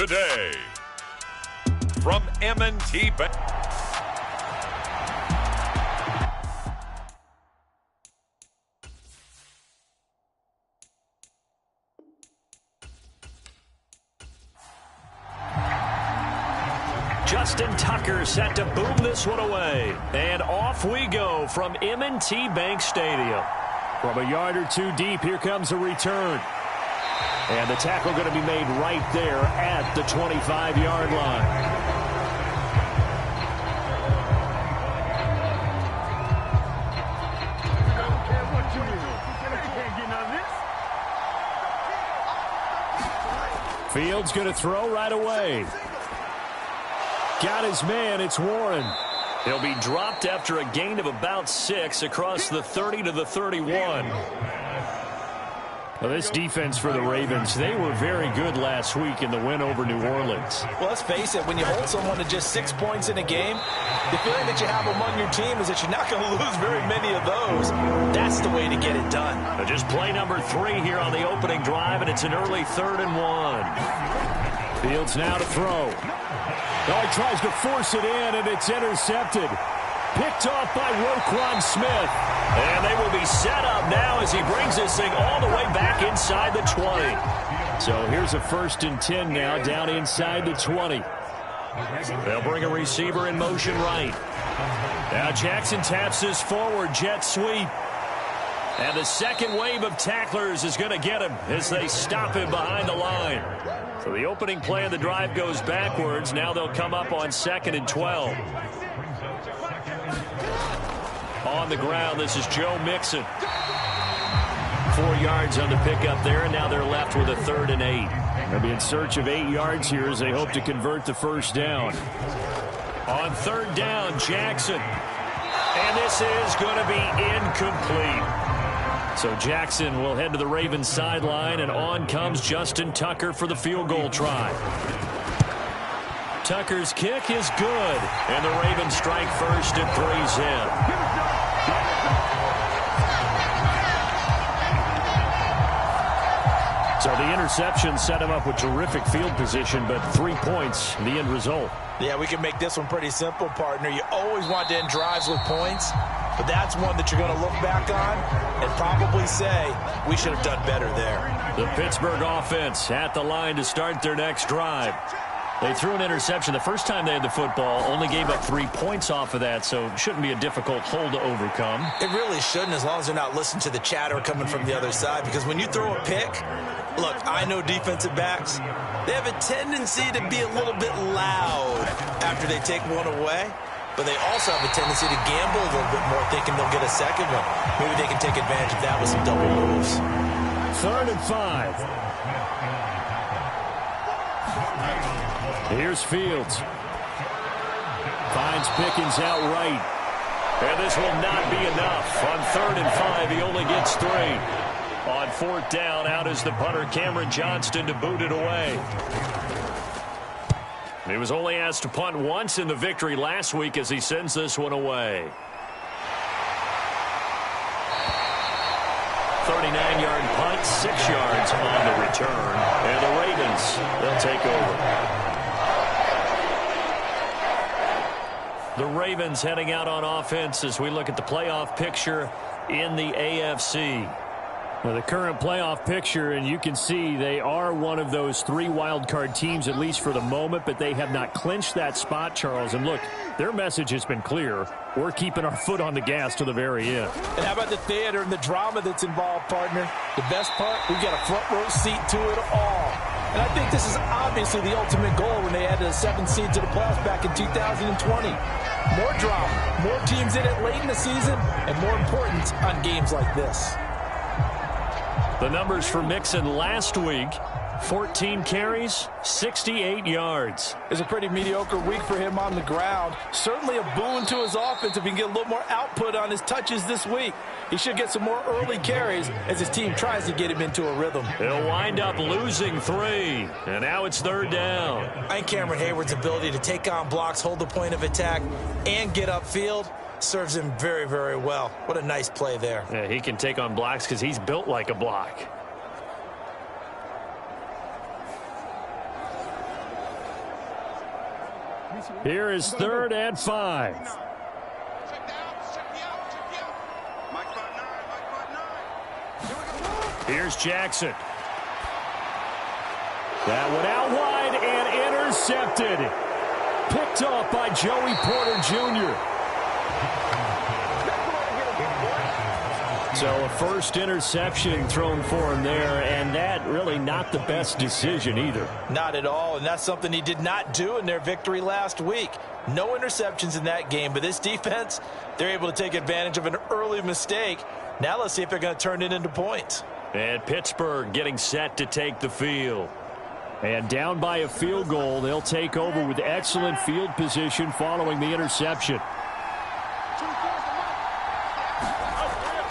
today. From M&T Bank. Justin Tucker set to boom this one away. And off we go from M&T Bank Stadium. From a yard or two deep, here comes a return. And the tackle going to be made right there at the 25-yard line. Fields going to throw right away. Got his man, it's Warren. He'll be dropped after a gain of about 6 across the 30 to the 31. Well, this defense for the Ravens, they were very good last week in the win over New Orleans. Well, let's face it, when you hold someone to just 6 points in a game, the feeling that you have among your team is that you're not going to lose very many of those. That's the way to get it done. Just play number 3 here on the opening drive, and it's an early 3rd and 1. Fields now to throw. Oh, he tries to force it in, and it's intercepted. Picked off by Roquan Smith. And they will be set up now as he brings this thing all the way back inside the 20. So here's a 1st and 10 now, down inside the 20. They'll bring a receiver in motion right. Now Jackson taps this forward, jet sweep. And the second wave of tacklers is going to get him as they stop him behind the line. So the opening play of the drive goes backwards. Now they'll come up on 2nd and 12. On the ground, this is Joe Mixon. 4 yards on the pickup there, and now they're left with a 3rd and 8. They'll be in search of 8 yards here as they hope to convert the first down. On 3rd down, Jackson. And this is going to be incomplete. So Jackson will head to the Ravens sideline, and on comes Justin Tucker for the field goal try. Tucker's kick is good, and the Ravens strike first at 3's in. So the interception set him up with terrific field position, but 3 points, the end result. Yeah, we can make this one pretty simple, partner. You always want to end drives with points, but that's one that you're going to look back on and probably say, we should have done better there. The Pittsburgh offense at the line to start their next drive. They threw an interception the first time they had the football, only gave up 3 points off of that, so it shouldn't be a difficult hole to overcome. It really shouldn't, as long as they're not listening to the chatter coming from the other side, because when you throw a pick, look, I know defensive backs, they have a tendency to be a little bit loud after they take one away, but they also have a tendency to gamble a little bit more, thinking they'll get a second one. Maybe they can take advantage of that with some double moves. 3rd and 5. Here's Fields. Finds Pickens out right. And this will not be enough. On 3rd and 5, he only gets 3. On 4th down, out is the punter, Cameron Johnston, to boot it away. He was only asked to punt once in the victory last week as he sends this one away. 39-yard punt, 6 yards on the return. And the Ravens, they'll take over. The Ravens heading out on offense as we look at the playoff picture in the AFC. Well, the current playoff picture, and you can see they are one of those 3 wildcard teams, at least for the moment, but they have not clinched that spot, Charles. And look, their message has been clear. We're keeping our foot on the gas to the very end. And how about the theater and the drama that's involved, partner? The best part, we've got a front row seat to it all. And I think this is obviously the ultimate goal when they added a 7th seed to the playoffs back in 2020. More drama, more teams in it late in the season, and more important on games like this. The numbers for Mixon last week, 14 carries, 68 yards. It's a pretty mediocre week for him on the ground. Certainly a boon to his offense if he can get a little more output on his touches this week. He should get some more early carries as his team tries to get him into a rhythm. He'll wind up losing 3, and now it's 3rd down. I think Cameron Hayward's ability to take on blocks, hold the point of attack, and get upfield serves him very, very well. What a nice play there. Yeah, he can take on blocks because he's built like a block. Here is 3rd and 5. Here's Jackson. That one out wide and intercepted. Picked off by Joey Porter Jr. So a first interception thrown for him there, and that really not the best decision either. Not at all, and that's something he did not do in their victory last week. No interceptions in that game, but this defense, they're able to take advantage of an early mistake. Now let's see if they're going to turn it into points. And Pittsburgh getting set to take the field. And down by a field goal, they'll take over with excellent field position following the interception.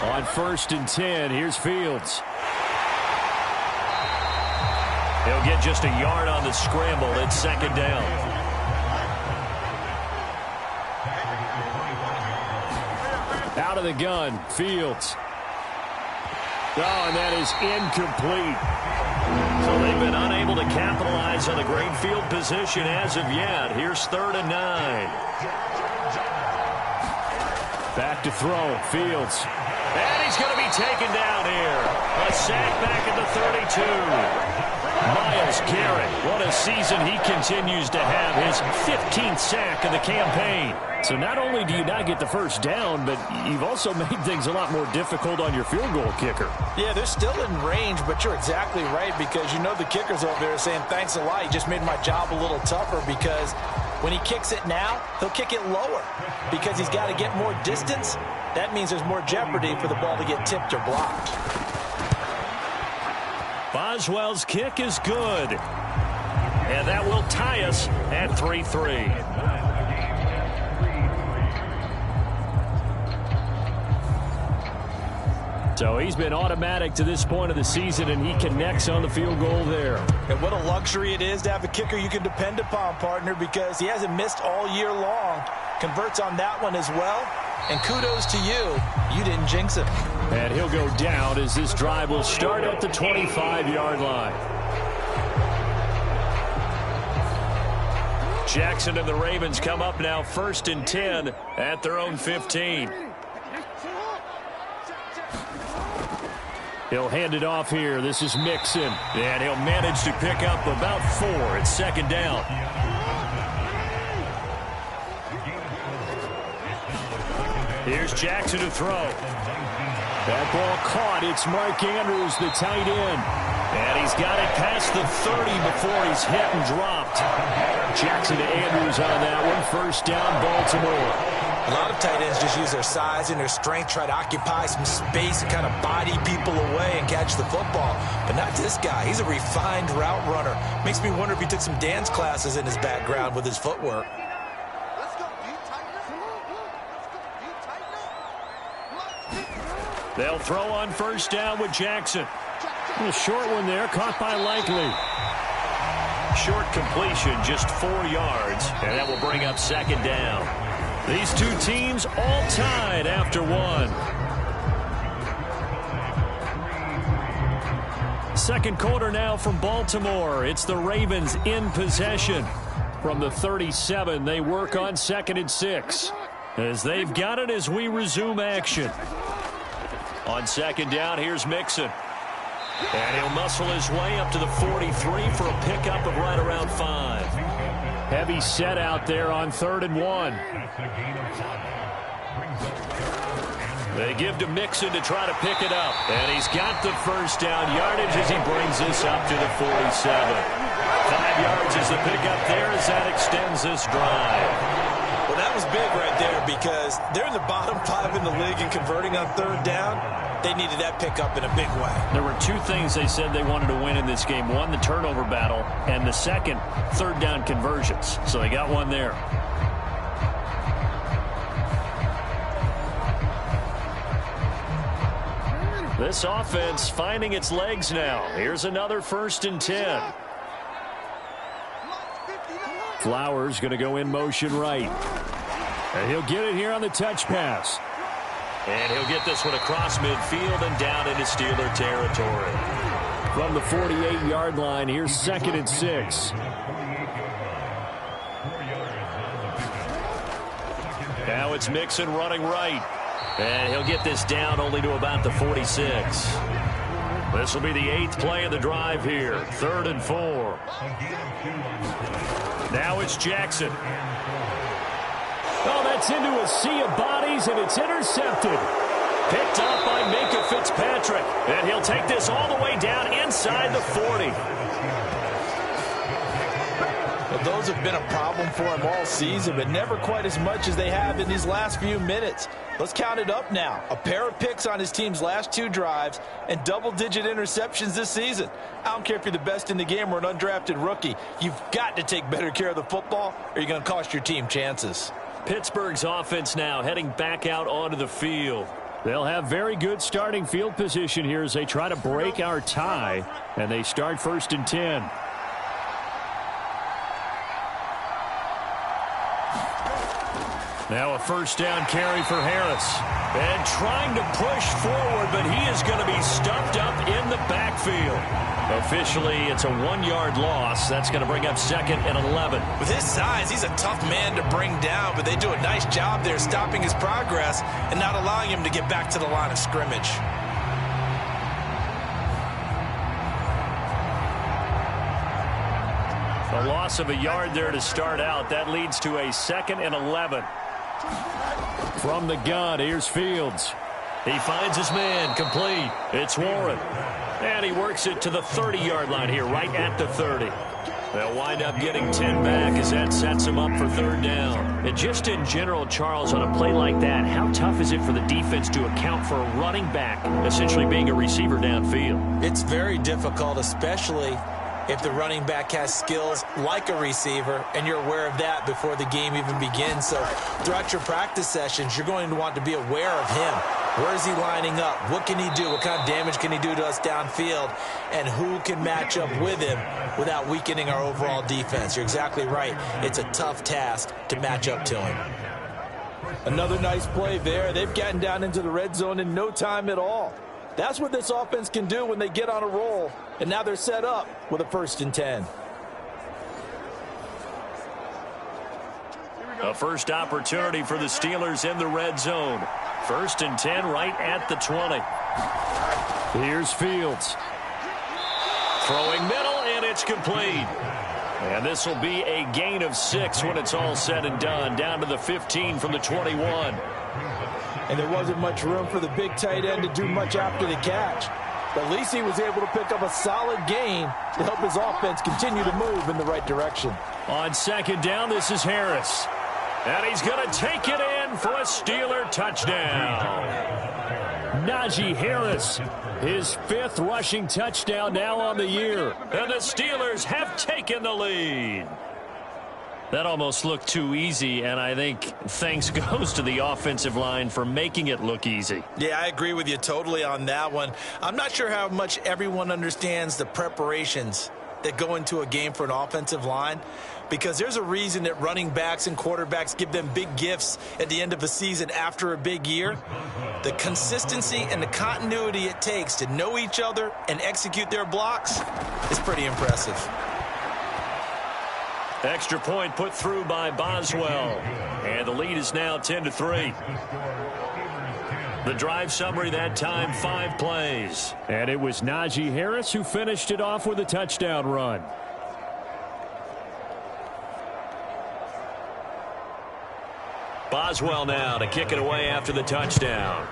On 1st and 10, here's Fields. He'll get just a yard on the scramble. It's 2nd down. Out of the gun, Fields. Oh, and that is incomplete. So they've been unable to capitalize on the great field position as of yet. Here's 3rd and 9. Back to throw, Fields. And he's going to be taken down here. A sack back at the 32. Myles Garrett, what a season he continues to have. His 15th sack of the campaign. So not only do you not get the first down, but you've also made things a lot more difficult on your field goal kicker. Yeah, they're still in range, but you're exactly right because you know the kicker's over there saying, thanks a lot. You just made my job a little tougher because when he kicks it now, he'll kick it lower because he's got to get more distance. That means there's more jeopardy for the ball to get tipped or blocked. Boswell's kick is good. And that will tie us at 3-3. So he's been automatic to this point of the season, and he connects on the field goal there. And what a luxury it is to have a kicker you can depend upon, partner, because he hasn't missed all year long. Converts on that one as well. And kudos to you. You didn't jinx him. And he'll go down as this drive will start at the 25-yard line. Jackson and the Ravens come up now 1st and 10 at their own 15. He'll hand it off here. This is Mixon. And he'll manage to pick up about 4. It's 2nd down. Here's Jackson to throw. That ball caught. It's Mark Andrews, the tight end. And he's got it past the 30 before he's hit and dropped. Jackson to Andrews on that one. 1st down, Baltimore. A lot of tight ends just use their size and their strength, try to occupy some space and kind of body people away and catch the football. But not this guy. He's a refined route runner. Makes me wonder if he took some dance classes in his background with his footwork. They'll throw on 1st down with Jackson. A short one there, caught by Likely. Short completion, just 4 yards, and that will bring up 2nd down. These two teams all tied after 1. 2nd quarter now from Baltimore. It's the Ravens in possession. From the 37, they work on 2nd and 6. As they've got it as we resume action. On 2nd down, here's Mixon. And he'll muscle his way up to the 43 for a pickup of right around 5. Heavy set out there on 3rd and 1. They give to Mixon to try to pick it up. And he's got the 1st down yardage as he brings this up to the 47. 5 yards is the pickup there as that extends this drive. Well, that was big right there because they're in the bottom 5 in the league and converting on 3rd down. They needed that pickup in a big way. There were 2 things they said they wanted to win in this game. One, the turnover battle, and the second, 3rd down conversions. So they got one there. This offense finding its legs now. Here's another 1st and 10. Flowers going to go in motion right. And he'll get it here on the touch pass. And he'll get this one across midfield and down into Steeler territory. From the 48-yard line, here's 2nd and 6. Now it's Mixon running right. And he'll get this down only to about the 46. This will be the 8th play of the drive here. 3rd and 4. Now it's Jackson. Oh, that's into a sea of bodies, and it's intercepted. Picked up by Minkah Fitzpatrick. And he'll take this all the way down inside the 40. Well, those have been a problem for him all season, but never quite as much as they have in these last few minutes. Let's count it up now. A pair of picks on his team's last 2 drives and double-digit interceptions this season. I don't care if you're the best in the game or an undrafted rookie. You've got to take better care of the football or you're going to cost your team chances. Pittsburgh's offense now heading back out onto the field. They'll have very good starting field position here as they try to break our tie, and they start 1st and 10. Now a 1st down carry for Harris. And trying to push forward, but he is going to be stuffed up in the backfield. Officially, it's a 1-yard loss. That's going to bring up 2nd and 11. With his size, he's a tough man to bring down, but they do a nice job there stopping his progress and not allowing him to get back to the line of scrimmage. A loss of a yard there to start out. That leads to a 2nd and 11. From the gun, here's Fields. He finds his man, complete. It's Warren. And he works it to the 30-yard line here, right at the 30. They'll wind up getting 10 back as that sets them up for 3rd down. And just in general, Charles, on a play like that, how tough is it for the defense to account for a running back essentially being a receiver downfield? It's very difficult, especially if the running back has skills like a receiver, and you're aware of that before the game even begins. So throughout your practice sessions, you're going to want to be aware of him. Where is he lining up? What can he do? What kind of damage can he do to us downfield? And who can match up with him without weakening our overall defense? You're exactly right. It's a tough task to match up to him. Another nice play there. They've gotten down into the red zone in no time at all. That's what this offense can do when they get on a roll. And now they're set up with a 1st and 10. A first opportunity for the Steelers in the red zone. 1st and 10 right at the 20. Here's Fields. Throwing middle, and it's complete. And this will be a gain of 6 when it's all said and done. Down to the 15 from the 21. And there wasn't much room for the big tight end to do much after the catch. But at least he was able to pick up a solid gain to help his offense continue to move in the right direction. On 2nd down, this is Harris. And he's going to take it in for a Steeler touchdown. Najee Harris, his 5th rushing touchdown now on the year. And the Steelers have taken the lead. That almost looked too easy, and I think thanks goes to the offensive line for making it look easy. Yeah, I agree with you totally on that one. I'm not sure how much everyone understands the preparations that go into a game for an offensive line, because there's a reason that running backs and quarterbacks give them big gifts at the end of a season after a big year. The consistency and the continuity it takes to know each other and execute their blocks is pretty impressive. Extra point put through by Boswell. And the lead is now 10-3. The drive summary that time, 5 plays. And it was Najee Harris who finished it off with a touchdown run. Boswell now to kick it away after the touchdown.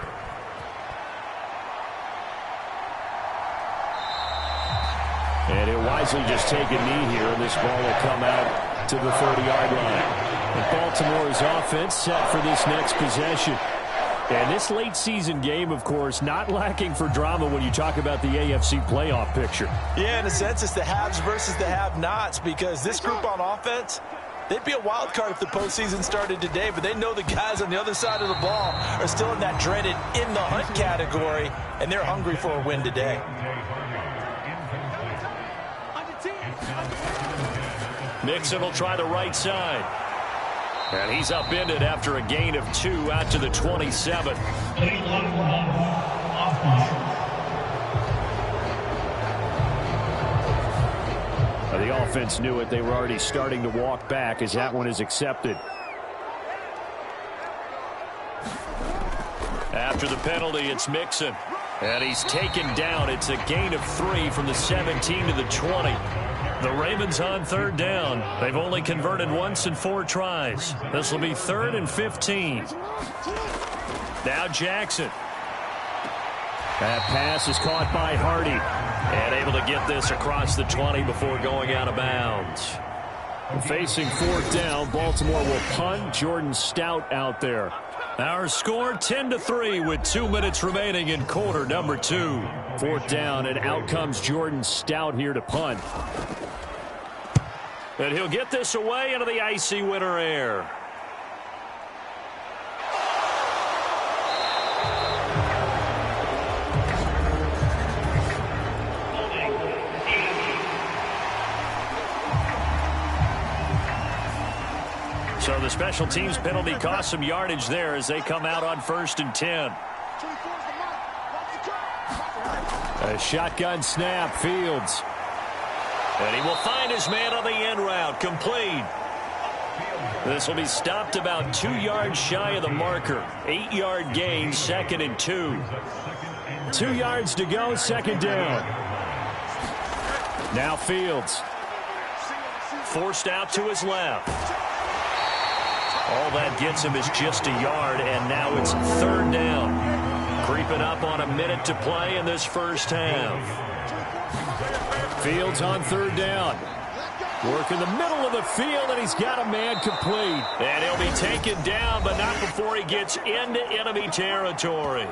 And he'll wisely just take a knee here, and this ball will come out to the 30-yard line. And Baltimore's offense set for this next possession. And this late season game, of course, not lacking for drama when you talk about the AFC playoff picture. Yeah, in a sense, it's the haves versus the have-nots, because this group on offense, they'd be a wild card if the postseason started today, but they know the guys on the other side of the ball are still in that dreaded in-the-hunt category, and they're hungry for a win today. Mixon will try the right side. And he's upended after a gain of 2 out to the 27. The offense knew it. They were already starting to walk back as that one is accepted. After the penalty, it's Mixon. And he's taken down. It's a gain of 3 from the 17 to the 20. The Ravens on third down. They've only converted once in 4 tries. This will be 3rd and 15. Now Jackson. That pass is caught by Hardy. And able to get this across the 20 before going out of bounds. Facing 4th down, Baltimore will punt. Jordan Stout out there. Our score 10-3 with 2 minutes remaining in quarter number 2. 4th down, and out comes Jordan Stout here to punt. And he'll get this away into the icy winter air. So the special teams penalty cost some yardage there as they come out on 1st and 10. A shotgun snap, Fields. And he will find his man on the end route, complete. This will be stopped about 2 yards shy of the marker. 8-yard gain, 2nd and 2. 2 yards to go, 2nd down. Now Fields. Forced out to his left. All that gets him is just a yard, and now it's 3rd down. Creeping up on a minute to play in this first half. Fields on 3rd down. Work in the middle of the field, and he's got a man complete. And he'll be taken down, but not before he gets into enemy territory.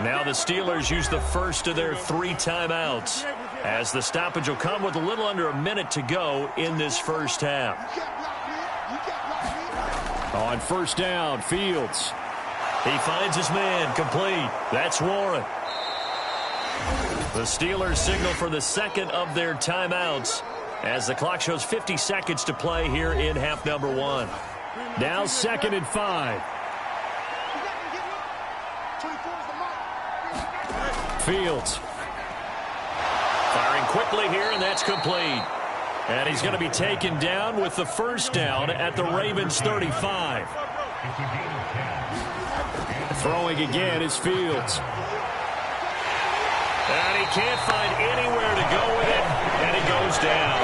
Now the Steelers use the first of their 3 timeouts, as the stoppage will come with a little under a minute to go in this first half. On 1st down, Fields. He finds his man, complete. That's Warren. The Steelers signal for the 2nd of their timeouts as the clock shows 50 seconds to play here in half number 1. Now 2nd and 5. Fields. Firing quickly here, and that's complete. And he's going to be taken down with the 1st down at the Ravens 35. Throwing again is Fields. And he can't find anywhere to go with it, and he goes down.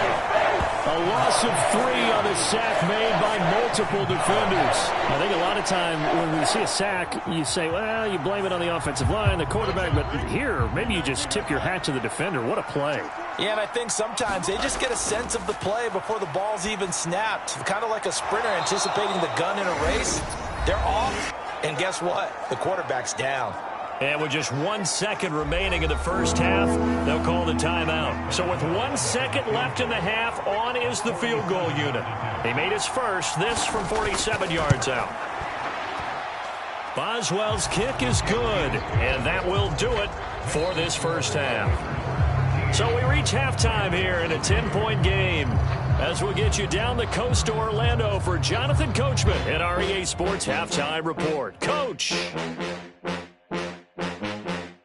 A loss of 3 on a sack made by multiple defenders. I think a lot of time when we see a sack, you say, well, you blame it on the offensive line, the quarterback, but here, maybe you just tip your hat to the defender. What a play. Yeah, and I think sometimes they just get a sense of the play before the ball's even snapped. Kind of like a sprinter anticipating the gun in a race. They're off, and guess what? The quarterback's down. And with just 1 second remaining in the first half, they'll call the timeout. So with 1 second left in the half, on is the field goal unit. He made his first, this from 47 yards out. Boswell's kick is good, and that will do it for this first half. So we reach halftime here in a 10-point game, as we'll get you down the coast to Orlando for Jonathan Coachman at our EA Sports Halftime Report. Coach.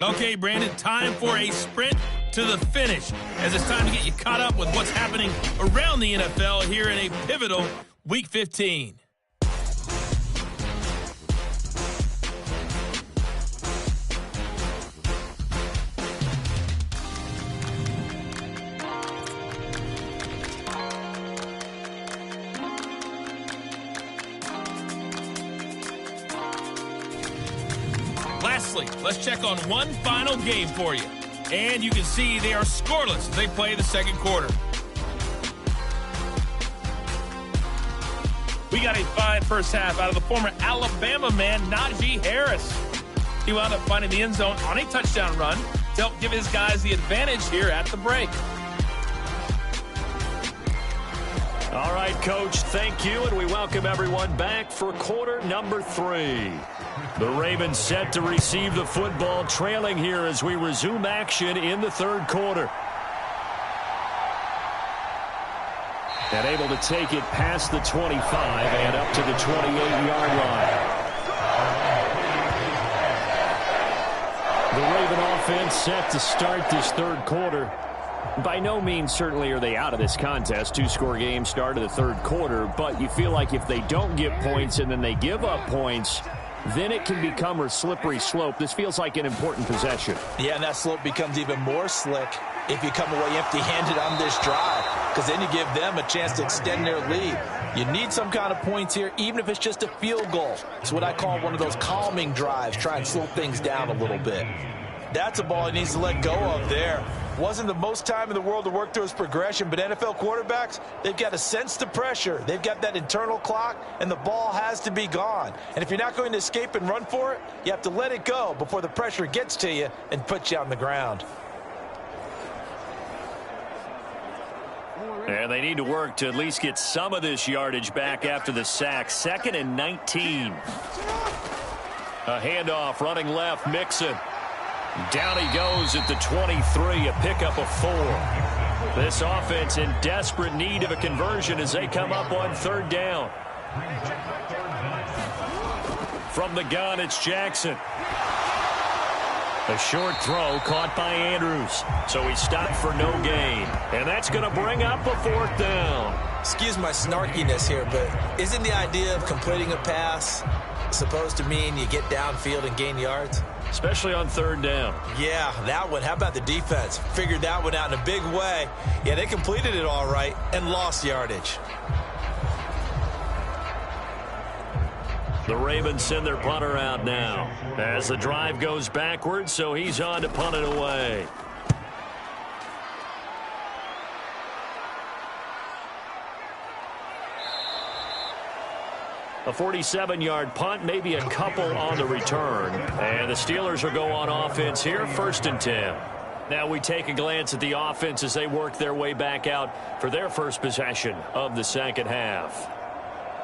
Okay, Brandon, time for a sprint to the finish, as it's time to get you caught up with what's happening around the NFL here in a pivotal Week 15. Lastly, let's check on one final game for you. And you can see they are scoreless as they play the second quarter. We got a fine first half out of the former Alabama man, Najee Harris. He wound up finding the end zone on a touchdown run to help give his guys the advantage here at the break. All right, Coach, thank you, and we welcome everyone back for quarter number 3. The Ravens set to receive the football, trailing here as we resume action in the third quarter. And able to take it past the 25 and up to the 28-yard line. The Raven offense set to start this third quarter. By no means certainly are they out of this contest. 2-score game start of the third quarter, but you feel like if they don't get points and then they give up points, then it can become a slippery slope. This feels like an important possession. Yeah, and that slope becomes even more slick if you come away empty-handed on this drive, because then you give them a chance to extend their lead. You need some kind of points here, even if it's just a field goal. It's what I call one of those calming drives, try and slow things down a little bit. That's a ball he needs to let go of there. Wasn't the most time in the world to work through his progression, but NFL quarterbacks, they've got to sense the pressure. They've got that internal clock, and the ball has to be gone. And if you're not going to escape and run for it, you have to let it go before the pressure gets to you and puts you on the ground. And they need to work to at least get some of this yardage back after the sack. 2nd and 19. A handoff running left, Mixon. Down he goes at the 23, a pickup of 4. This offense in desperate need of a conversion as they come up on 3rd down. From the gun, it's Jackson. A short throw caught by Andrews. So he stopped for no gain. And that's going to bring up a 4th down. Excuse my snarkiness here, but isn't the idea of completing a pass supposed to mean you get downfield and gain yards? Especially on 3rd down. Yeah, that one. How about the defense? Figured that one out in a big way. Yeah, they completed it all right and lost yardage. The Ravens send their punter out now as the drive goes backwards, so he's on to punt it away. A 47-yard punt, maybe a couple on the return. And the Steelers will go on offense here, 1st and 10. Now we take a glance at the offense as they work their way back out for their first possession of the 2nd half.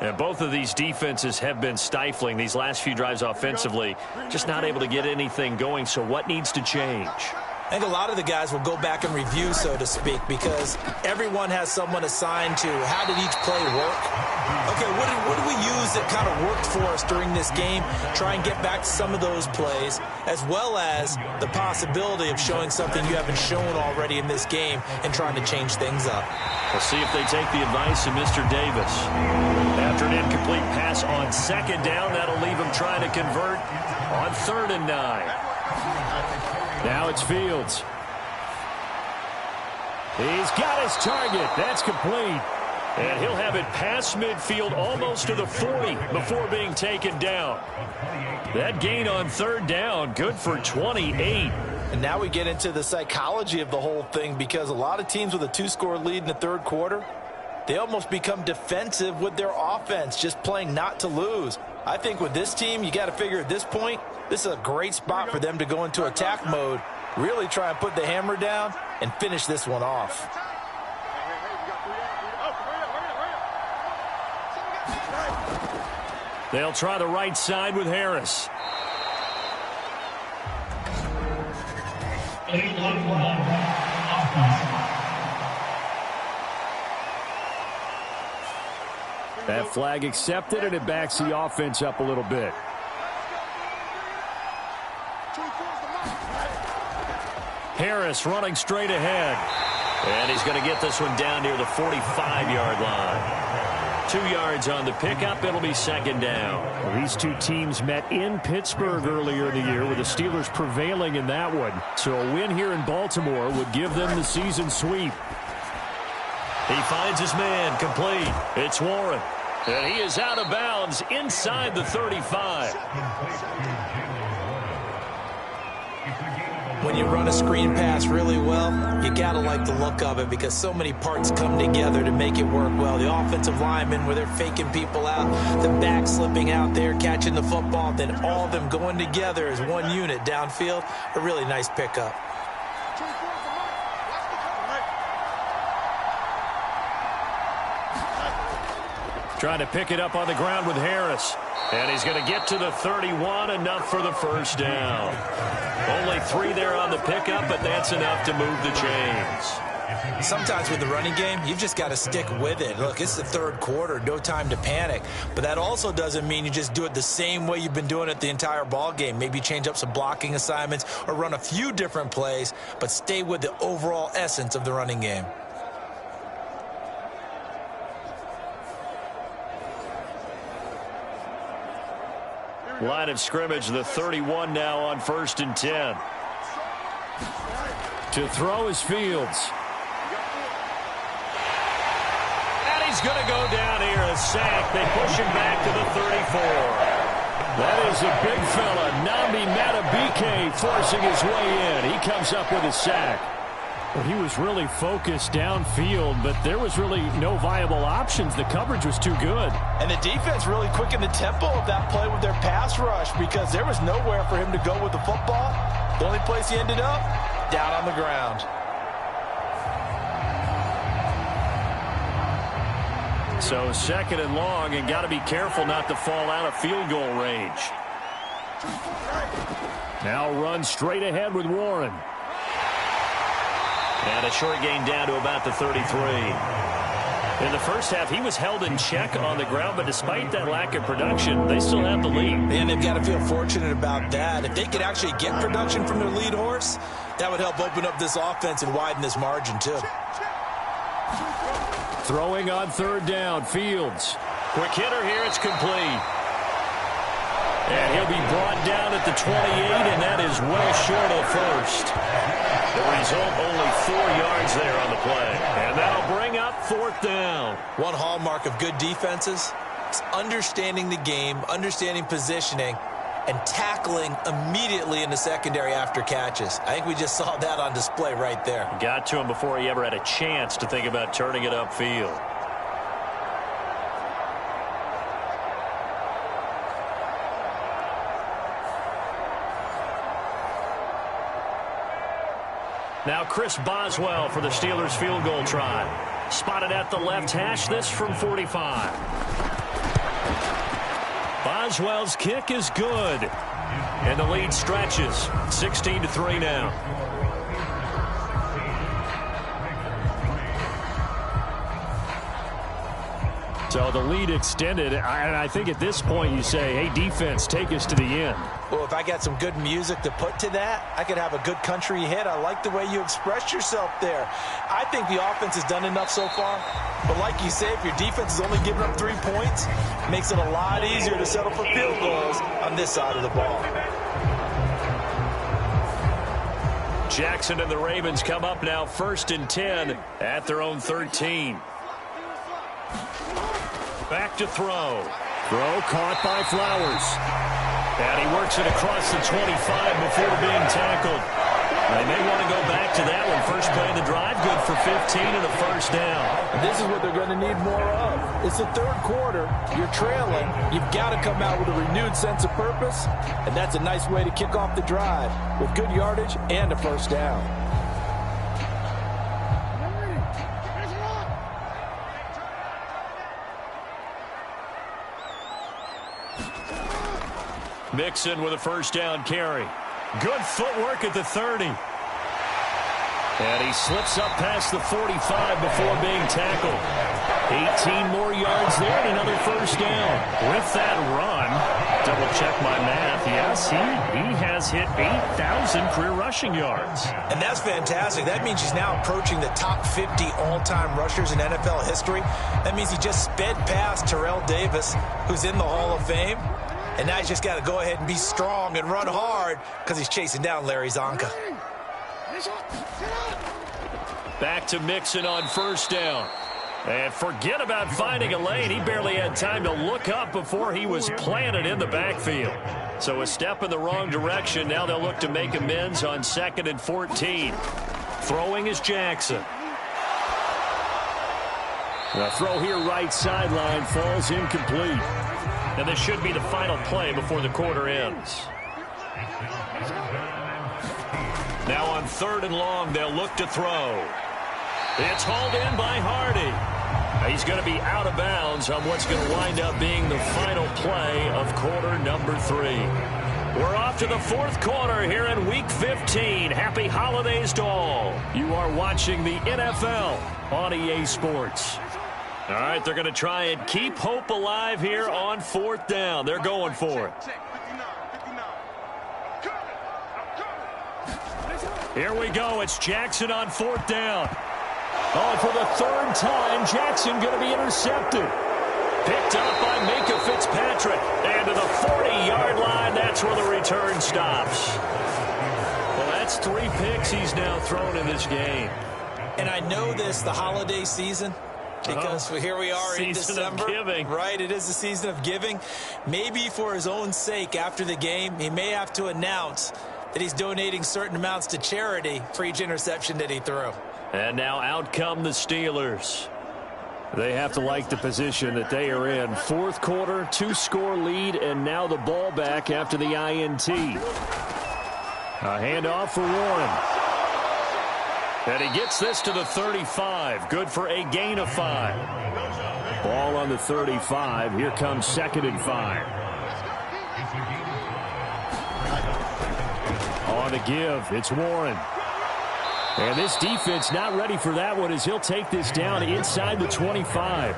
And both of these defenses have been stifling these last few drives offensively, just not able to get anything going. So what needs to change? I think a lot of the guys will go back and review, so to speak, because everyone has someone assigned to how did each play work. Okay, what did we use that kind of worked for us during this game? Try and get back to some of those plays, as well as the possibility of showing something you haven't shown already in this game and trying to change things up. We'll see if they take the advice of Mr. Davis. After an incomplete pass on 2nd down, that'll leave him trying to convert on 3rd and 9. Now it's Fields. He's got his target. That's complete. And he'll have it past midfield almost to the 40 before being taken down. That gain on 3rd down, good for 28. And now we get into the psychology of the whole thing, because a lot of teams with a 2-score lead in the 3rd quarter, they almost become defensive with their offense, just playing not to lose. I think with this team, you got to figure at this point, this is a great spot for them to go into attack mode, really try and put the hammer down and finish this one off. They'll try the right side with Harris. That flag accepted, and it backs the offense up a little bit. Harris running straight ahead. And he's going to get this one down near the 45-yard line. 2 yards on the pickup. It'll be 2nd down. Well, these two teams met in Pittsburgh earlier in the year, with the Steelers prevailing in that one. So a win here in Baltimore would give them the season sweep. He finds his man, complete. It's Warren. And he is out of bounds inside the 35. When you run a screen pass really well, you got to like the look of it, because so many parts come together to make it work well. The offensive linemen, where they're faking people out, the back slipping out there, catching the football, then all of them going together as one unit downfield. A really nice pickup. Trying to pick it up on the ground with Harris. And he's going to get to the 31, enough for the 1st down. Only 3 there on the pickup, but that's enough to move the chains. Sometimes with the running game, you've just got to stick with it. Look, it's the 3rd quarter, no time to panic. But that also doesn't mean you just do it the same way you've been doing it the entire ball game. Maybe change up some blocking assignments or run a few different plays, but stay with the overall essence of the running game. Line of scrimmage, the 31 now on 1st and 10. To throw is Fields. And he's going to go down here, a sack. They push him back to the 34. That is a big fella, Nnamdi Madubuike, forcing his way in. He comes up with a sack. Well, he was really focused downfield, but there was really no viable options. The coverage was too good. And the defense really quickened the tempo of that play with their pass rush because there was nowhere for him to go with the football. The only place he ended up, down on the ground. So 2nd and long, and got to be careful not to fall out of field goal range. Now run straight ahead with Warren. And a short gain down to about the 33. In the first half, he was held in check on the ground, but despite that lack of production, they still have the lead. And they've got to feel fortunate about that. If they could actually get production from their lead horse, that would help open up this offense and widen this margin, too. Throwing on 3rd down, Fields. Quick hitter here, it's complete. And he'll be brought down at the 28, and that is well short of first. The result, only 4 yards there on the play. And that'll bring up 4th down. One hallmark of good defenses is understanding the game, understanding positioning, and tackling immediately in the secondary after catches. I think we just saw that on display right there. Got to him before he ever had a chance to think about turning it upfield. Now Chris Boswell for the Steelers field goal try. Spotted at the left hash, this from 45. Boswell's kick is good. And the lead stretches. 16-3 now. So the lead extended, and I think at this point you say, hey, defense, take us to the end. Well, if I got some good music to put to that, I could have a good country hit. I like the way you expressed yourself there. I think the offense has done enough so far. But like you say, if your defense is only giving up 3 points, it makes it a lot easier to settle for field goals on this side of the ball. Jackson and the Ravens come up now 1st and 10 at their own 13. Back to throw. Throw caught by Flowers. And he works it across the 25 before being tackled. They may want to go back to that one. First play of the drive, good for 15 and a 1st down. And this is what they're going to need more of. It's the 3rd quarter. You're trailing. You've got to come out with a renewed sense of purpose. And that's a nice way to kick off the drive with good yardage and a 1st down. Mixon with a 1st down carry. Good footwork at the 30. And he slips up past the 45 before being tackled. 18 more yards there and another 1st down. With that run, double check my math. Yes, he has hit 8,000 career rushing yards. And that's fantastic. That means he's now approaching the top 50 all-time rushers in NFL history. That means he just sped past Terrell Davis, who's in the Hall of Fame. And now he's just got to go ahead and be strong and run hard because he's chasing down Larry Zonka. Back to Mixon on 1st down. And forget about finding a lane. He barely had time to look up before he was planted in the backfield. So a step in the wrong direction. Now they'll look to make amends on 2nd and 14. Throwing is Jackson. The throw here right sideline falls incomplete. And this should be the final play before the quarter ends. Now on 3rd and long, they'll look to throw. It's hauled in by Hardy. He's going to be out of bounds on what's going to wind up being the final play of quarter number 3. We're off to the 4th quarter here in Week 15. Happy holidays to all. You are watching the NFL on EA Sports. All right, they're going to try and keep hope alive here on 4th down. They're going for it. Here we go. It's Jackson on 4th down. Oh, for the 3rd time, Jackson going to be intercepted. Picked up by Minka Fitzpatrick. And to the 40-yard line, that's where the return stops. Well, that's 3 picks he's now thrown in this game. And I know this, the holiday season, because here we are in December. Season of giving. Right, it is the season of giving. Maybe for his own sake after the game, he may have to announce that he's donating certain amounts to charity for each interception that he threw. And now out come the Steelers. They have to like the position that they are in. Fourth quarter, 2-score lead, and now the ball back after the INT. A handoff for Warren. And he gets this to the 35. Good for a gain of 5. Ball on the 35. Here comes 2nd and 5. On the give, it's Warren. And this defense not ready for that one as he'll take this down inside the 25.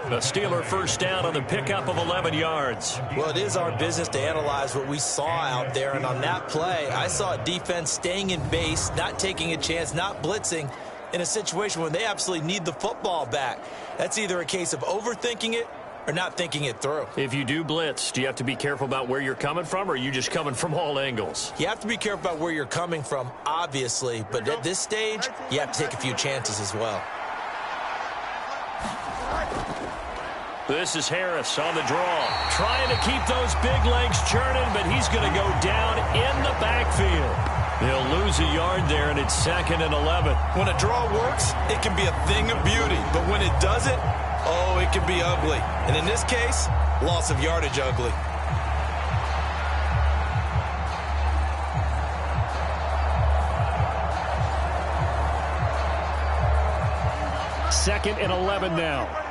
A Steeler first down on the pickup of 11 yards. Well, it is our business to analyze what we saw out there. And on that play, I saw a defense staying in base, not taking a chance, not blitzing in a situation when they absolutely need the football back. That's either a case of overthinking it or not thinking it through. If you do blitz, do you have to be careful about where you're coming from, or are you just coming from all angles? You have to be careful about where you're coming from, obviously. But at this stage, you have to take a few chances as well. This is Harris on the draw. Trying to keep those big legs churning, but he's going to go down in the backfield. They'll lose a yard there, and it's 2nd and 11. When a draw works, it can be a thing of beauty. But when it doesn't, oh, it can be ugly. And in this case, loss of yardage ugly. Second and 11 now.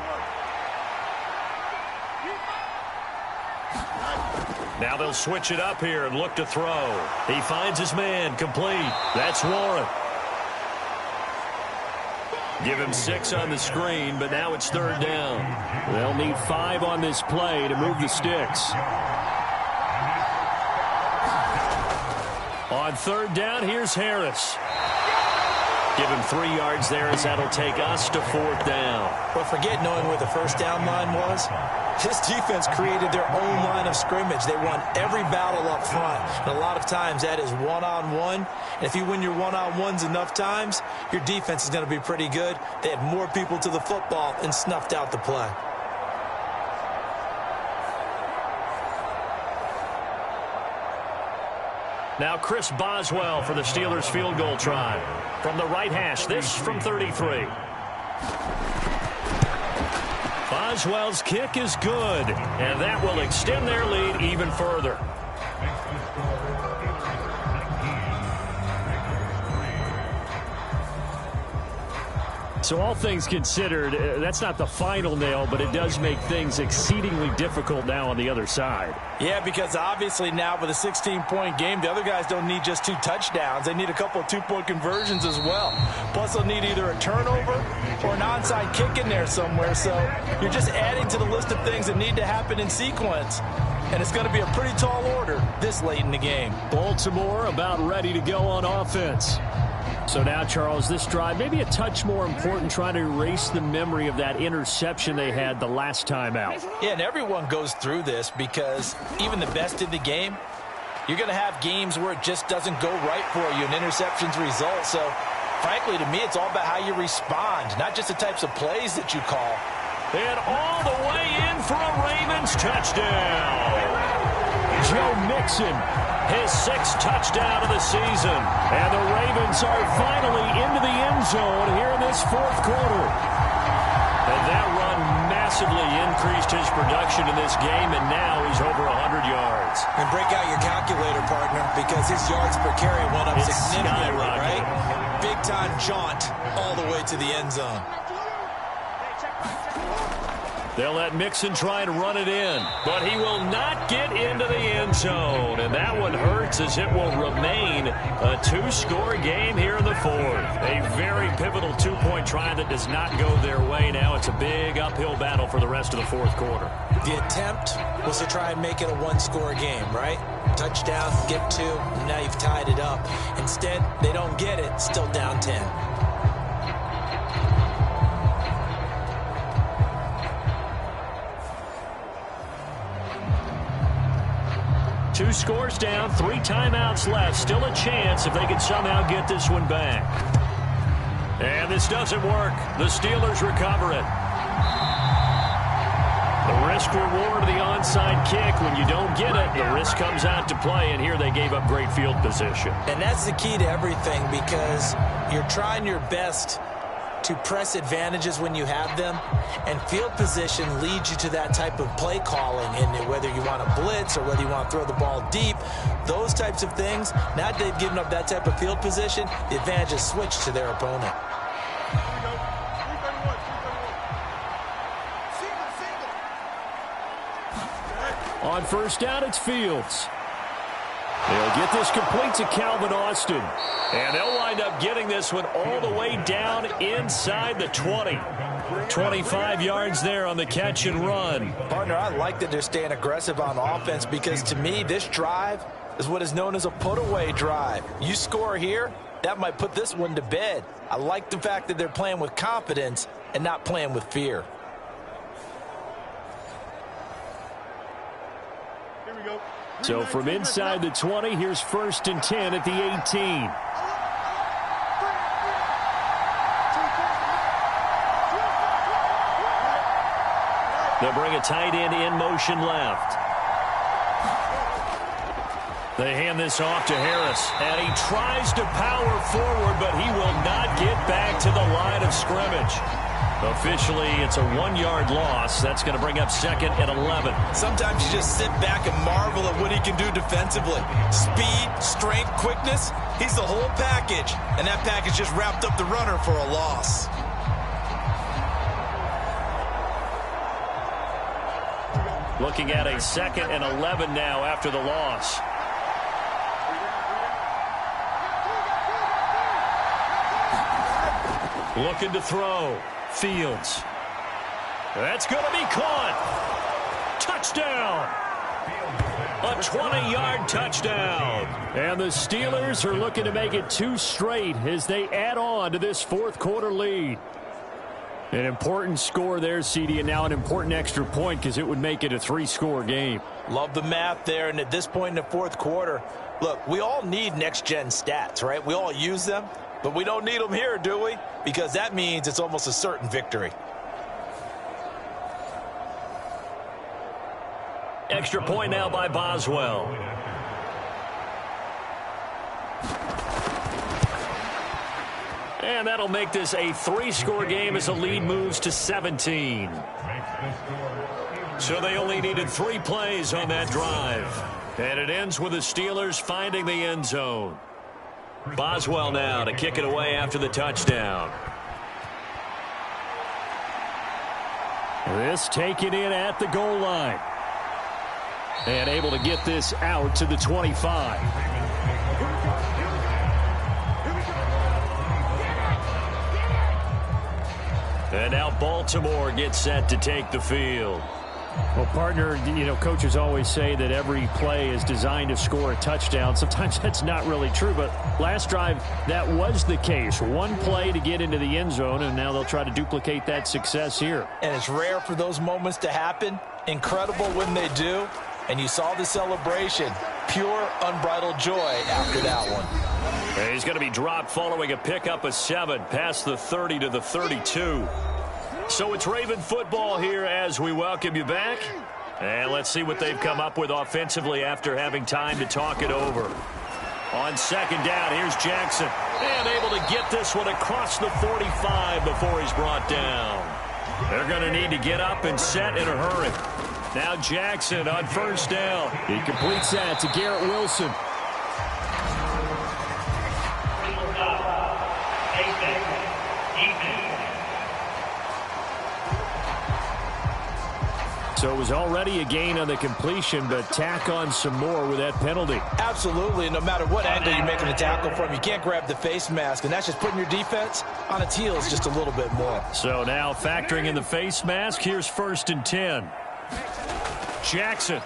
Now they'll switch it up here and look to throw. He finds his man, complete. That's Warren. Give him 6 on the screen, but now it's 3rd down. They'll need 5 on this play to move the sticks. On 3rd down, here's Harris. Give him 3 yards there as that'll take us to 4th down. But forget knowing where the first down line was. This defense created their own line of scrimmage. They won every battle up front. And a lot of times that is one-on-one. And if you win your one-on-ones enough times, your defense is going to be pretty good. They had more people to the football and snuffed out the play. Now Chris Boswell for the Steelers field goal try. From the right hash, this from 33. Boswell's kick is good, and that will extend their lead even further. So all things considered, that's not the final nail, but it does make things exceedingly difficult now on the other side. Yeah, because obviously now with a 16-point game, the other guys don't need just 2 touchdowns. They need a couple of 2-point conversions as well. Plus, they'll need either a turnover or an onside kick in there somewhere. So you're just adding to the list of things that need to happen in sequence. And it's going to be a pretty tall order this late in the game. Baltimore about ready to go on offense. So now, Charles, this drive maybe a touch more important, trying to erase the memory of that interception they had the last time out. Yeah, and everyone goes through this because even the best in the game, you're going to have games where it just doesn't go right for you and interceptions result. So, frankly, to me, it's all about how you respond, not just the types of plays that you call. And all the way in for a Ravens touchdown. Joe Mixon, his 6th touchdown of the season. And the Ravens are finally into the end zone here in this 4th quarter. And that run massively increased his production in this game, and now he's over 100 yards. And break out your calculator, partner, because his yards per carry went up significantly, right? Big-time jaunt all the way to the end zone. They'll let Mixon try and run it in, but he will not get into the end zone. And that one hurts as it will remain a 2-score game here in the 4th. A very pivotal 2-point try that does not go their way. Now it's a big uphill battle for the rest of the 4th quarter. The attempt was to try and make it a 1-score game, right? Touchdown, get 2, and now you've tied it up. Instead, they don't get it, still down 10. 2 scores down, 3 timeouts left. Still a chance if they can somehow get this one back. And this doesn't work. The Steelers recover it. The risk reward of the onside kick. When you don't get it, the risk comes out to play, and here they gave up great field position. And that's the key to everything, because you're trying your best to press advantages when you have them, and field position leads you to that type of play calling, and whether you want to blitz or whether you want to throw the ball deep, those types of things. Now that they've given up that type of field position, the advantage is switched to their opponent. On first down, it's Fields. They'll get this complete to Calvin Austin. And they'll wind up getting this one all the way down inside the 20. 25 yards there on the catch and run. Partner, I like that they're staying aggressive on offense, because to me, this drive is what is known as a put-away drive. You score here, that might put this one to bed. I like the fact that they're playing with confidence and not playing with fear. So from inside the 20, here's 1st and 10 at the 18. They'll bring a tight end in motion left. They hand this off to Harris, and he tries to power forward, but he will not get back to the line of scrimmage. Officially, it's a 1-yard loss. That's going to bring up 2nd and 11. Sometimes you just sit back and marvel at what he can do defensively. Speed, strength, quickness, he's the whole package. And that package just wrapped up the runner for a loss. Looking at a 2nd and 11 now after the loss. Looking to throw. Fields. That's going to be caught. Touchdown. A 20-yard touchdown. And the Steelers are looking to make it 2 straight as they add on to this 4th quarter lead. An important score there, CD, and now an important extra point, because it would make it a 3-score game. Love the math there, and at this point in the 4th quarter, look, we all need next-gen stats, right? We all use them. But we don't need them here, do we? Because that means it's almost a certain victory. Extra point now by Boswell. And that'll make this a 3-score game as the lead moves to 17. So they only needed 3 plays on that drive. And it ends with the Steelers finding the end zone. Boswell now to kick it away after the touchdown. This taken in at the goal line. And able to get this out to the 25. And now Baltimore gets set to take the field. Well, partner, you know, coaches always say that every play is designed to score a touchdown. Sometimes that's not really true, but last drive, that was the case. 1 play to get into the end zone, and now they'll try to duplicate that success here. And it's rare for those moments to happen. Incredible when they do. And you saw the celebration. Pure, unbridled joy after that one. And he's going to be dropped following a pickup of 7 past the 30 to the 32. So it's Raven football here as we welcome you back. And let's see what they've come up with offensively after having time to talk it over. On 2nd down, here's Jackson. And able to get this one across the 45 before he's brought down. They're going to need to get up and set in a hurry. Now Jackson on 1st down. He completes that to Garrett Wilson. So it was already a gain on the completion, but tack on some more with that penalty. Absolutely. No matter what angle you're making the tackle from, you can't grab the face mask, and that's just putting your defense on its heels just a little bit more. So now factoring in the face mask, here's 1st and 10. Jackson.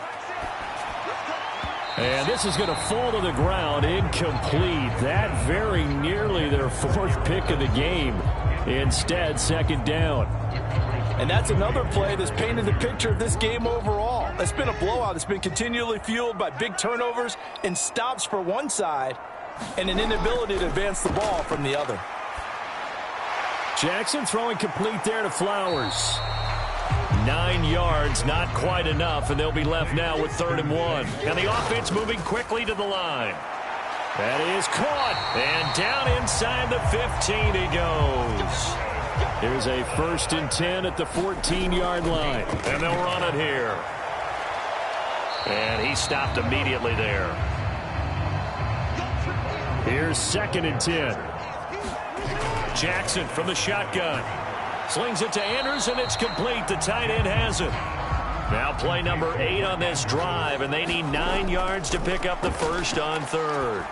And this is going to fall to the ground, incomplete. That very nearly their 4th pick of the game. Instead, 2nd down. And that's another play that's painted the picture of this game overall. It's been a blowout. It's been continually fueled by big turnovers and stops for one side and an inability to advance the ball from the other. Jackson throwing complete there to Flowers. 9 yards, not quite enough, and they'll be left now with 3rd and 1. And the offense moving quickly to the line. That is caught, and down inside the 15 he goes. Here's a 1st and 10 at the 14-yard line. And they'll run it here. And he stopped immediately there. Here's 2nd and 10. Jackson from the shotgun. Slings it to Andrews, and it's complete. The tight end has it. Now play number 8 on this drive, and they need 9 yards to pick up the first on 3rd.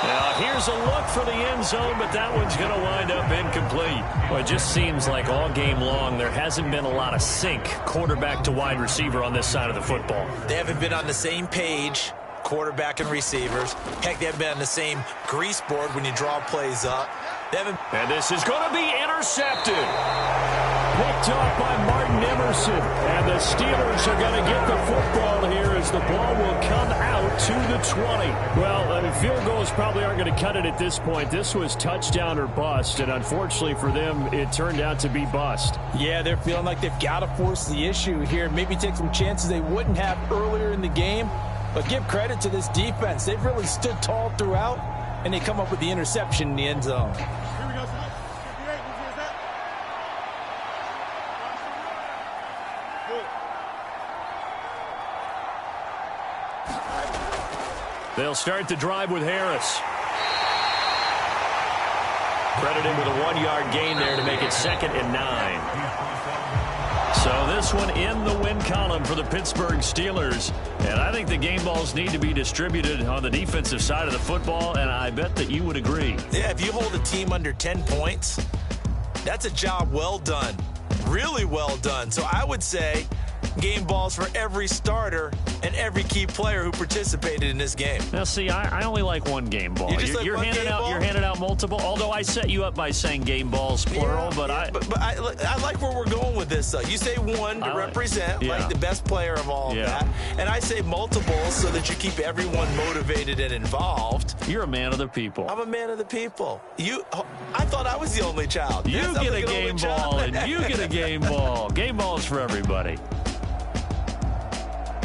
Now here's a look for the end zone, but that one's going to wind up incomplete. Well, it just seems like all game long there hasn't been a lot of sync quarterback to wide receiver on this side of the football. They haven't been on the same page, quarterback and receivers. Heck, they haven't been on the same grease board when you draw plays up. And this is going to be intercepted. Picked off by Martin Emerson. And the Steelers are going to get the football here as the ball will come out to the 20. Well, I mean, field goals probably aren't going to cut it at this point. This was touchdown or bust, and unfortunately for them, it turned out to be bust. Yeah, they're feeling like they've got to force the issue here. Maybe take some chances they wouldn't have earlier in the game. But give credit to this defense. They've really stood tall throughout, and they come up with the interception in the end zone. They'll start the drive with Harris. Credited with a 1-yard gain there to make it 2nd and 9. So this one in the win column for the Pittsburgh Steelers. And I think the game balls need to be distributed on the defensive side of the football, and I bet that you would agree. Yeah, if you hold a team under 10 points, that's a job well done. Really well done. So I would say game balls for every starter and every key player who participated in this game. Now, see, I only like one game ball. You're handing out multiple. Although I set you up by saying game balls plural, but I like where we're going with this. Though you say one to represent like the best player of all of that, and I say multiples so that you keep everyone motivated and involved. You're a man of the people. I'm a man of the people. I thought I was the only child. You get a game ball, and you get a game ball. Game balls for everybody.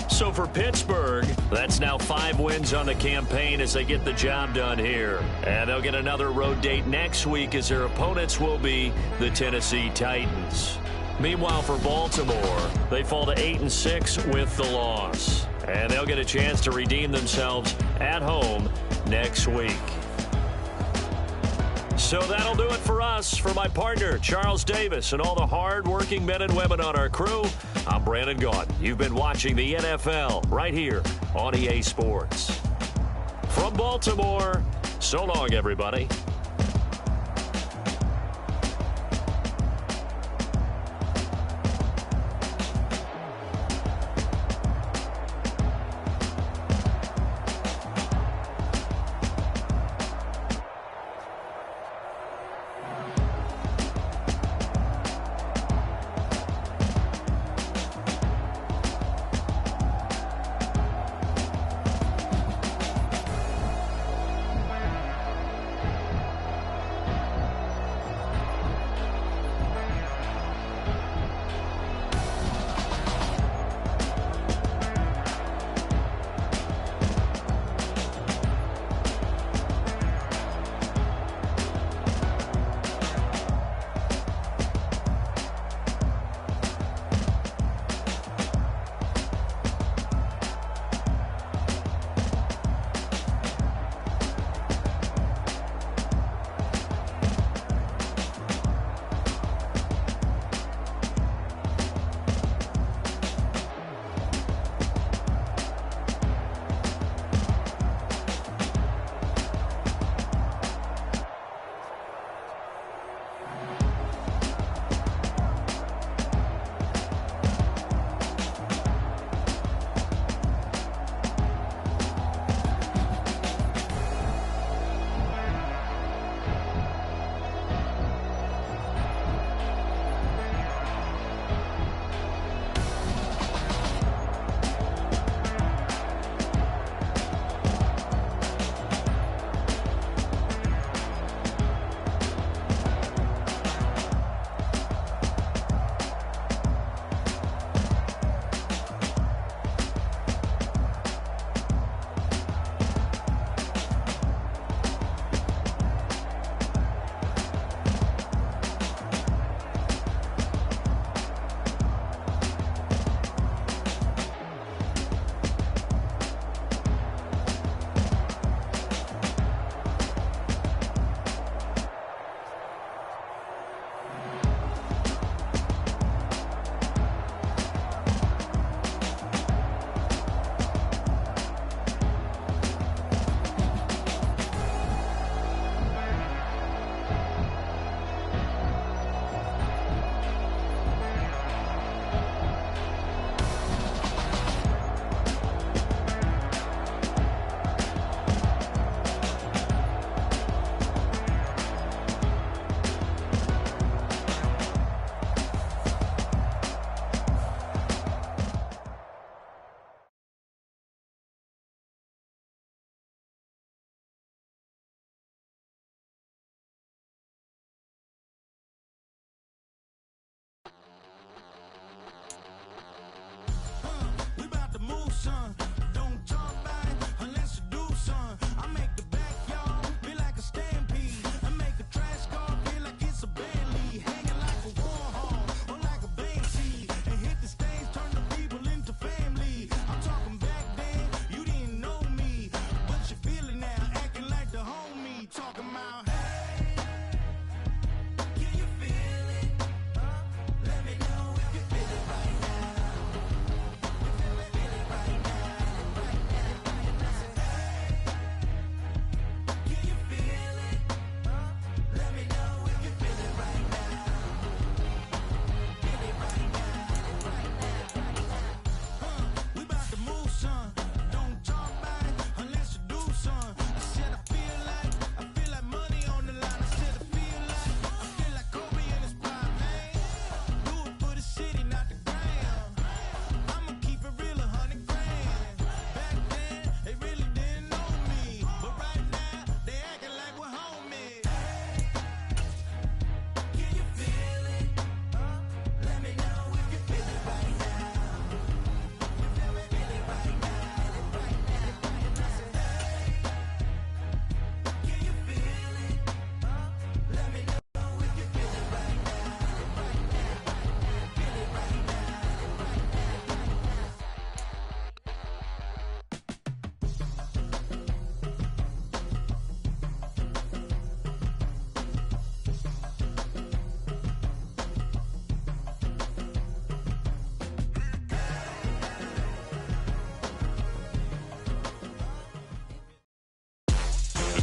So for Pittsburgh, that's now 5 wins on the campaign as they get the job done here. And they'll get another road date next week as their opponents will be the Tennessee Titans. Meanwhile, for Baltimore, they fall to 8-6 with the loss. And they'll get a chance to redeem themselves at home next week. So that'll do it for us. For my partner, Charles Davis, and all the hard-working men and women on our crew, I'm Brandon Gaudin. You've been watching the NFL right here on EA Sports. From Baltimore, so long, everybody.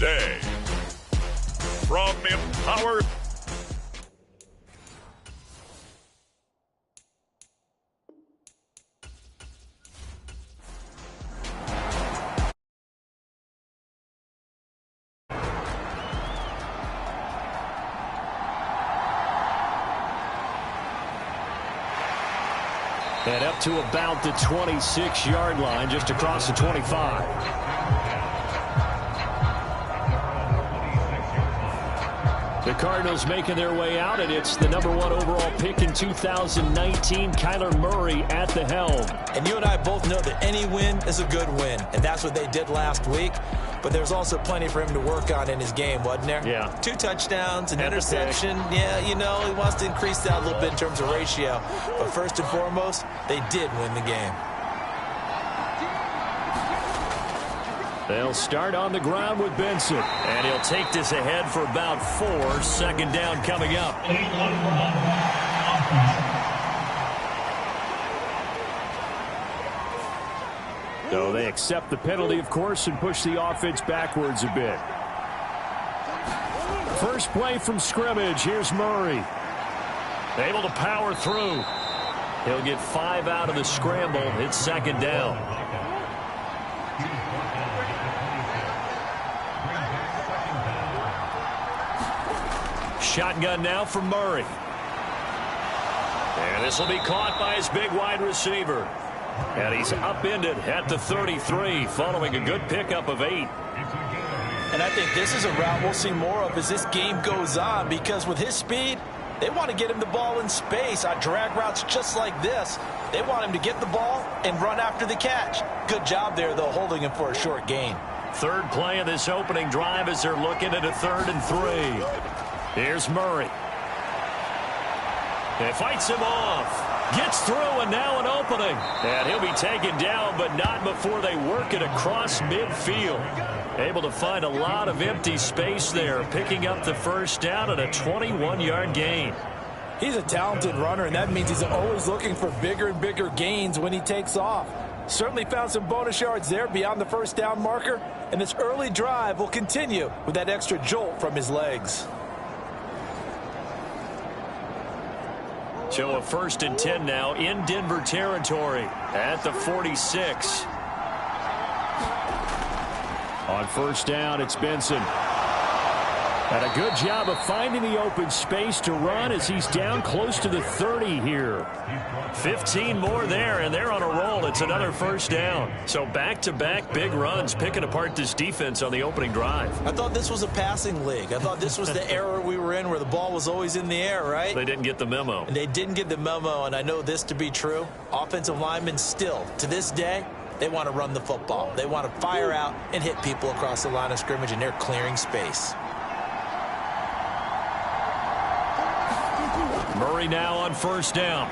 Today, from Empower. And up to about the 26-yard line, just across the 25. The Cardinals making their way out, and it's the #1 overall pick in 2019, Kyler Murray at the helm. And you and I both know that any win is a good win, and that's what they did last week. But there's also plenty for him to work on in his game, wasn't there? Yeah. 2 touchdowns, an interception. Yeah, you know, he wants to increase that a little bit in terms of ratio. But first and foremost, they did win the game. They'll start on the ground with Benson. And he'll take this ahead for about 4. Second down coming up. So they accept the penalty, of course, and push the offense backwards a bit. First play from scrimmage. Here's Murray. Able to power through. He'll get 5 out of the scramble. It's second down. Shotgun now for Murray. And this will be caught by his big wide receiver. And he's upended at the 33 following a good pickup of 8. And I think this is a route we'll see more of as this game goes on, because with his speed, they want to get him the ball in space on drag routes just like this. They want him to get the ball and run after the catch. Good job there, though, holding him for a short gain. Third play of this opening drive as they're looking at a 3rd and 3. Here's Murray. And fights him off. Gets through, and now an opening. And he'll be taken down, but not before they work it across midfield. Able to find a lot of empty space there, picking up the first down and a 21-yard gain. He's a talented runner, and that means he's always looking for bigger and bigger gains when he takes off. Certainly found some bonus yards there beyond the first down marker, and this early drive will continue with that extra jolt from his legs. So a 1st and 10 now in Denver territory at the 46. On first down, it's Benson. And a good job of finding the open space to run as he's down close to the 30 here. 15 more there, and they're on a roll. It's another first down. So back-to-back big runs, picking apart this defense on the opening drive. I thought this was a passing league. I thought this was the era we were in where the ball was always in the air, right? They didn't get the memo. And they didn't get the memo, and I know this to be true. Offensive linemen still, to this day, they want to run the football. They want to fire out and hit people across the line of scrimmage, and they're clearing space. Murray now on first down.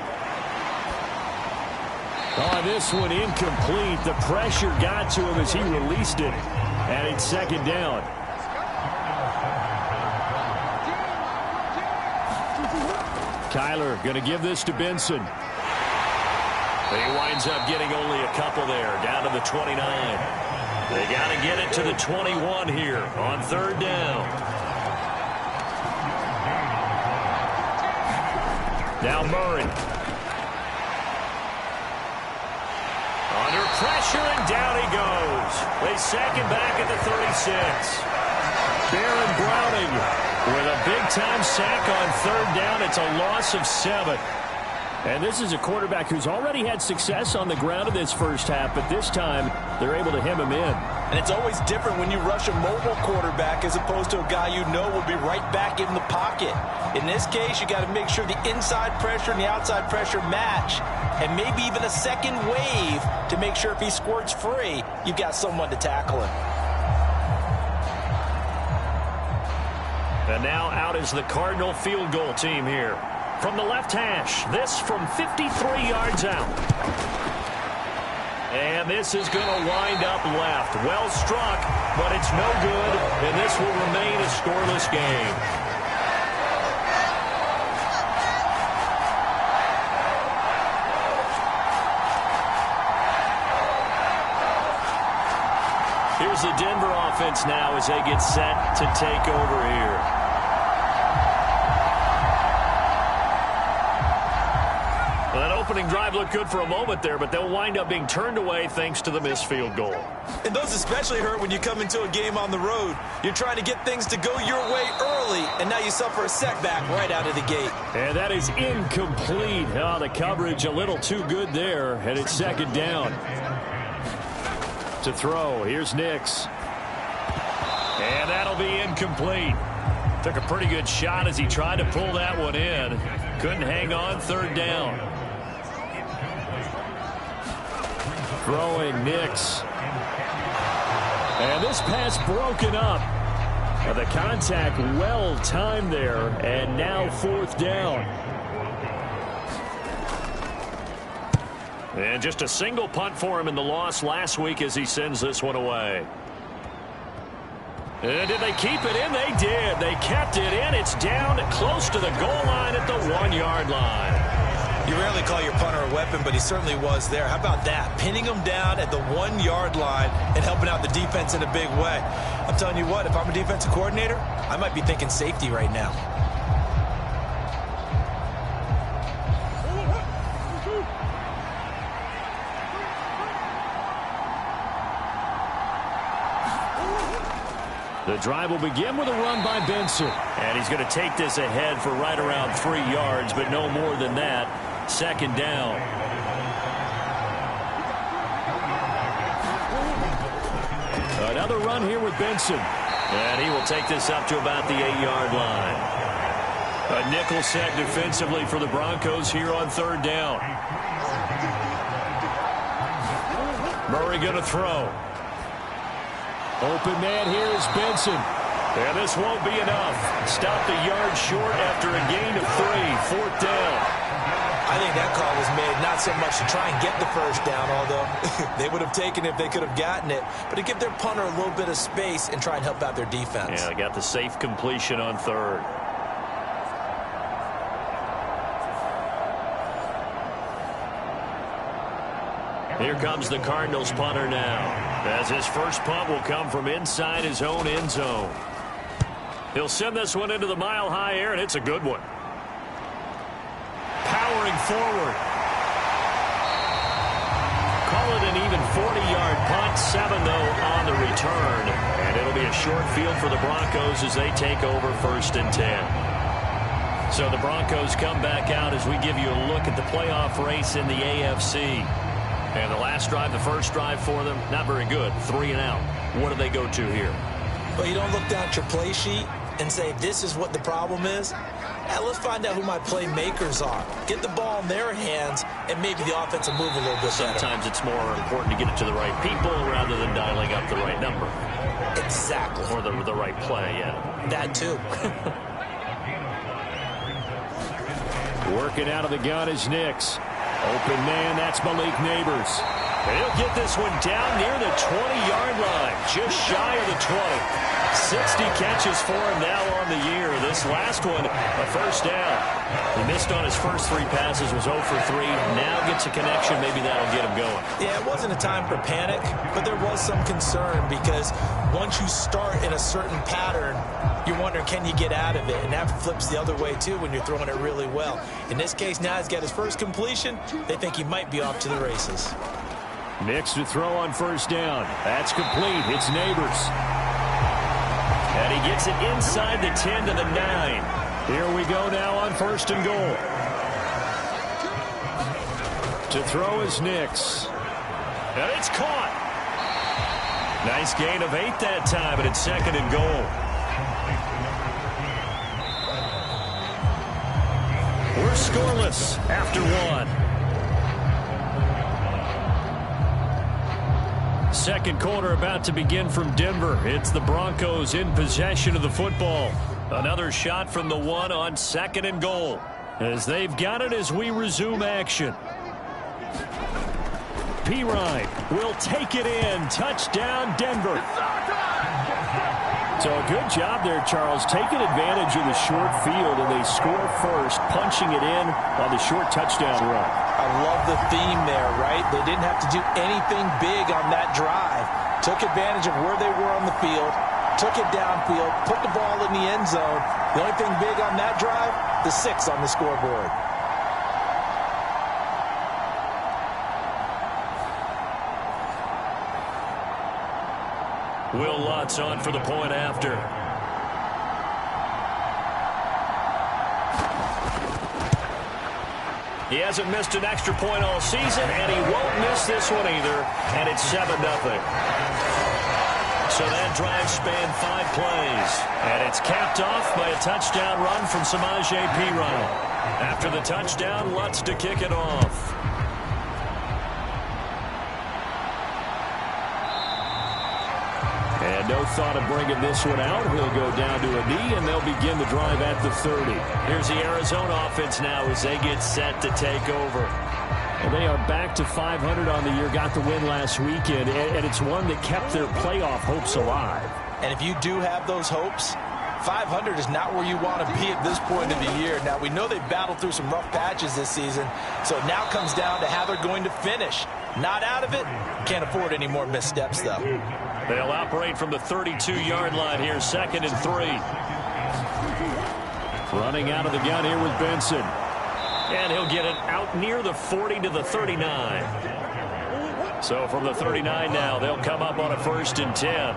Oh, this one incomplete. The pressure got to him as he released it. And it's second down. Kyler going to give this to Benson. He winds up getting only a couple there, down to the 29. They got to get it to the 21 here on third down. Now Murray. Under pressure, and down he goes. They sack him back at the 36. Baron Browning with a big-time sack on third down. It's a loss of 7. And this is a quarterback who's already had success on the ground in this first half, but this time they're able to hem him in. And it's always different when you rush a mobile quarterback as opposed to a guy you know will be right back in the pocket. In this case, you got to make sure the inside pressure and the outside pressure match, and maybe even a second wave to make sure if he squirts free, you've got someone to tackle him. And now out is the Cardinal field goal team here. From the left hash, this from 53 yards out. And this is going to wind up left. Well struck, but it's no good, and this will remain a scoreless game. Here's the Denver offense defense now as they get set to take over here. Well, that opening drive looked good for a moment there, but they'll wind up being turned away thanks to the missed field goal. And those especially hurt when you come into a game on the road. You're trying to get things to go your way early, and now you suffer a setback right out of the gate. And that is incomplete. Oh, the coverage a little too good there, and it's second down. To throw, here's Nix. And that'll be incomplete. Took a pretty good shot as he tried to pull that one in. Couldn't hang on, third down. Throwing Nix. And this pass broken up. The contact well timed there, and now fourth down. And just a single punt for him in the loss last week as he sends this one away. And did they keep it in? They did. They kept it in. It's down close to the goal line at the 1-yard line. You rarely call your punter a weapon, but he certainly was there. How about that? Pinning him down at the 1-yard line and helping out the defense in a big way. I'm telling you what, if I'm a defensive coordinator, I might be thinking safety right now. The drive will begin with a run by Benson. And he's going to take this ahead for right around 3 yards, but no more than that. Second down. Another run here with Benson. And he will take this up to about the 8-yard line. A nickel set defensively for the Broncos here on third down. Murray going to throw. Open man here is Benson. And this won't be enough. Stopped a yard short after a gain of 3. Fourth down. I think that call was made not so much to try and get the first down, although they would have taken it if they could have gotten it, but to give their punter a little bit of space and try and help out their defense. Yeah, they got the safe completion on third. Here comes the Cardinals punter now, as his first punt will come from inside his own end zone. He'll send this one into the mile-high air, and it's a good one. Powering forward. Call it an even 40-yard punt, 7 though on the return. And it'll be a short field for the Broncos as they take over first and 10. So the Broncos come back out as we give you a look at the playoff race in the AFC. And the last drive, the first drive for them, not very good. 3 and out. What do they go to here? Well, you don't look down at your play sheet and say, this is what the problem is. Let's find out who my playmakers are. Get the ball in their hands, and maybe the offense will move a little bit better. Sometimes it's more important to get it to the right people rather than dialing up the right number. Exactly. Or the right play, yeah. That too. Working out of the gun is Nix. Open man, that's Malik Neighbors. He'll get this one down near the 20-yard line, just shy of the 20. 60 catches for him now on the year. This last one, a first down. He missed on his first 3 passes, was 0 for 3. Now gets a connection. Maybe that'll get him going. Yeah, it wasn't a time for panic, but there was some concern because once you start in a certain pattern, you're wondering, can you get out of it? And that flips the other way, too, when you're throwing it really well. In this case, now he's got his first completion. They think he might be off to the races. Nix to throw on first down. That's complete. It's Neighbors. And he gets it inside the 10 to the 9. Here we go now on first and goal. To throw is Nix. And it's caught. Nice gain of 8 that time, and it's second and goal. We're scoreless after 1. Second quarter about to begin from Denver. It's the Broncos in possession of the football. Another shot from the 1 on second and goal. As they've got it as we resume action. Pirine will take it in. Touchdown, Denver. So a good job there, Charles, taking advantage of the short field, and they score first, punching it in on the short touchdown run. I love the theme there, right? They didn't have to do anything big on that drive. took advantage of where they were on the field, took it downfield, put the ball in the end zone. The only thing big on that drive, the 6 on the scoreboard. Will Lutz on for the point after. He hasn't missed an extra point all season, and he won't miss this one either, and it's 7-0. So that drive spanned 5 plays, and it's capped off by a touchdown run from Samaje Perine. After the touchdown, Lutz to kick it off. And no thought of bringing this one out. He'll go down to a knee, and they'll begin the drive at the 30. Here's the Arizona offense now as they get set to take over. Well, they are back to 500 on the year, got the win last weekend, and it's one that kept their playoff hopes alive. And if you do have those hopes, 500 is not where you want to be at this point of the year. Now, we know they've battled through some rough patches this season, so it now comes down to how they're going to finish. Not out of it. Can't afford any more missteps, though. They'll operate from the 32-yard line here, 2nd and 3. Running out of the gun here with Benson. And he'll get it out near the 40 to the 39. So from the 39 now, they'll come up on a 1st and 10.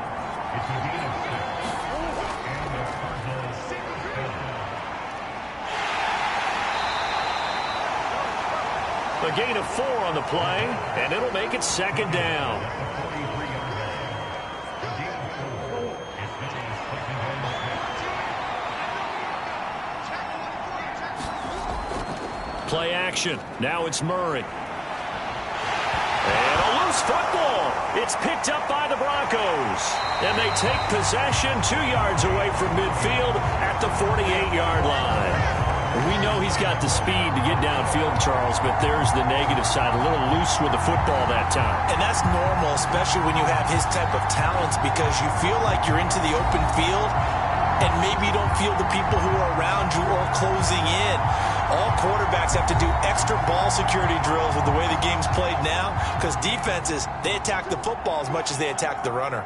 A gain of 4 on the play, and it'll make it 2nd down. Play action. Now it's Murray. And a loose football. It's picked up by the Broncos. And they take possession 2 yards away from midfield at the 48-yard line. We know he's got the speed to get downfield, Charles, but there's the negative side. A little loose with the football that time. And that's normal, especially when you have his type of talents, because you feel like you're into the open field and maybe you don't feel the people who are around you or closing in. All quarterbacks have to do extra ball security drills with the way the game's played now, because defenses, they attack the football as much as they attack the runner.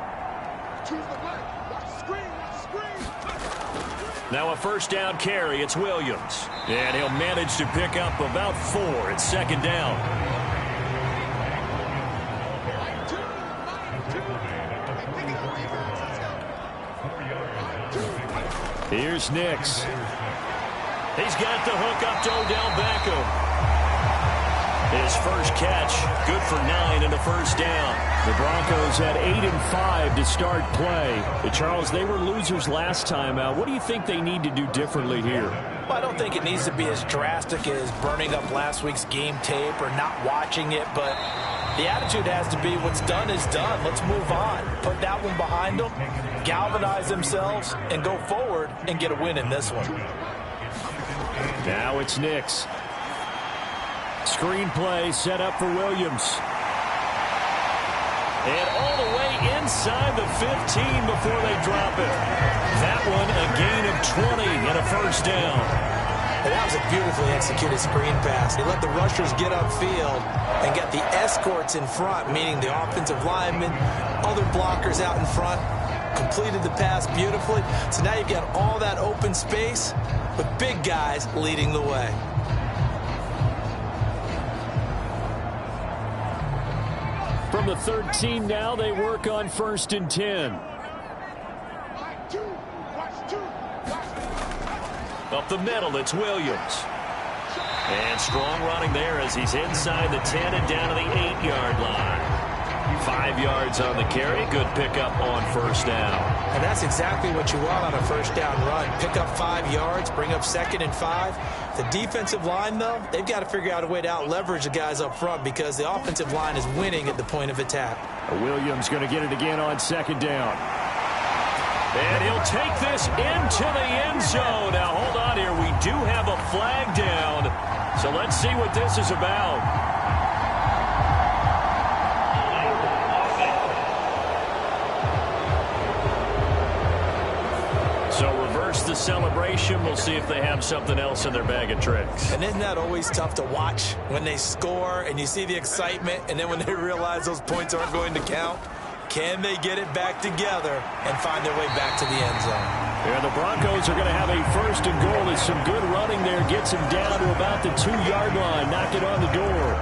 Now a 1st down carry. It's Williams. And he'll manage to pick up about 4. It's 2nd down. Here's Nix. He's got the hook up to Odell Beckham. His first catch, good for 9 and a 1st down. The Broncos had 8 and 5 to start play. But Charles, they were losers last time out. What do you think they need to do differently here? Well, I don't think it needs to be as drastic as burning up last week's game tape or not watching it, but the attitude has to be what's done is done. Let's move on. Put that one behind them, galvanize themselves, and go forward and get a win in this one. Now it's Nix. Screen play set up for Williams. And all the way inside the 15 before they drop it. That one a gain of 20 and a 1st down. And that was a beautifully executed screen pass. They let the rushers get upfield and got the escorts in front, meaning the offensive linemen, other blockers out in front, completed the pass beautifully. So now you've got all that open space with big guys leading the way. From the 13 now, they work on 1st and 10. Up the middle, it's Williams. And strong running there as he's inside the 10 and down to the 8-yard line. 5 yards on the carry. Good pickup on 1st down. And that's exactly what you want on a 1st down run. Pick up 5 yards, bring up 2nd and 5. The defensive line, though, they've got to figure out a way to out-leverage the guys up front because the offensive line is winning at the point of attack. Williams going to get it again on 2nd down. And he'll take this into the end zone. Now, hold on here. We do have a flag down. So let's see what this is about. So reverse the celebration. We'll see if they have something else in their bag of tricks. And isn't that always tough to watch when they score and you see the excitement and then when they realize those points aren't going to count? Can they get it back together and find their way back to the end zone? Yeah, the Broncos are going to have a first and goal. There's some good running there. Gets him down to about the 2-yard line. Knock it on the door.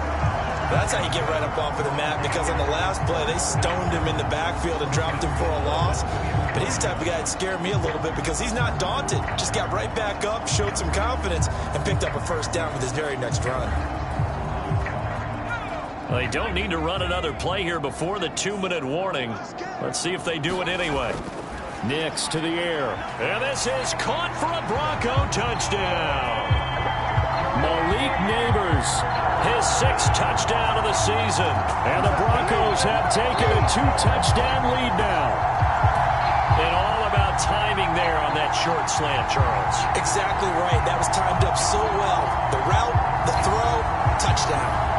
That's how you get right up off of the mat, because on the last play, they stoned him in the backfield and dropped him for a loss. But he's the type of guy that scared me a little bit because he's not daunted. Just got right back up, showed some confidence, and picked up a first down with his very next run. Well, they don't need to run another play here before the 2-minute warning. Let's see if they do it anyway. Nix to the air. And this is caught for a Bronco touchdown. Malik Neighbors, his 6th touchdown of the season. And the Broncos have taken a 2-touchdown lead now. And all about timing there on that short slant, Charles. Exactly right. That was timed up so well. The route, the throw, touchdown.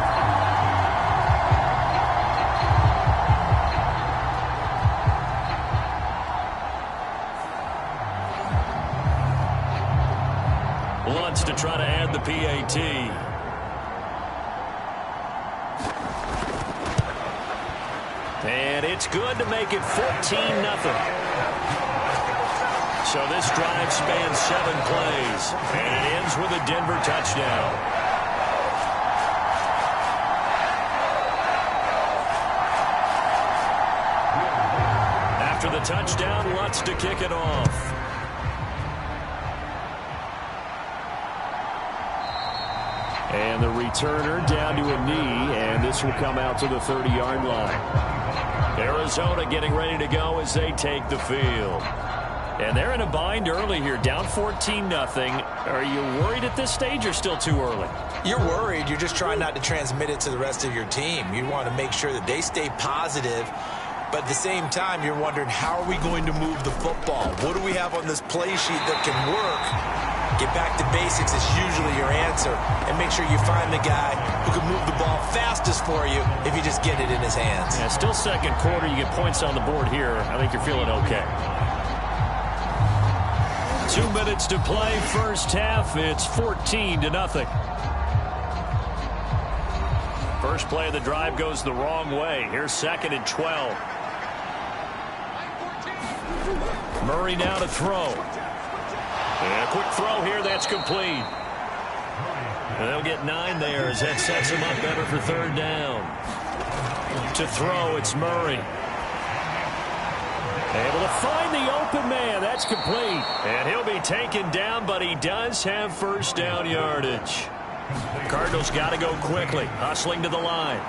Lutz to try to add the PAT. And it's good to make it 14-0. So this drive spans 7 plays, and it ends with a Denver touchdown. After the touchdown, Lutz to kick it off. And the returner down to a knee, and this will come out to the 30-yard line. Arizona getting ready to go as they take the field. And they're in a bind early here, down 14-0. Are you worried at this stage or still too early? You're worried. You're just trying not to transmit it to the rest of your team. You want to make sure that they stay positive. But at the same time, you're wondering, how are we going to move the football? What do we have on this play sheet that can work? Get back to basics is usually your answer. And make sure you find the guy who can move the ball fastest for you if you just get it in his hands. Yeah, still second quarter. You get points on the board here. I think you're feeling okay. 2 minutes to play, first half. It's 14-0. First play of the drive goes the wrong way. Here's 2nd and 12. Murray now to throw. And a quick throw here, that's complete. And they'll get 9 there as that sets them up better for 3rd down. To throw, it's Murray. Able to find the open man. That's complete. And he'll be taken down, but he does have first down yardage. Cardinals got to go quickly, hustling to the line.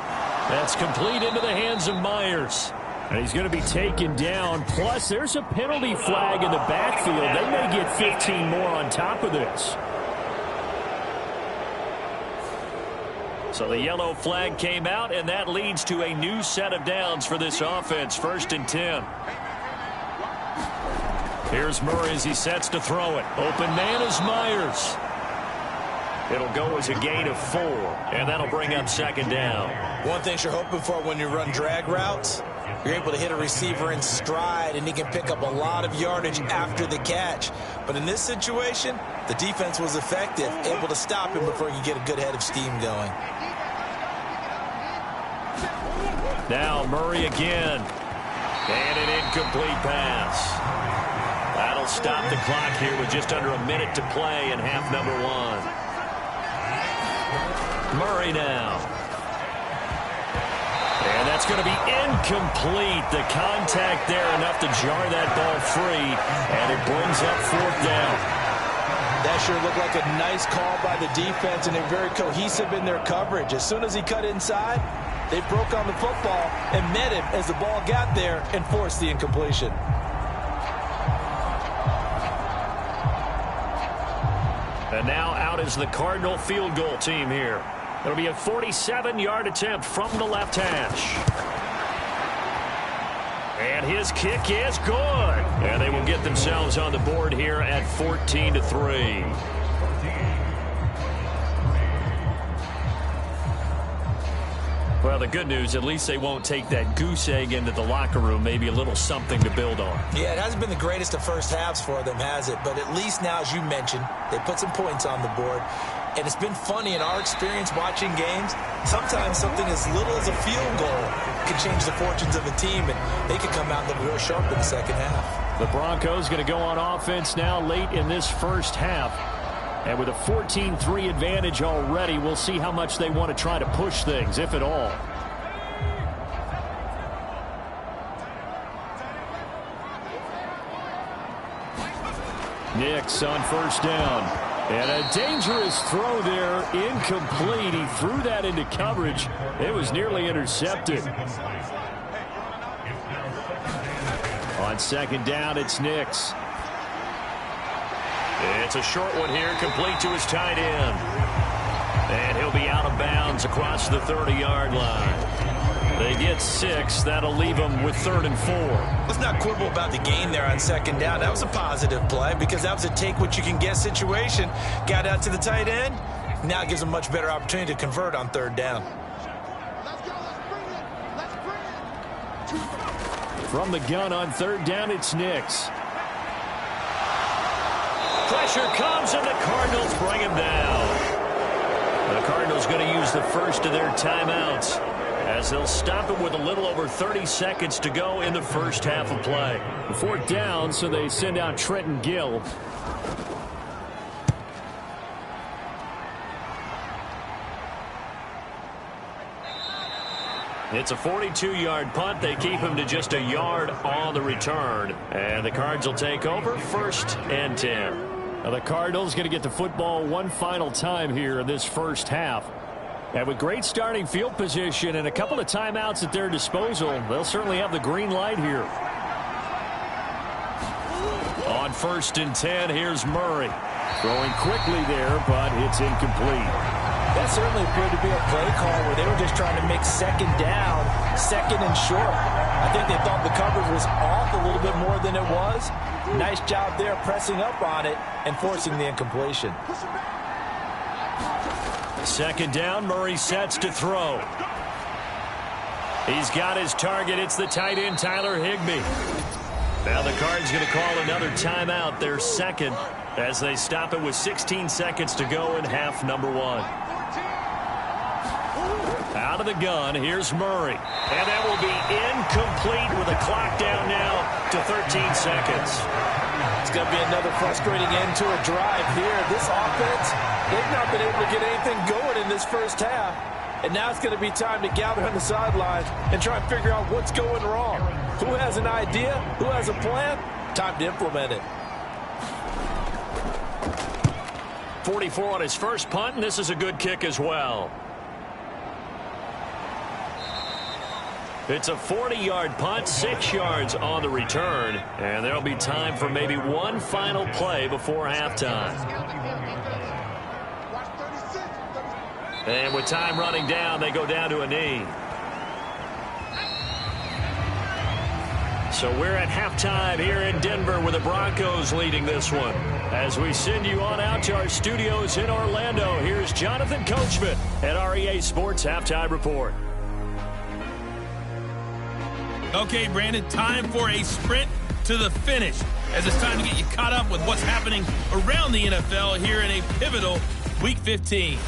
That's complete into the hands of Myers. And he's going to be taken down. Plus, there's a penalty flag in the backfield. They may get 15 more on top of this. So the yellow flag came out, and that leads to a new set of downs for this offense. 1st and 10. Here's Murray as he sets to throw it. Open man is Myers. It'll go as a gain of 4, and that'll bring up 2nd down. One thing you're hoping for when you run drag routes, you're able to hit a receiver in stride, and he can pick up a lot of yardage after the catch. But in this situation, the defense was effective, able to stop him before he could get a good head of steam going. Now Murray again. And an incomplete pass. That'll stop the clock here with just under a minute to play in half number 1. Murray now. And that's going to be incomplete. The contact there enough to jar that ball free. And it brings up 4th down. That sure looked like a nice call by the defense, and they're very cohesive in their coverage. As soon as he cut inside, they broke on the football and met him as the ball got there and forced the incompletion. And now out is the Cardinal field goal team here. It'll be a 47-yard attempt from the left hash. And his kick is good. And they will get themselves on the board here at 14-3. Well, the good news, at least they won't take that goose egg into the locker room. Maybe a little something to build on. Yeah, it hasn't been the greatest of first halves for them, has it? But at least now, as you mentioned, they put some points on the board. And it's been funny in our experience watching games, sometimes something as little as a field goal can change the fortunes of a team, and they could come out and look real sharp in the second half. The Broncos going to go on offense now late in this first half. And with a 14-3 advantage already, we'll see how much they want to try to push things, if at all. Nix on first down. And a dangerous throw there, incomplete. He threw that into coverage. It was nearly intercepted. On second down, it's Nix. It's a short one here, complete to his tight end. And he'll be out of bounds across the 30-yard line. They get 6. That'll leave them with 3rd and 4. Let's not quibble about the gain there on second down. That was a positive play because that was a take-what-you-can-get situation. Got out to the tight end. Now it gives them a much better opportunity to convert on 3rd down. From the gun on 3rd down, it's Nix. Pressure comes, and the Cardinals bring him down. The Cardinals going to use the first of their timeouts as they'll stop it with a little over 30 seconds to go in the first half of play. 4th down, so they send out Trenton Gill. It's a 42-yard punt. They keep him to just a yard on the return. And the Cards will take over 1st and 10. Now the Cardinals going to get the football one final time here in this first half. And with great starting field position and a couple of timeouts at their disposal, they'll certainly have the green light here. On 1st and 10, here's Murray. Throwing quickly there, but it's incomplete. That certainly appeared to be a play call where they were just trying to make second down, 2nd and short. I think they thought the coverage was off a little bit more than it was. Nice job there pressing up on it and forcing the incompletion. 2nd down, Murray sets to throw. He's got his target. It's the tight end, Tyler Higbee. Now the Cards going to call another timeout, their 2nd, as they stop it with 16 seconds to go in half number 1. Out of the gun, here's Murray. And that will be incomplete with a clock down now to 13 seconds. It's going to be another frustrating end to a drive here. This offense, they've not been able to get anything going in this first half. And now it's going to be time to gather on the sidelines and try and figure out what's going wrong. Who has an idea? Who has a plan? Time to implement it. 44 on his first punt, and this is a good kick as well. It's a 40-yard punt, 6 yards on the return, and there'll be time for maybe one final play before halftime. And with time running down, they go down to a knee. So we're at halftime here in Denver with the Broncos leading this one. As we send you on out to our studios in Orlando, here's Jonathan Coachman at REA Sports Halftime Report. Okay, Brandon, time for a sprint to the finish, as it's time to get you caught up with what's happening around the NFL here in a pivotal Week 15.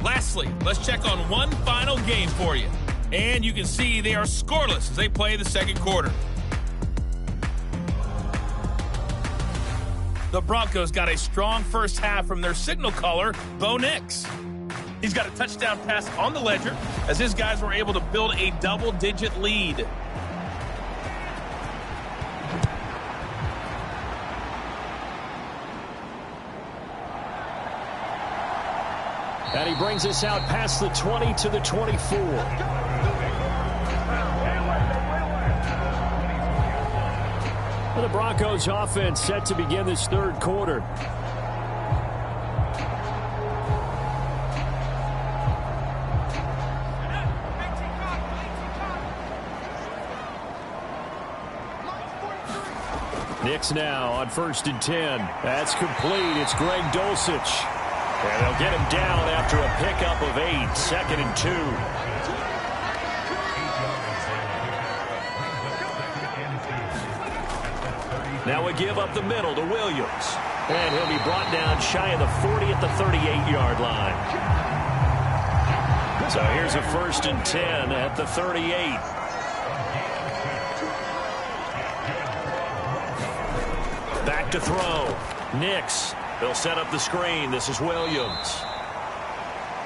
Lastly, let's check on one final game for you. And you can see they are scoreless as they play the second quarter. The Broncos got a strong first half from their signal caller, Bo Nix. He's got a touchdown pass on the ledger as his guys were able to build a double-digit lead. And he brings us out past the 20 to the 24. Well, the Broncos offense set to begin this third quarter. Knicks now on 1st and 10. That's complete. It's Greg Dulcich. And they'll get him down after a pickup of 8. 2nd and 2. Now we give up the middle to Williams. And he'll be brought down shy of the 40 at the 38-yard line. So here's a 1st and 10 at the 38. Back to throw. Knicks. They'll set up the screen. This is Williams.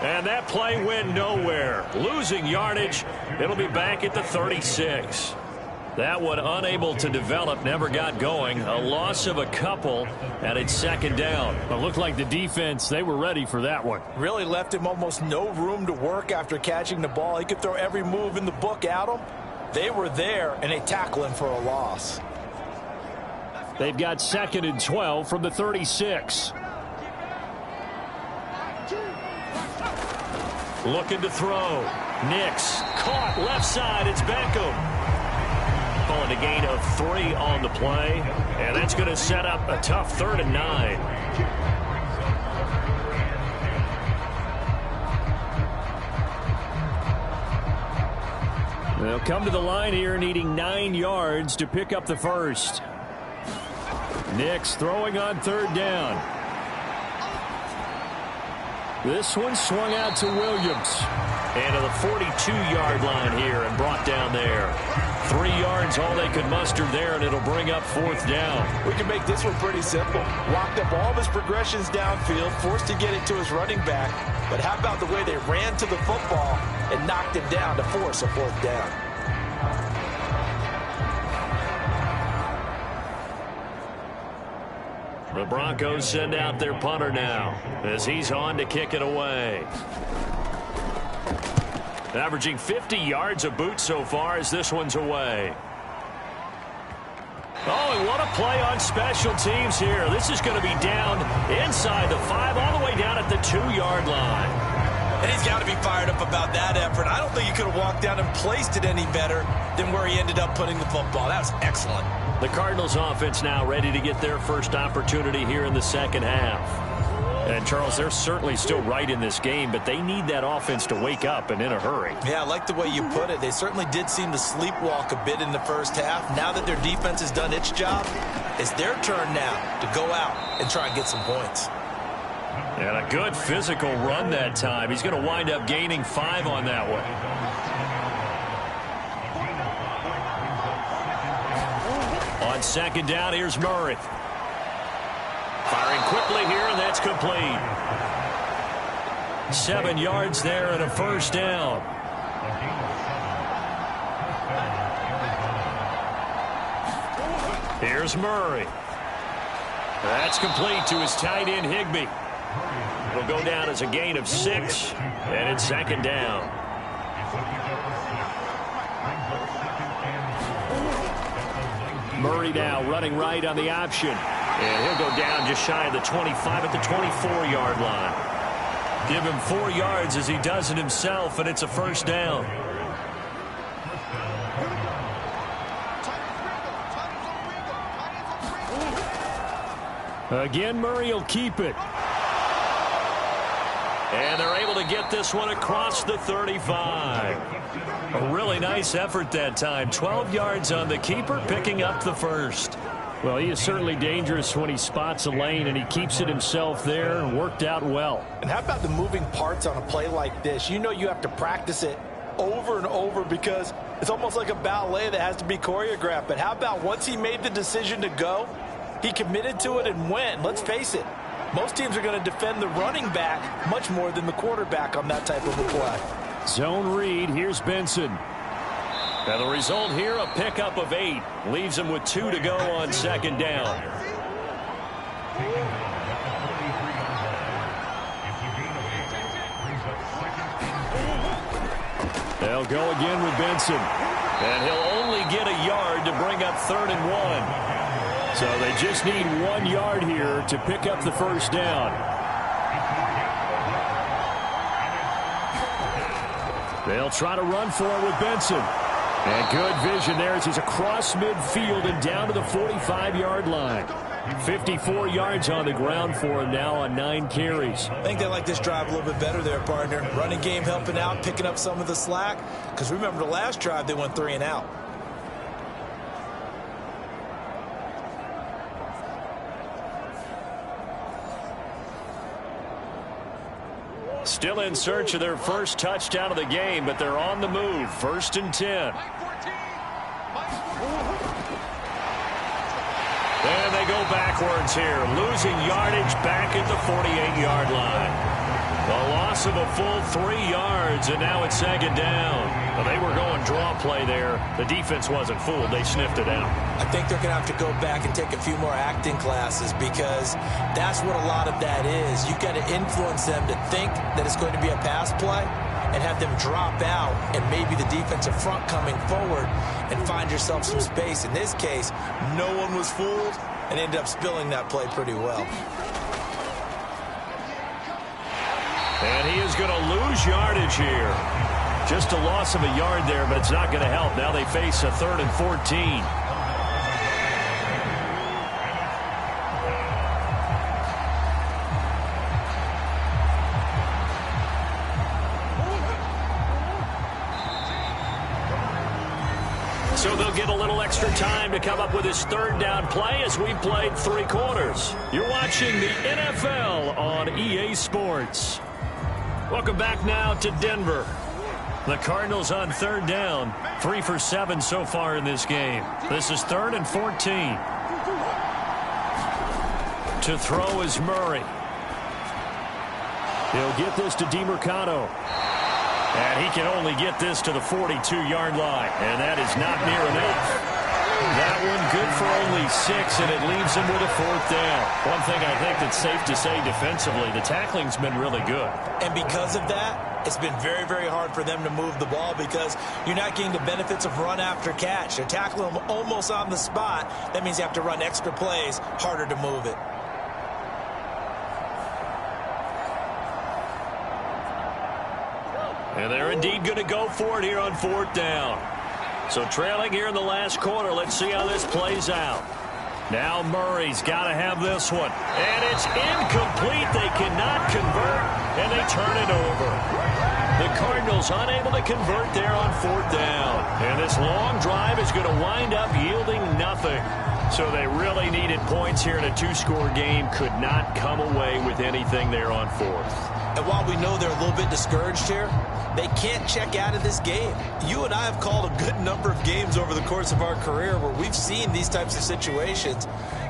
And that play went nowhere. Losing yardage. It'll be back at the 36. That one unable to develop, never got going. A loss of a couple, and it's 2nd down. It looked like the defense, they were ready for that one. Really left him almost no room to work after catching the ball. He could throw every move in the book at him. They were there, and they tackle him for a loss. They've got 2nd and 12 from the 36. Looking to throw. Knicks caught left side. It's Beckham. Calling a gain of 3 on the play. And that's going to set up a tough 3rd and 9. They'll come to the line here needing 9 yards to pick up the first. Knicks throwing on 3rd down. This one swung out to Williams. And to the 42-yard line here and brought down there. 3 yards all they could muster there, and it'll bring up 4th down. We can make this one pretty simple. Locked up all of his progressions downfield, forced to get it to his running back. But how about the way they ran to the football and knocked him down to force a 4th down? The Broncos send out their punter now as he's on to kick it away. Averaging 50 yards a boot so far as this one's away. Oh, and what a play on special teams here. This is going to be down inside the 5 all the way down at the 2-yard line. And he's got to be fired up about that effort. I don't think he could have walked down and placed it any better than where he ended up putting the football. That was excellent. The Cardinals offense now ready to get their first opportunity here in the 2nd half. And, Charles, they're certainly still right in this game, but they need that offense to wake up and in a hurry. Yeah, I like the way you put it. They certainly did seem to sleepwalk a bit in the first half. Now that their defense has done its job, it's their turn now to go out and try and get some points. And a good physical run that time. He's going to wind up gaining 5 on that one. On 2nd down, here's Murray. Firing quickly here, and that's complete. 7 yards there and a 1st down. Here's Murray. That's complete to his tight end, Higbee. It'll go down as a gain of 6, and it's 2nd down. Murray now running right on the option. And he'll go down just shy of the 25 at the 24-yard line. Give him 4 yards as he does it himself, and it's a 1st down. Again, Murray will keep it. And they're able to get this one across the 35. A really nice effort that time. 12 yards on the keeper, picking up the first. Well, he is certainly dangerous when he spots a lane, and he keeps it himself there and worked out well. And how about the moving parts on a play like this? You know you have to practice it over and over because it's almost like a ballet that has to be choreographed. But how about once he made the decision to go, he committed to it and went. Let's face it, most teams are going to defend the running back much more than the quarterback on that type of a play. Zone read. Here's Benson. And the result here, a pickup of 8. Leaves him with 2 to go on 2nd down. They'll go again with Benson. And he'll only get a yard to bring up 3rd and 1. So they just need 1 yard here to pick up the 1st down. They'll try to run for it with Benson. And good vision there as he's across midfield and down to the 45-yard line. 54 yards on the ground for him now on 9 carries. I think they like this drive a little bit better there, partner. Running game helping out, picking up some of the slack. Because remember the last drive, they went 3 and out. Still in search of their first touchdown of the game, but they're on the move. 1st and 10. And they go backwards here, losing yardage back at the 48-yard line. A loss of a full 3 yards, and now it's 2nd down. Well, they were going draw play there. The defense wasn't fooled. They sniffed it out. I think they're going to have to go back and take a few more acting classes because that's what a lot of that is. You've got to influence them to think that it's going to be a pass play and have them drop out and maybe the defensive front coming forward and find yourself some space. In this case, no one was fooled and ended up spilling that play pretty well. And he is going to lose yardage here. Just a loss of a yard there, but it's not going to help. Now they face a 3rd and 14. So they'll get a little extra time to come up with his 3rd down play as we played 3 quarters. You're watching the NFL on EA Sports. Welcome back now to Denver. The Cardinals on 3rd down. 3 for 7 so far in this game. This is 3rd and 14. To throw is Murray. He'll get this to DeMercado. And he can only get this to the 42-yard line. And that is not near enough. That one good for only 6, and it leaves him with a 4th down. One thing I think that's safe to say defensively, the tackling's been really good. And because of that, it's been very, very hard for them to move the ball because you're not getting the benefits of run after catch. They're tackling them almost on the spot. That means you have to run extra plays, harder to move it. And they're indeed going to go for it here on 4th down. So trailing here in the last quarter. Let's see how this plays out. Now Murray's got to have this one. And it's incomplete. They cannot convert, and they turn it over. The Cardinals unable to convert there on 4th down. And this long drive is going to wind up yielding nothing. So they really needed points here in a 2-score game. Could not come away with anything there on 4th. And while we know they're a little bit discouraged here, they can't check out of this game. You and I have called a good number of games over the course of our career where we've seen these types of situations.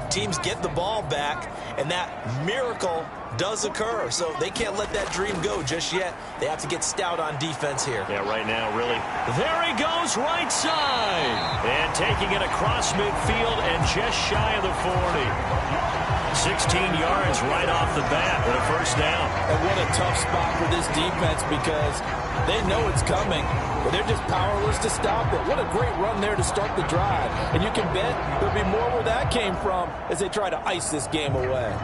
Teams get the ball back, and that miracle does occur. So they can't let that dream go just yet. They have to get stout on defense here. Yeah, right now, really. There he goes, right side. And taking it across midfield and just shy of the 40. 16 yards right off the bat with a 1st down. And what a tough spot for this defense because they know it's coming, but they're just powerless to stop it. What a great run there to start the drive. And you can bet there'll be more where that came from as they try to ice this game away.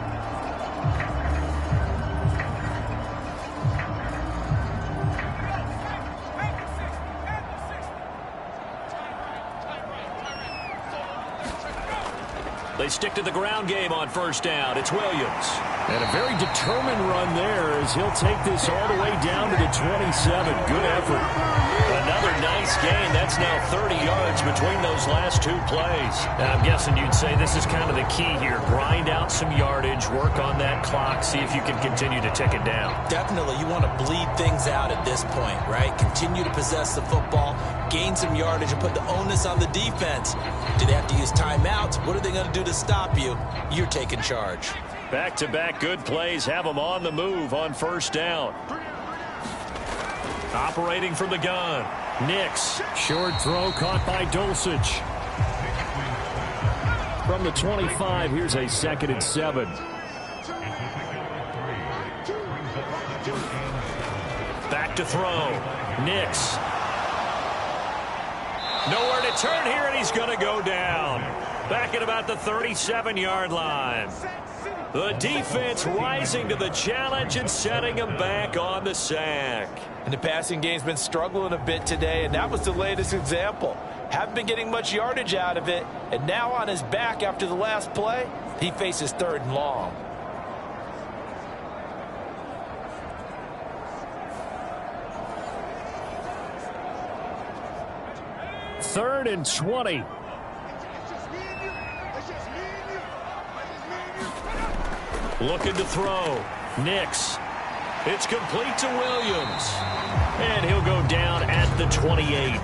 They stick to the ground game on 1st down. It's Williams. And a very determined run there as he'll take this all the way down to the 27. Good effort. Another nice gain. That's now 30 yards between those last 2 plays. And I'm guessing you'd say this is kind of the key here. Grind out some yardage, work on that clock, see if you can continue to tick it down. Definitely, you want to bleed things out at this point, right? Continue to possess the football, gain some yardage, and put the onus on the defense. Do they have to use timeouts? What are they going to do to stop you? You're taking charge. Back-to-back good plays have them on the move on 1st down. Operating from the gun. Nix. Short throw caught by Dulcich. From the 25, here's a 2nd and 7. Back to throw. Nix. Nowhere to turn here, and he's going to go down. Back at about the 37-yard line. The defense rising to the challenge and setting him back on the sack. And the passing game's been struggling a bit today, and that was the latest example. Haven't been getting much yardage out of it, and now on his back after the last play, he faces 3rd and long. Third and 20. Looking to throw. Nix. It's complete to Williams. And he'll go down at the 28.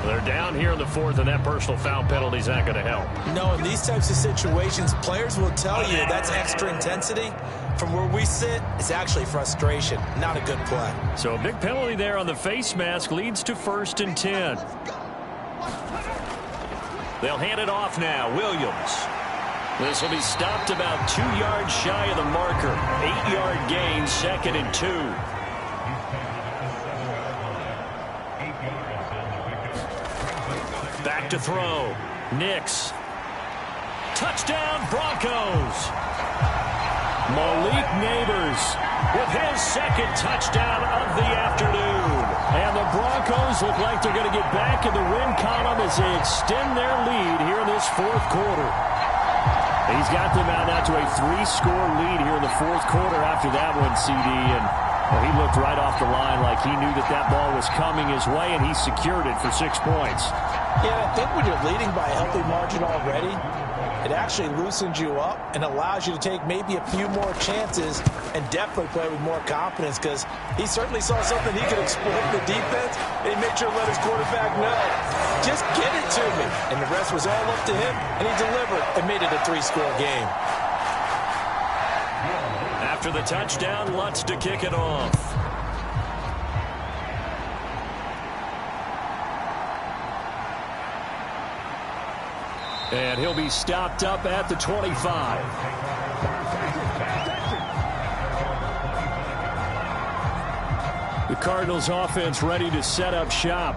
They're down here in the 4th, and that personal foul penalty is not going to help. No, in these types of situations, players will tell you that's extra intensity. From where we sit, it's actually frustration, not a good play. So a big penalty there on the face mask leads to 1st and 10. They'll hand it off now. Williams. This will be stopped about 2 yards shy of the marker. 8-yard gain, 2nd and 2. Back to throw. Nix. Touchdown, Broncos. Malik Neighbors with his 2nd touchdown of the afternoon. And the Broncos look like they're going to get back in the win column as they extend their lead here in this 4th quarter. He's got them out now to a 3-score lead here in the 4th quarter after that one, CD. And he looked right off the line like he knew that that ball was coming his way, and he secured it for 6 points. Yeah, I think when you're leading by a healthy margin already, it actually loosens you up and allows you to take maybe a few more chances and definitely play with more confidence, because he certainly saw something he could exploit in the defense, and he made sure to let his quarterback know, just get it to me. And the rest was all up to him, and he delivered and made it a 3-score game. After the touchdown, Lutz to kick it off. And he'll be stopped up at the 25. The Cardinals offense ready to set up shop.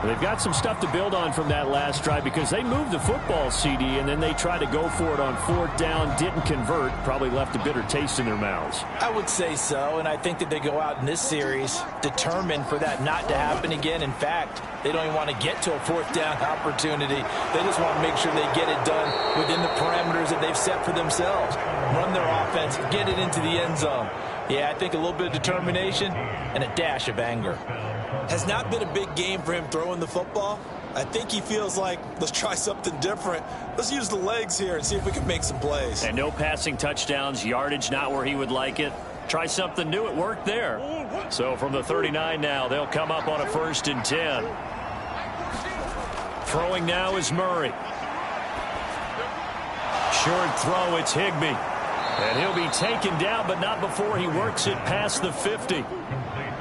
They've got some stuff to build on from that last drive because they moved the football, CD, and then they tried to go for it on 4th down, didn't convert, probably left a bitter taste in their mouths. I would say so, and I think that they go out in this series determined for that not to happen again. In fact, they don't even want to get to a 4th down opportunity. They just want to make sure they get it done within the parameters that they've set for themselves. Run their offense, get it into the end zone. Yeah, I think a little bit of determination and a dash of anger. Has not been a big game for him throwing the football. I think he feels like, let's try something different. Let's use the legs here and see if we can make some plays. And no passing touchdowns, yardage not where he would like it. Try something new. It worked there. So from the 39 now, they'll come up on a 1st and 10. Throwing now is Murray. Short throw, it's Higbee. And he'll be taken down, but not before he works it past the 50.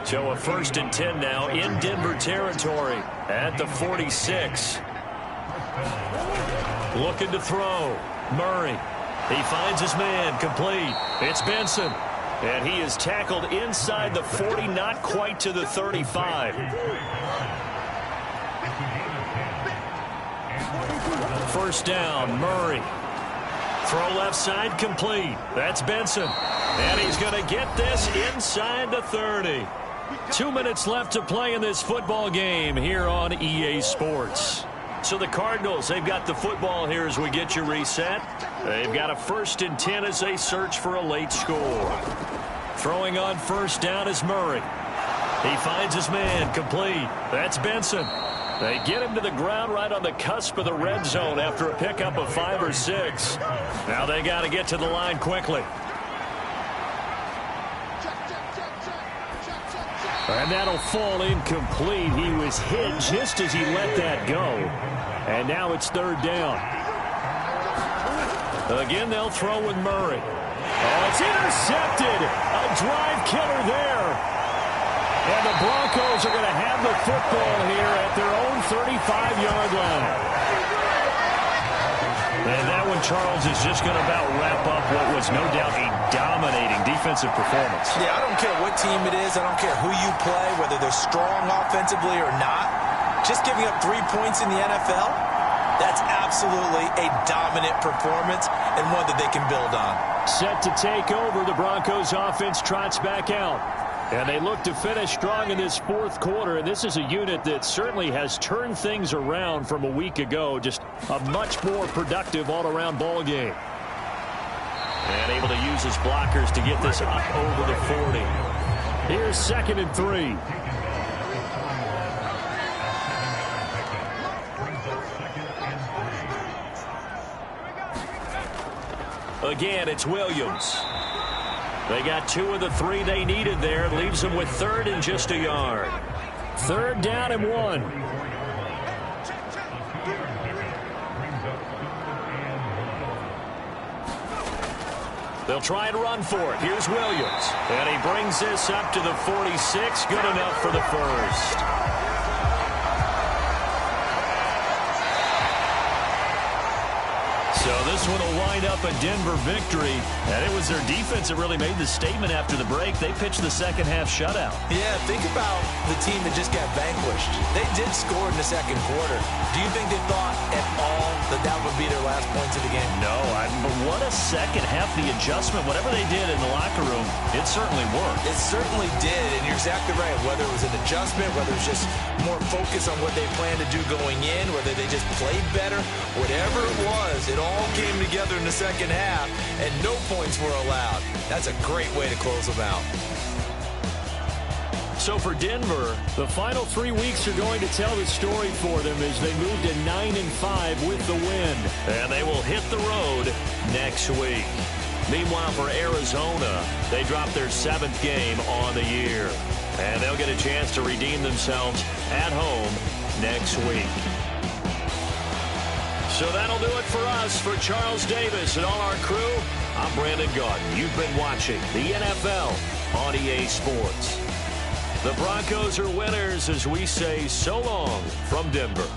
So a 1st and 10 now in Denver territory at the 46. Looking to throw. Murray. He finds his man, complete. It's Benson. And he is tackled inside the 40, not quite to the 35. First down, Murray. Throw left side, complete. That's Benson. And he's going to get this inside the 30. 2 minutes left to play in this football game here on EA Sports. So the Cardinals, they've got the football here as we get you reset. They've got a 1st and 10 as they search for a late score. Throwing on 1st down is Murray. He finds his man, complete. That's Benson. They get him to the ground right on the cusp of the red zone after a pickup of 5 or 6. Now they got to get to the line quickly. And that'll fall incomplete. He was hit just as he let that go. And now it's 3rd down. Again, they'll throw with Murray. Oh, it's intercepted. A drive killer there. And the Broncos are going to have the football here at their own 35-yard line. And that one, Charles, is just going to about wrap up what was no doubt a dominating defensive performance. Yeah, I don't care what team it is. I don't care who you play, whether they're strong offensively or not. Just giving up 3 points in the NFL, that's absolutely a dominant performance and one that they can build on. Set to take over, the Broncos offense trots back out. And they look to finish strong in this fourth quarter. And this is a unit that certainly has turned things around from a week ago. Just a much more productive all-around ball game. And able to use his blockers to get this up over the 40. Here's 2nd and 3. Again, it's Williams. They got 2 of the 3 they needed there. Leaves them with 3rd and just a yard. 3rd down and 1. They'll try and run for it. Here's Williams. And he brings this up to the 46. Good enough for the first. So this one will wind up a Denver victory. And it was their defense that really made the statement after the break. They pitched the second half shutout. Yeah, think about the team that just got vanquished. They did score in the second quarter. Do you think they thought at all that that would be their last points of the game? No, but what a second half. The adjustment, whatever they did in the locker room, it certainly worked. It certainly did, and you're exactly right. Whether it was an adjustment, whether it was just more focus on what they planned to do going in, whether they just played better, whatever it was, it all came together in the second half, and no points were allowed. That's a great way to close them out. So for Denver, the final 3 weeks are going to tell the story for them as they move to 9-5 with the win. And they will hit the road next week. Meanwhile, for Arizona, they dropped their 7th game on the year. And they'll get a chance to redeem themselves at home next week. So that'll do it for us. For Charles Davis and all our crew, I'm Brandon Gaudin. You've been watching the NFL on EA Sports. The Broncos are winners as we say so long from Denver.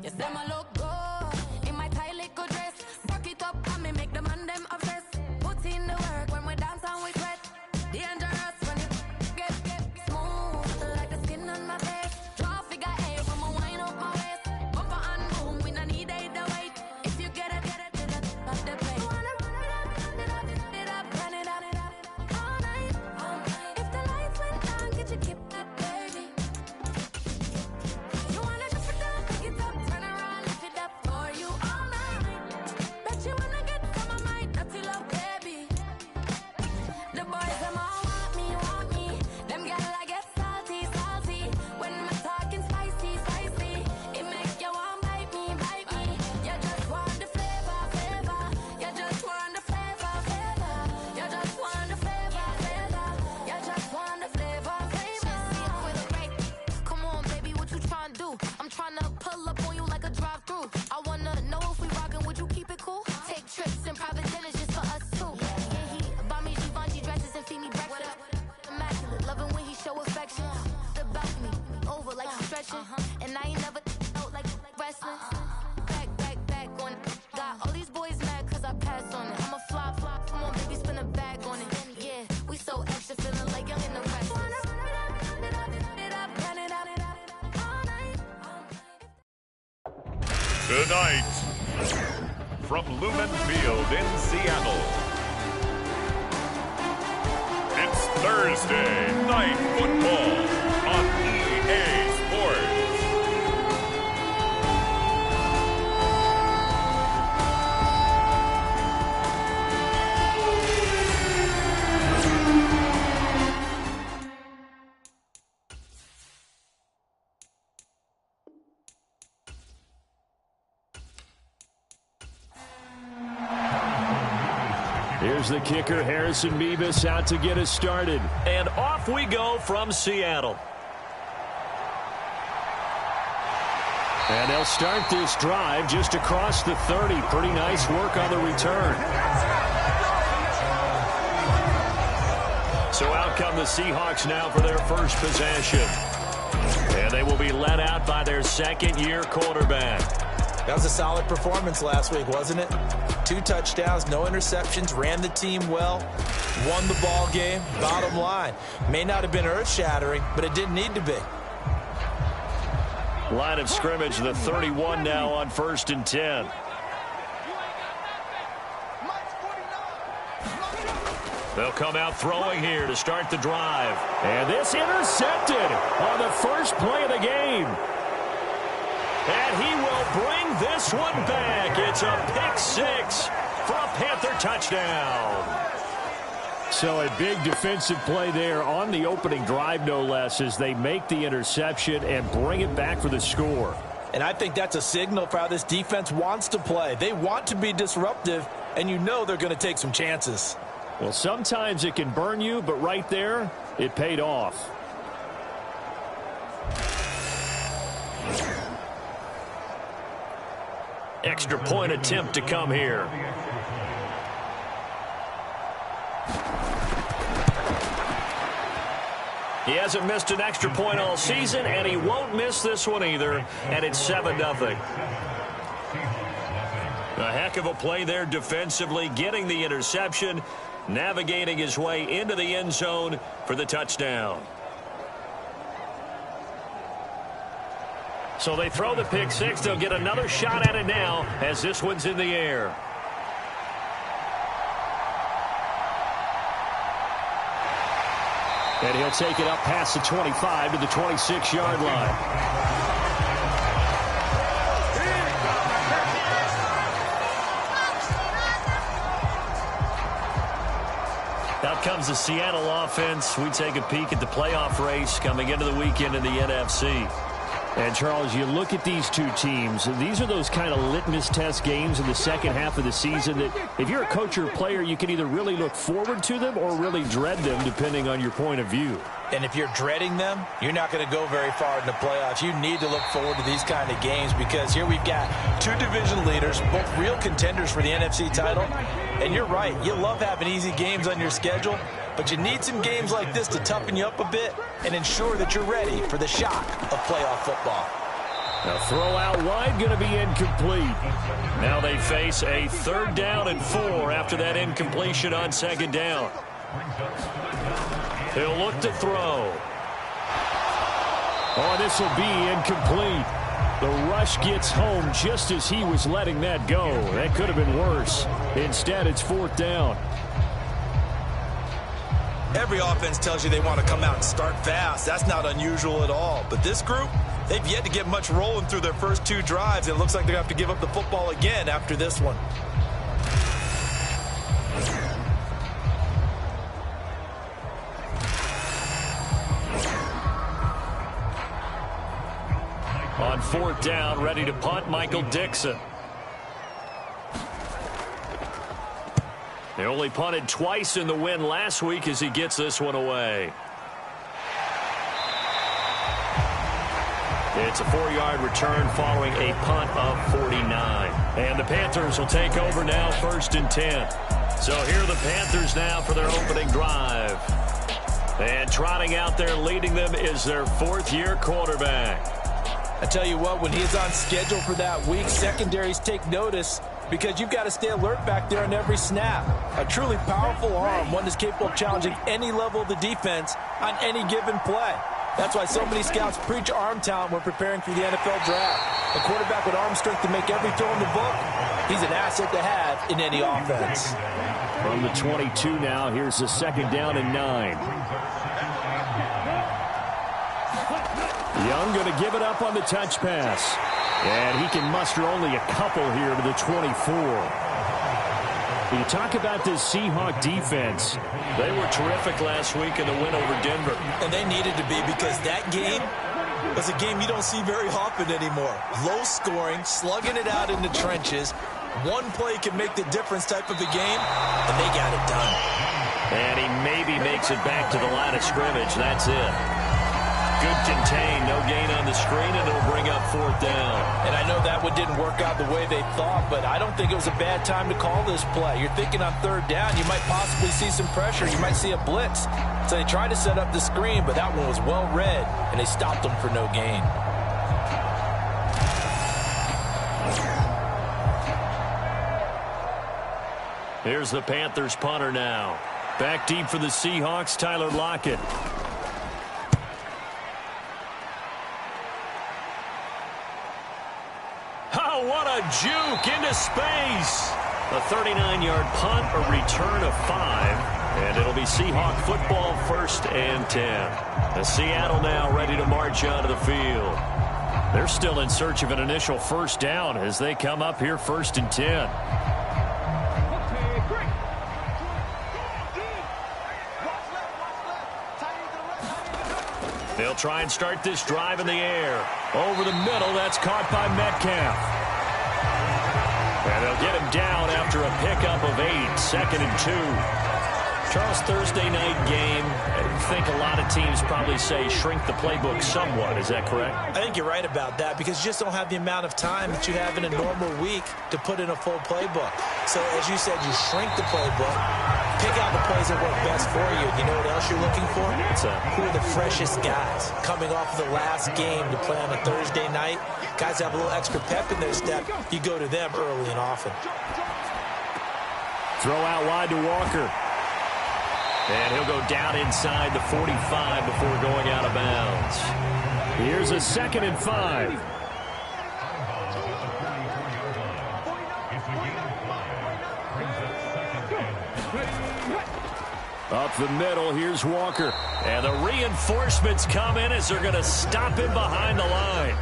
Yes, them a look good in my tight little dress. Rock it up and me make the man them obsessed. Put in the work when we dance and we sweat. Dangerous when you get smooth like the skin on my face. Draw figure eight when I wind up my waist. Bumper and boom, we no need either weight. If you get it, not the play. You wanna run it up, run it up, all night. If the lights went down, get your keep that baby. You wanna drop it down, pick it up, turn around, lift it up for you all night. Bet you wanna get some of my dirty love, baby. The boys them all want me. Them gyal I get salty. When I'm talking spicy. It make you want bite me. You just want the flavor. You just want the flavor. You just want the flavor. You just want the flavor. With a break. Come on, baby, what you tryna do? I'm tryna pull up on you like a drive-through. I wanna know if we rockin', would you keep it cool? Take trips and private dinners just for us two. Yeah, he buy me Givenchy dresses and feed me breakfast. Immaculate, loving when he show affection. About me, over like stretching. And I ain't never out like wrestling. Back on it. Got all these boys mad cause I passed on it. I'm a flop. Come on, baby, spin a bag on it. Yeah, we so extra, feeling like young in the rest. Tonight, from Lumen Field in Seattle, it's Thursday Night Football on EA Sports. Here's the kicker, Harrison Mevis, out to get us started. And off we go from Seattle. And they'll start this drive just across the 30. Pretty nice work on the return. So out come the Seahawks now for their first possession. And they will be led out by their second-year quarterback. That was a solid performance last week, wasn't it? 2 touchdowns, no interceptions, ran the team well, won the ball game. Bottom line, may not have been earth-shattering, but it didn't need to be. Line of scrimmage, the 31 now on 1st and 10. They'll come out throwing here to start the drive. And this intercepted on the first play of the game. And he will bring this one back. It's a pick 6 for a Panther touchdown. So a big defensive play there on the opening drive, no less, as they make the interception and bring it back for the score. And I think that's a signal for how this defense wants to play. They want to be disruptive, and you know they're going to take some chances. Well, sometimes it can burn you, but right there, it paid off. Extra point attempt to come here. He hasn't missed an extra point all season, and he won't miss this one either, and it's 7-0. A heck of a play there defensively, getting the interception, navigating his way into the end zone for the touchdown. So they throw the pick 6. They'll get another shot at it now as this one's in the air. And he'll take it up past the 25 to the 26-yard line. Out comes the Seattle offense. We take a peek at the playoff race coming into the weekend in the NFC. And, Charles, you look at these two teams, these are those kind of litmus test games in the second half of the season that if you're a coach or a player, you can either really look forward to them or really dread them, depending on your point of view. And if you're dreading them, you're not going to go very far in the playoffs. You need to look forward to these kind of games because here we've got 2 division leaders, both real contenders for the NFC title. And you're right, you love having easy games on your schedule, But you need some games like this to toughen you up a bit and ensure that you're ready for the shock of playoff football. A throw out wide, going to be incomplete. Now they face a 3rd down and 4 after that incompletion on 2nd down. He'll look to throw. Oh, this will be incomplete. The rush gets home just as he was letting that go. That could have been worse. Instead, it's 4th down. Every offense tells you they want to come out and start fast. That's not unusual at all. But this group, they've yet to get much rolling through their first 2 drives. It looks like they're going to have to give up the football again after this one. On 4th down, ready to punt, Michael Dixon. They only punted twice in the win last week as he gets this one away. It's a 4-yard return following a punt of 49. And the Panthers will take over now, 1st and 10. So here are the Panthers now for their opening drive. And trotting out there leading them is their 4th-year quarterback. I tell you what, when he's on schedule for that week, secondaries take notice because you've got to stay alert back there on every snap. A truly powerful arm, one that's capable of challenging any level of the defense on any given play. That's why so many scouts preach arm talent when preparing for the NFL draft. A quarterback with arm strength to make every throw in the book, he's an asset to have in any offense. From the 22 now, here's the 2nd down and 9. Young going to give it up on the touch pass. And he can muster only a couple here to the 24. You talk about this Seahawk defense. They were terrific last week in the win over Denver. And they needed to be because that game was a game you don't see very often anymore. Low scoring, slugging it out in the trenches. One play can make the difference type of a game, and they got it done. And he maybe makes it back to the line of scrimmage. That's it. Good contain, no gain on the screen, and it'll bring up 4th down. And I know that one didn't work out the way they thought, but I don't think it was a bad time to call this play. You're thinking on 3rd down, you might possibly see some pressure. You might see a blitz. So they tried to set up the screen, but that one was well read, and they stopped them for no gain. Here's the Panthers punter now. Back deep for the Seahawks, Tyler Lockett. Oh, what a juke into space. A 39-yard punt, a return of 5. And it'll be Seahawk football, 1st and 10. The Seattle now ready to march onto the field. They're still in search of an initial 1st down as they come up here 1st and 10. They'll try and start this drive in the air. Over the middle, that's caught by Metcalf. And they'll get him down after a pickup of 8, 2nd and 2. Charles, Thursday night game, I think a lot of teams probably say shrink the playbook somewhat. Is that correct? I think you're right about that because you just don't have the amount of time that you have in a normal week to put in a full playbook. So, as you said, you shrink the playbook, pick out the plays that work best for you. You know what else you're looking for? Who are the freshest guys coming off of the last game to play on a Thursday night? Guys have a little extra pep in their step. You go to them early and often. Throw out wide to Walker. And he'll go down inside the 45 before going out of bounds. Here's a 2nd and 5. Up the middle, here's Walker. And the reinforcements come in as they're going to stop him behind the line.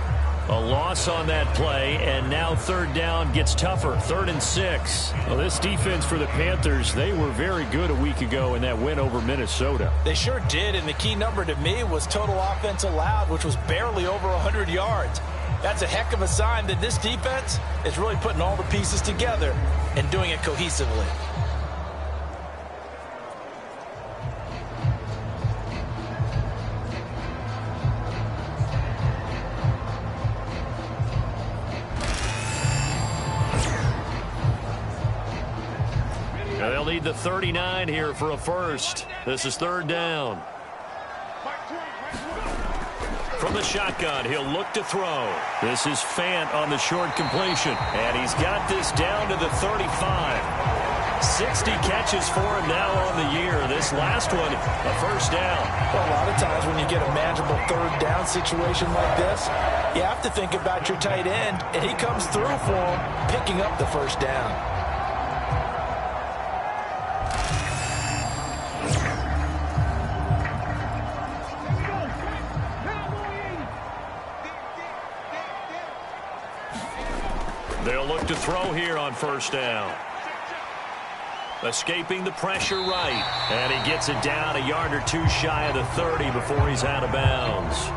A loss on that play, and now 3rd down gets tougher, 3rd and 6. Well, this defense for the Panthers, they were very good a week ago in that win over Minnesota. They sure did, and the key number to me was total offense allowed, which was barely over 100 yards. That's a heck of a sign that this defense is really putting all the pieces together and doing it cohesively. They'll need the 39 here for a first. This is third down. From the shotgun, he'll look to throw. This is Fant on the short completion. And he's got this down to the 35. 60 catches for him now on the year. This last one, a first down. Well, a lot of times when you get a manageable third down situation like this, you have to think about your tight end, and he comes through for him, picking up the first down. They'll look to throw here on first down. Escaping the pressure right. And he gets it down a yard or two shy of the 30 before he's out of bounds.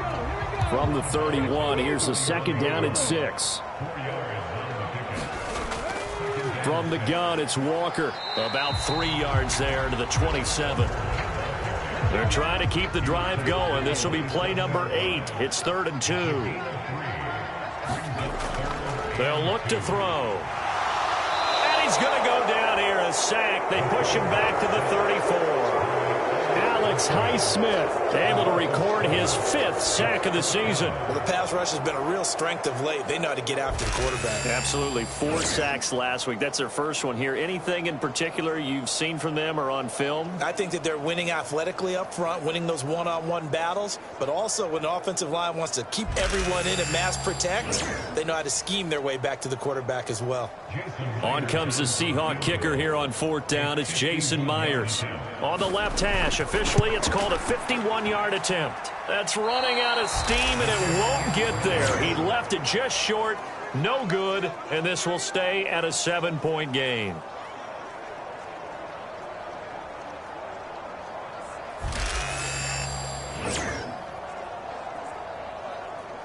From the 31, here's a second down and 6. From the gun, it's Walker. About 3 yards there to the 27. They're trying to keep the drive going. This will be play number 8. It's 3rd and 2. They'll look to throw. And he's going to go down here, a sack. They push him back to the 34. Alex Highsmith able to record his 5th sack of the season. Well, the pass rush has been a real strength of late. They know how to get after the quarterback. Absolutely. 4 sacks last week. That's their first one here. Anything in particular you've seen from them or on film? I think that they're winning athletically up front, winning those one-on-one battles, but also when the offensive line wants to keep everyone in and mass protect, they know how to scheme their way back to the quarterback as well. On comes the Seahawk kicker here on 4th down. It's Jason Myers. On the left hash, officially it's called a 51-yard attempt. That's running out of steam, and it won't get there. He left it just short, no good, and this will stay at a 7-point game.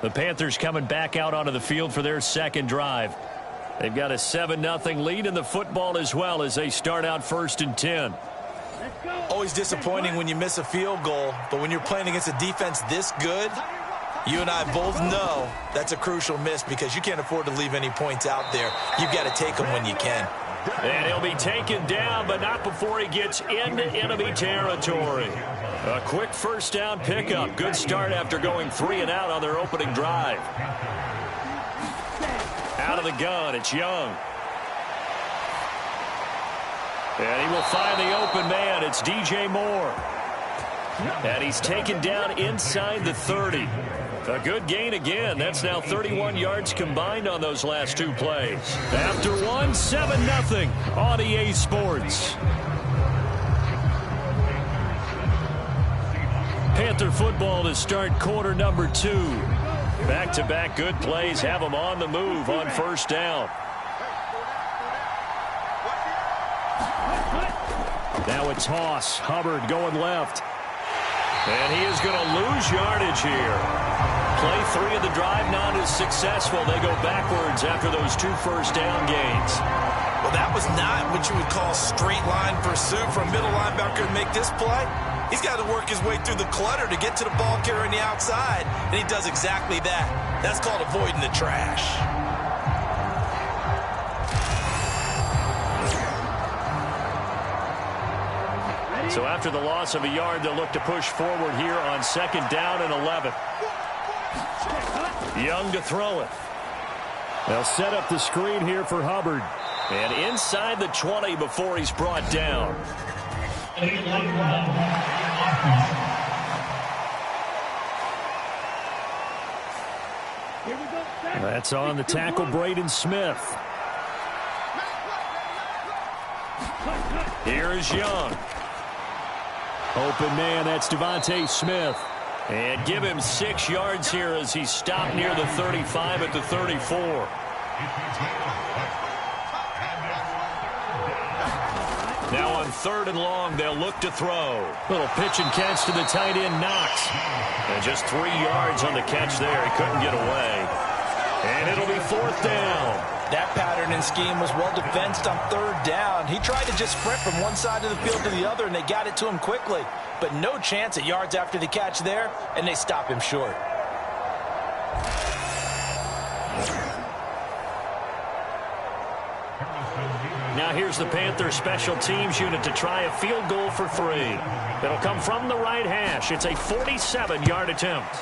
The Panthers coming back out onto the field for their second drive. They've got a 7-0 lead in the football as well as they start out 1st and 10. Always disappointing when you miss a field goal, but when you're playing against a defense this good, you and I both know that's a crucial miss because you can't afford to leave any points out there. You've got to take them when you can. And he'll be taken down, but not before he gets into enemy territory. A quick first down pickup. Good start after going 3 and out on their opening drive. Out of the gun, it's Young. And he will find the open man. It's DJ Moore. And he's taken down inside the 30. A good gain again. That's now 31 yards combined on those last 2 plays. After one, 7-0 on EA Sports. Panther football to start quarter number 2. Back-to-back good plays have them on the move on first down. Now it's Hoss. Hubbard going left. And he is going to lose yardage here. Play 3 of the drive not as successful. They go backwards after those 2 first down gains. Well, that was not what you would call straight line pursuit for a middle linebacker to make this play. He's got to work his way through the clutter to get to the ball carrier on the outside, and he does exactly that. That's called avoiding the trash. So after the loss of a yard, they'll look to push forward here on 2nd down and 11. Young to throw it. They'll set up the screen here for Hubbard. And inside the 20 before he's brought down. That's on the tackle, Braden Smith. Here is Young. Open man, that's Devontae Smith. And give him 6 yards here as he stopped near the 35 at the 34. Now on 3rd and long, they'll look to throw. Little pitch and catch to the tight end, Knox. And just 3 yards on the catch there. He couldn't get away. And it'll be 4th down. That pattern and scheme was well defensed on 3rd down. He tried to just sprint from one side of the field to the other, and they got it to him quickly. But no chance at yards after the catch there, and they stop him short. Now here's the Panthers special teams unit to try a field goal for 3. It'll come from the right hash. It's a 47-yard attempt.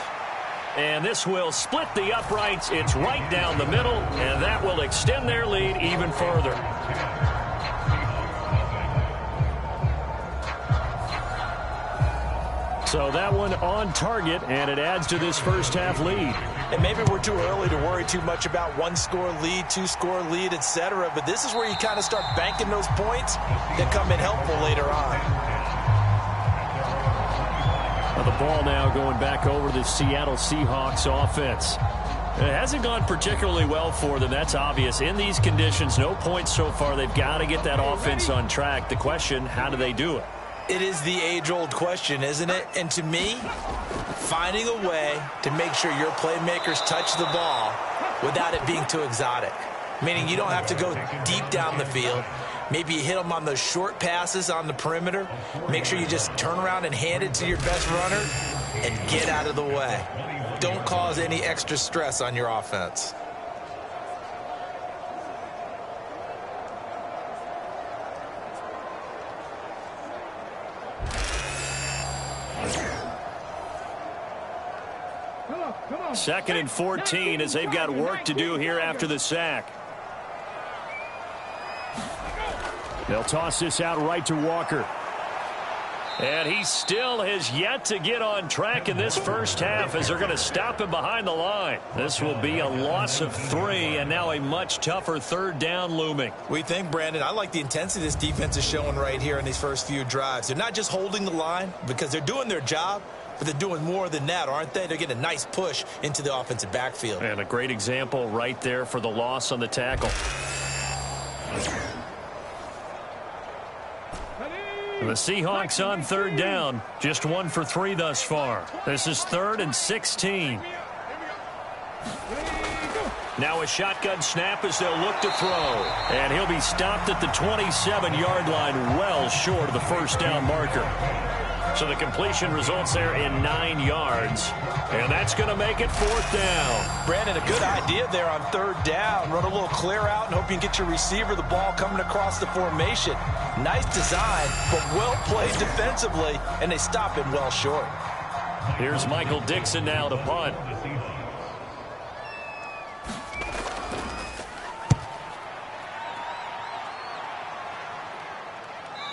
And this will split the uprights. It's right down the middle, and that will extend their lead even further. So that one on target, and it adds to this first half lead. And maybe we're too early to worry too much about 1-score lead, 2-score lead, etc. But this is where you kind of start banking those points that come in helpful later on. The ball now going back over to the Seattle Seahawks offense. It hasn't gone particularly well for them. That's obvious. In these conditions, no points so far. They've got to get that offense on track. The question, how do they do it? It is the age-old question, isn't it? And to me, finding a way to make sure your playmakers touch the ball without it being too exotic. Meaning you don't have to go deep down the field. Maybe you hit them on those short passes on the perimeter. Make sure you just turn around and hand it to your best runner and get out of the way. Don't cause any extra stress on your offense. Second and 14 as they've got work to do here after the sack. They'll toss this out right to Walker. And he still has yet to get on track in this first half as they're going to stop him behind the line. This will be a loss of 3 and now a much tougher third down looming. We think, Brandon, I like the intensity this defense is showing right here in these first few drives. They're not just holding the line because they're doing their job, but they're doing more than that, aren't they? They're getting a nice push into the offensive backfield. And a great example right there for the loss on the tackle. The Seahawks on third down, just 1 for 3 thus far. This is 3rd and 16. Now a shotgun snap as they'll look to throw. And he'll be stopped at the 27-yard line, well short of the first down marker. So the completion results there in 9 yards. And that's going to make it 4th down. Brandon, a good idea there on 3rd down. Run a little clear out and hope you can get your receiver the ball coming across the formation. Nice design, but well played defensively, and they stop him well short. Here's Michael Dixon now to punt.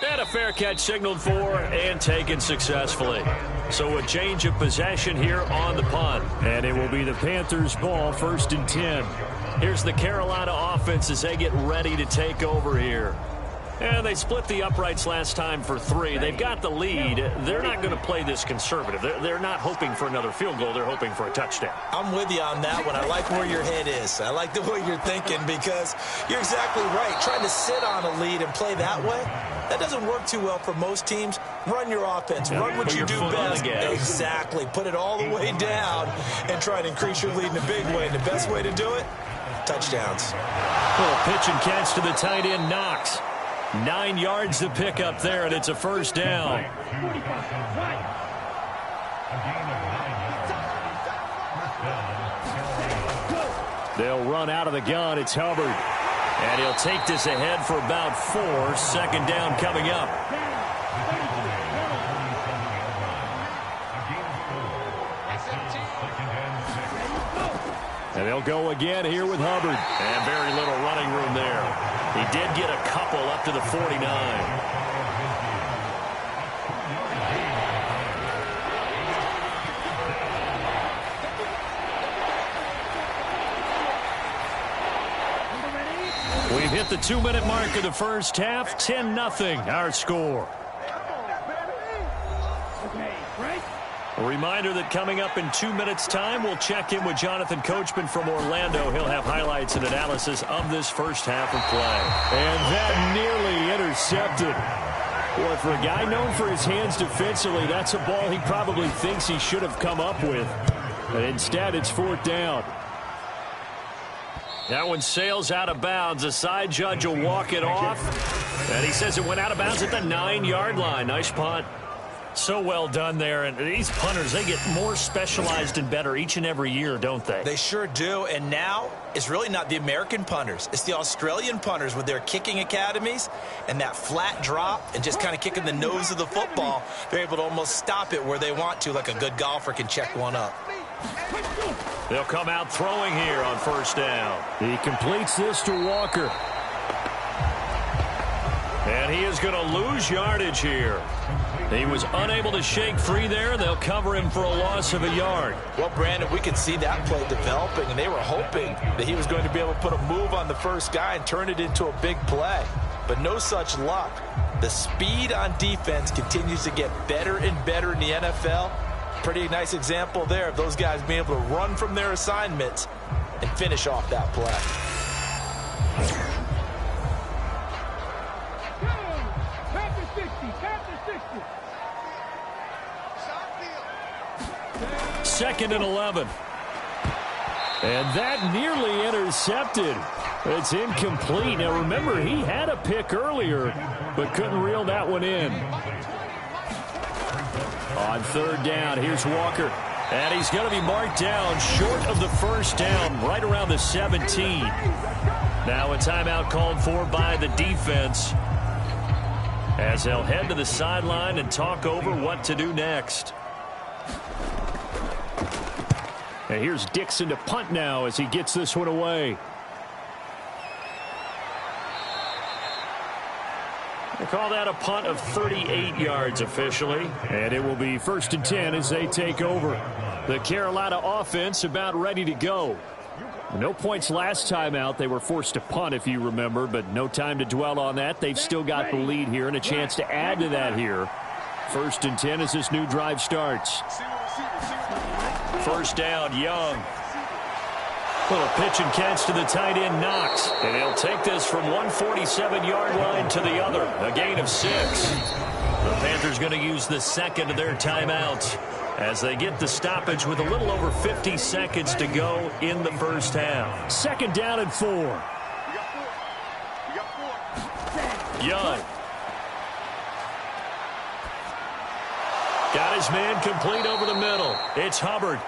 And a fair catch signaled for and taken successfully. So a change of possession here on the punt. And it will be the Panthers' ball, 1st and 10. Here's the Carolina offense as they get ready to take over here. And they split the uprights last time for 3. They've got the lead. They're not going to play this conservative. They're not hoping for another field goal. They're hoping for a touchdown. I'm with you on that one. I like where your head is. I like the way you're thinking because you're exactly right. Trying to sit on a lead and play that way, that doesn't work too well for most teams. Run your offense. Run what you do best. Exactly. Put it all the way down and try to increase your lead in a big way. And the best way to do it, touchdowns. Little pitch and catch to the tight end, Knox. 9 yards to pick up there, and it's a 1st down. They'll run out of the gun. It's Hubbard. And he'll take this ahead for about 4. 2nd down coming up. And they'll go again here with Hubbard. And very little running room there. He did get a couple up to the 49. We've hit the 2-minute mark of the first half. 10-0 our score. A reminder that coming up in 2 minutes' time, we'll check in with Jonathan Coachman from Orlando. He'll have highlights and analysis of this first half of play. And that nearly intercepted. Boy, for a guy known for his hands defensively, that's a ball he probably thinks he should have come up with. But instead, it's 4th down. That one sails out of bounds. The side judge will walk it off. And he says it went out of bounds at the 9-yard line. Nice punt. So well done there. And these punters, they get more specialized and better each and every year, don't they? They sure do. And now it's really not the American punters. It's the Australian punters with their kicking academies and that flat drop and just kind of kicking the nose of the football. They're able to almost stop it where they want to, like a good golfer can check one up. They'll come out throwing here on first down. He completes this to Walker. And he is going to lose yardage here. He was unable to shake free there. They'll cover him for a loss of a yard. Well, Brandon, we could see that play developing, and they were hoping that he was going to be able to put a move on the first guy and turn it into a big play. But no such luck. The speed on defense continues to get better and better in the NFL. Pretty nice example there of those guys being able to run from their assignments and finish off that play. Second and 11. And that nearly intercepted. It's incomplete. Now, remember, he had a pick earlier, but couldn't reel that one in. On third down, here's Walker. And he's going to be marked down short of the first down, right around the 17. Now a timeout called for by the defense, as they'll head to the sideline and talk over what to do next. And here's Dixon to punt now as he gets this one away. They call that a punt of 38 yards officially. And it will be 1st and 10 as they take over. The Carolina offense about ready to go. No points last time out. They were forced to punt, if you remember, but no time to dwell on that. They've still got the lead here and a chance to add to that here. 1st and 10 as this new drive starts. First down, Young. Little pitch and catch to the tight end, Knox. And he'll take this from 147-yard line to the other. A gain of 6. The Panthers going to use the second of their timeouts as they get the stoppage with a little over 50 seconds to go in the first half. 2nd down and 4. Young. Got his man complete over the middle. It's Hubbard.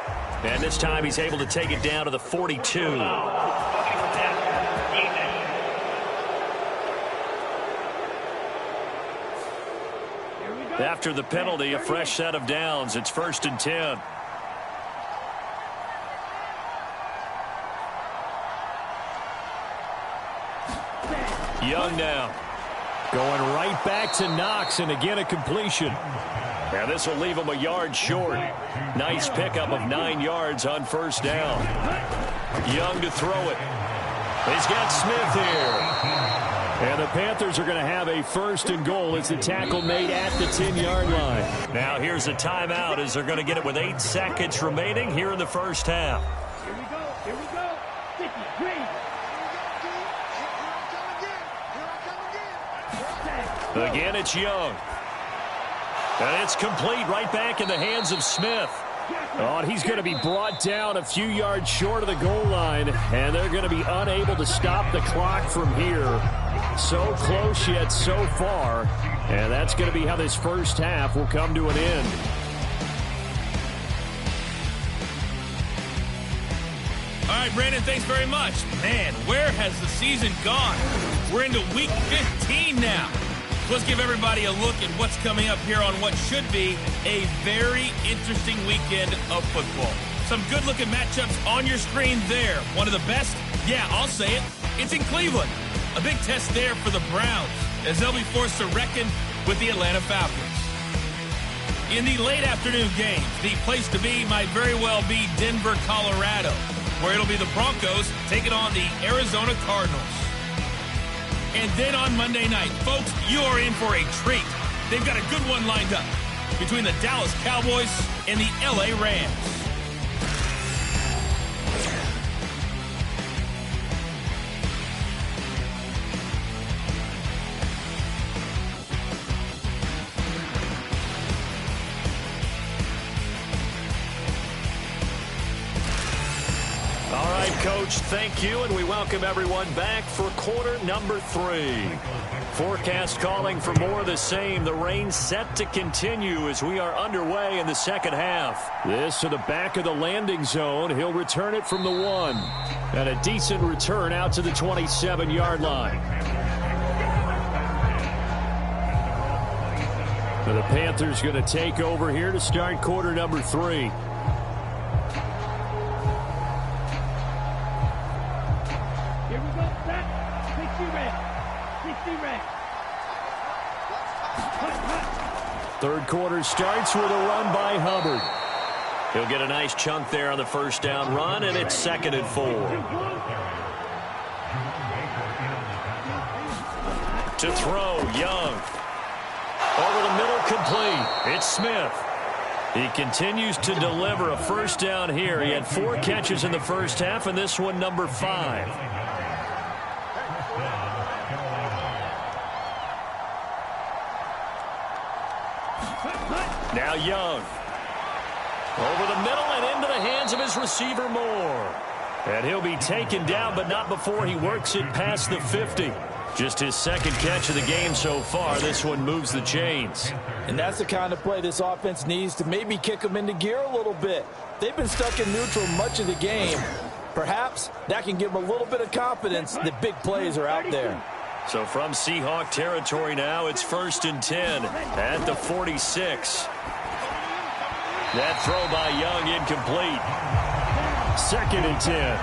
And this time he's able to take it down to the 42. After the penalty, a fresh set of downs. It's 1st and 10. Young now. Going right back to Knox, and again a completion. Now this will leave him a yard short. Nice pickup of 9 yards on first down. Young to throw it. He's got Smith here. And the Panthers are going to have a 1st and goal as the tackle made at the 10-yard line. Now here's a timeout as they're going to get it with 8 seconds remaining here in the first half. Here we go. Sticky, green. Again, it's Young. And it's complete right back in the hands of Smith. Oh, and he's going to be brought down a few yards short of the goal line, and they're going to be unable to stop the clock from here. So close yet so far, and that's going to be how this first half will come to an end. All right, Brandon, thanks very much. Man, where has the season gone? We're into week 15 now. Let's give everybody a look at what's coming up here on what should be a very interesting weekend of football. Some good-looking matchups on your screen there. One of the best, yeah, I'll say it, it's in Cleveland. A big test there for the Browns as they'll be forced to reckon with the Atlanta Falcons. In the late afternoon games, the place to be might very well be Denver, Colorado, where it'll be the Broncos taking on the Arizona Cardinals. And then on Monday night, folks, you are in for a treat. They've got a good one lined up between the Dallas Cowboys and the LA Rams. Coach. Thank you, and we welcome everyone back for quarter number 3. Forecast calling for more of the same. The rain set to continue as we are underway in the second half. This to the back of the landing zone. He'll return it from the 1. And a decent return out to the 27-yard line. So the Panthers going to take over here to start quarter number 3. Third quarter starts with a run by Hubbard. He'll get a nice chunk there on the first down run, and it's 2nd and 4. To throw, Young. Over the middle, complete. It's Smith. He continues to deliver a first down here. He had 4 catches in the first half, and this one number 5. Now Young. Over the middle and into the hands of his receiver Moore. And he'll be taken down, but not before he works it past the 50. Just his 2nd catch of the game so far. This one moves the chains. And that's the kind of play this offense needs to maybe kick them into gear a little bit. They've been stuck in neutral much of the game. Perhaps that can give them a little bit of confidence that big plays are out there. So from Seahawk territory now, it's 1st and 10 at the 46. That throw by Young incomplete. 2nd and 10.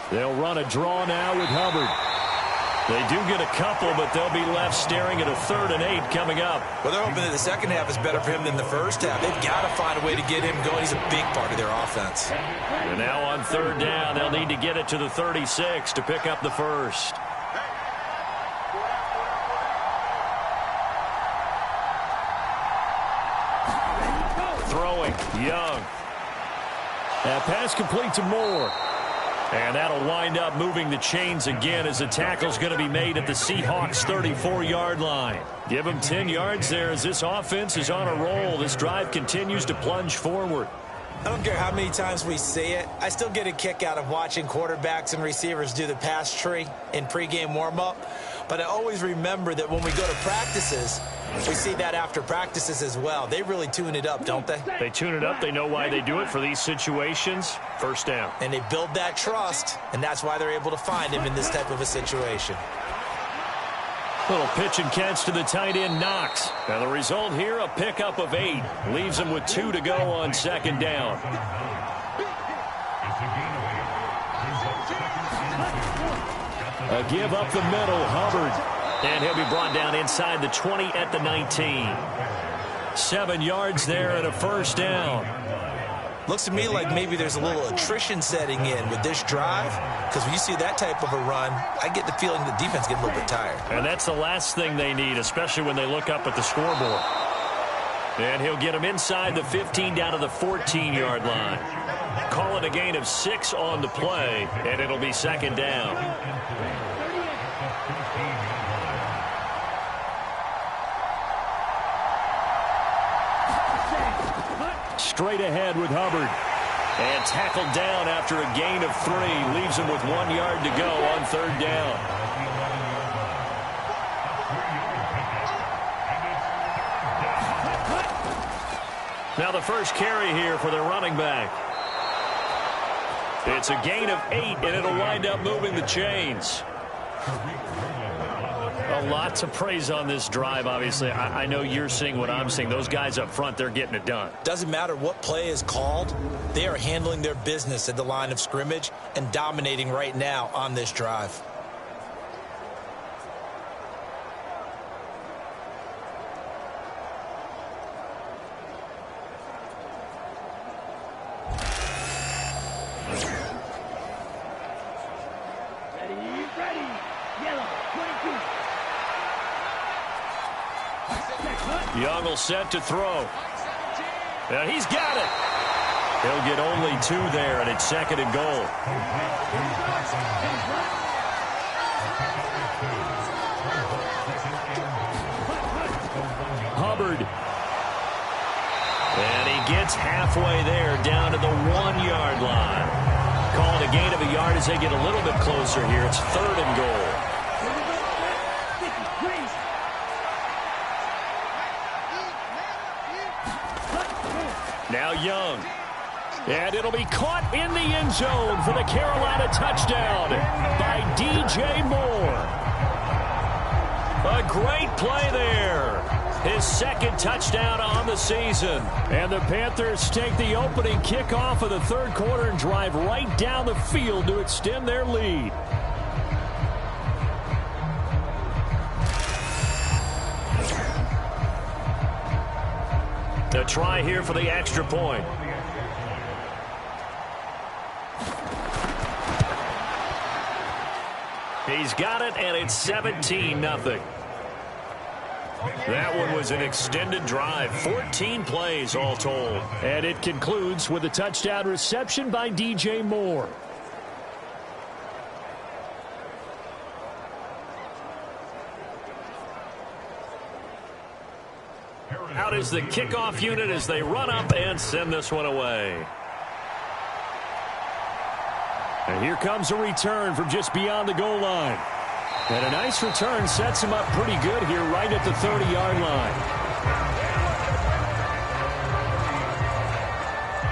They'll run a draw now with Hubbard. They do get a couple, but they'll be left staring at a 3rd and 8 coming up. Well, they're hoping that the second half is better for him than the first half. They've got to find a way to get him going. He's a big part of their offense. And now on 3rd down, they'll need to get it to the 36 to pick up the first. Throwing, Young. That pass complete to Moore. And that'll wind up moving the chains again as the tackle's going to be made at the Seahawks' 34-yard line. Give them 10 yards there as this offense is on a roll. This drive continues to plunge forward. I don't care how many times we see it. I still get a kick out of watching quarterbacks and receivers do the pass tree in pregame warm-up. But I always remember that when we go to practices, we see that after practices as well. They really tune it up, don't they? They tune it up. They know why they do it for these situations. First down. And they build that trust, and that's why they're able to find him in this type of a situation. Little pitch and catch to the tight end, Knox. Now the result here, a pickup of 8. Leaves him with 2 to go on 2nd down. A give up the middle, Hubbard. And he'll be brought down inside the 20 at the 19. 7 yards there and a first down. Looks to me like maybe there's a little attrition setting in with this drive, because when you see that type of a run, I get the feeling the defense gets a little bit tired. And that's the last thing they need, especially when they look up at the scoreboard. And he'll get him inside the 15 down to the 14-yard line. Call it a gain of 6 on the play, and it'll be 2nd down. Straight ahead with Hubbard. And tackled down after a gain of 3. Leaves him with 1 yard to go on 3rd down. Now the first carry here for their running back. It's a gain of 8, and it'll wind up moving the chains. A lot to praise on this drive, obviously. I know you're seeing what I'm seeing. Those guys up front, they're getting it done. Doesn't matter what play is called. They are handling their business at the line of scrimmage and dominating right now on this drive. Ready. Yellow, 22. Young will set to throw. And he's got it. He'll get only 2 there, and it's 2nd and goal. Hubbard. And he gets halfway there down to the 1-yard line. Called a gain of a yard as they get a little bit closer here. It's 3rd and goal. Now Young. And it'll be caught in the end zone for the Carolina touchdown by DJ Moore. A great play there. His 2nd touchdown on the season. And the Panthers take the opening kickoff of the 3rd quarter and drive right down the field to extend their lead. The try here for the extra point. He's got it, and it's 17-0. That one was an extended drive, 14 plays all told. And it concludes with a touchdown reception by DJ Moore. Out is the kickoff unit as they run up and send this one away. And here comes a return from just beyond the goal line. And a nice return sets him up pretty good here right at the 30-yard line.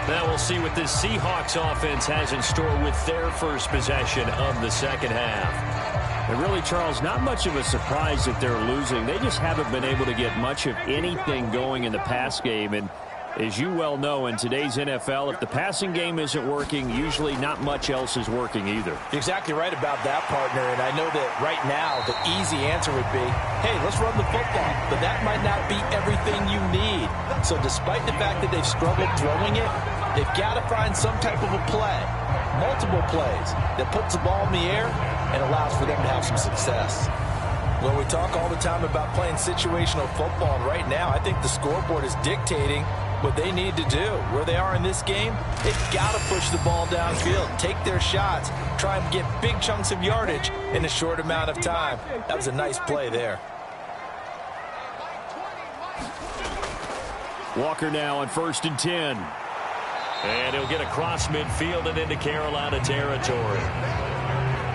Now we'll see what this Seahawks offense has in store with their first possession of the second half. And really, Charles, not much of a surprise that they're losing. They just haven't been able to get much of anything going in the pass game. And as you well know, in today's NFL, if the passing game isn't working, usually not much else is working either. You're exactly right about that, partner. And I know that right now the easy answer would be, hey, let's run the football. But that might not be everything you need. So despite the fact that they've struggled throwing it, they've got to find some type of a play, multiple plays, that puts the ball in the air and allows for them to have some success. Well, we talk all the time about playing situational football, and right now I think the scoreboard is dictating what they need to do. Where they are in this game, they've got to push the ball downfield, take their shots, try and get big chunks of yardage in a short amount of time. That was a nice play there. Walker now on 1st and 10. And he'll get across midfield and into Carolina territory.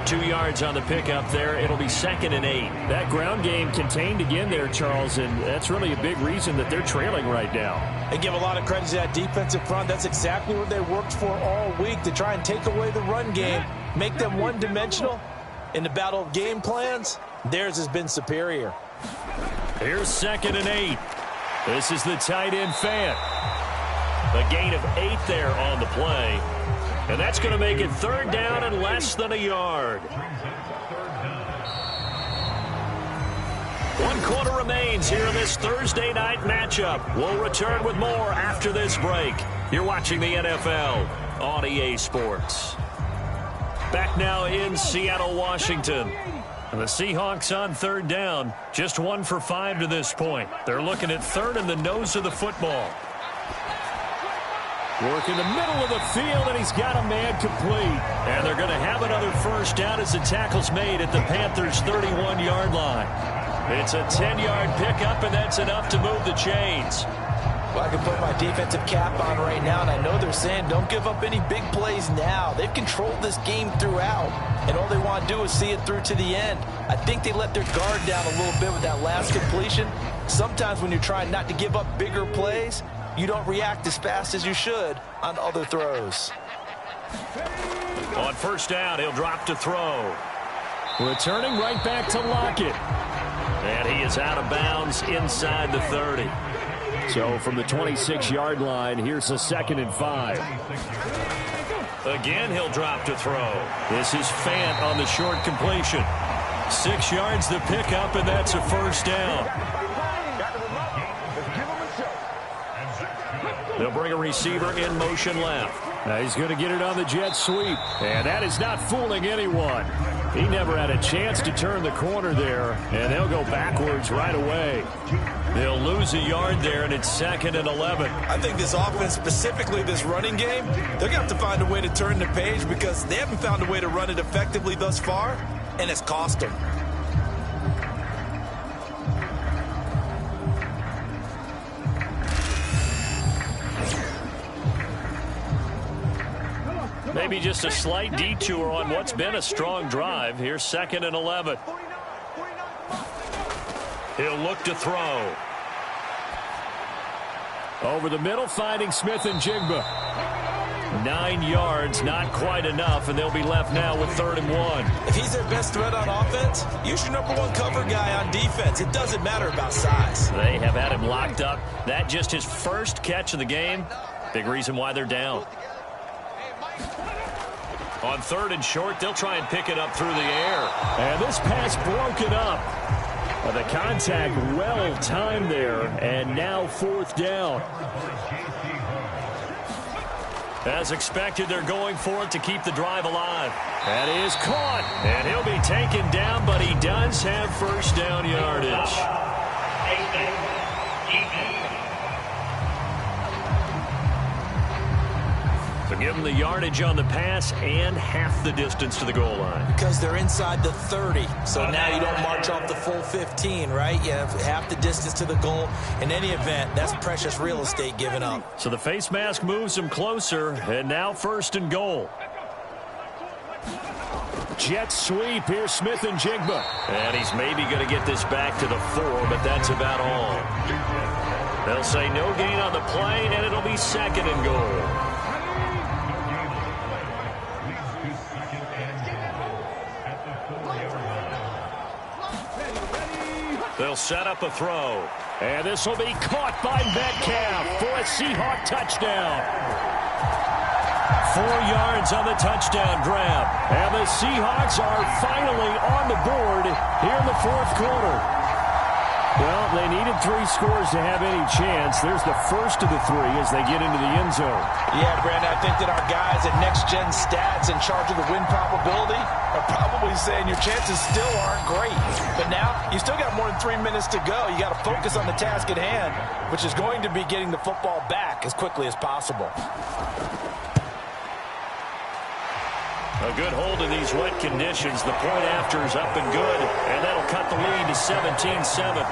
2 yards on the pickup there. It'll be 2nd and 8. That ground game contained again there, Charles, and that's really a big reason that they're trailing right now. They give a lot of credit to that defensive front. That's exactly what they worked for all week, to try and take away the run game, make them one-dimensional. In the battle of game plans, theirs has been superior. Here's 2nd and 8. This is the tight end Fant. A gain of 8 there on the play. And that's going to make it 3rd down and less than a yard. 1 quarter remains here in this Thursday night matchup. We'll return with more after this break. You're watching the NFL on EA Sports. Back now in Seattle, Washington. And the Seahawks on 3rd down. Just 1 for 5 to this point. They're looking at 3rd in the nose of the football. Work in the middle of the field, and he's got a man complete. And they're going to have another first down as the tackle's made at the Panthers' 31-yard line. It's a 10-yard pickup, and that's enough to move the chains. Well, I can put my defensive cap on right now, and I know they're saying don't give up any big plays now. They've controlled this game throughout, and all they want to do is see it through to the end. I think they let their guard down a little bit with that last completion. Sometimes when you're trying not to give up bigger plays, you don't react as fast as you should on other throws. On 1st down, he'll drop to throw. Returning right back to Lockett. And he is out of bounds inside the 30. So from the 26-yard line, here's a 2nd and 5. Again, he'll drop to throw. This is Fant on the short completion. 6 yards the pickup, and that's a 1st down. They'll bring a receiver in motion left. Now he's going to get it on the jet sweep. And that is not fooling anyone. He never had a chance to turn the corner there. And they'll go backwards right away. They'll lose a yard there, and it's 2nd and 11. I think this offense, specifically this running game, they're going to have to find a way to turn the page because they haven't found a way to run it effectively thus far, and it's cost them. Maybe just a slight detour on what's been a strong drive. Here's 2nd and 11. He'll look to throw. Over the middle, finding Smith and Jigba. 9 yards, not quite enough, and they'll be left now with 3rd and 1. If he's their best threat on offense, use your #1 cover guy on defense. It doesn't matter about size. They have had him locked up. That just his first catch of the game. Big reason why they're down. On 3rd and short, they'll try and pick it up through the air. And this pass broken up. The contact well timed there, and now 4th down. As expected, they're going for it to keep the drive alive. That is caught. And he'll be taken down, but he does have 1st down yardage. So give them the yardage on the pass and half the distance to the goal line. Because they're inside the 30. So now you don't march off the full 15, right? You have half the distance to the goal. In any event, that's precious real estate given up. So the face mask moves them closer, and now 1st and goal. Jet sweep. Here's Smith and Jigba. And he's maybe going to get this back to the 4, but that's about all. They'll say no gain on the play, and it'll be 2nd and goal. They'll set up a throw. And this will be caught by Metcalf for a Seahawk touchdown. 4 yards on the touchdown grab. And the Seahawks are finally on the board here in the 4th quarter. Well, they needed 3 scores to have any chance. There's the first of the 3 as they get into the end zone. Yeah, Brandon, I think that our guys at Next Gen Stats in charge of the win probability are probably saying your chances still aren't great. But now, you still got more than 3 minutes to go. You got to focus on the task at hand, which is going to be getting the football back as quickly as possible. A good hold in these wet conditions. The point after is up and good, and that'll cut the lead to 17-7.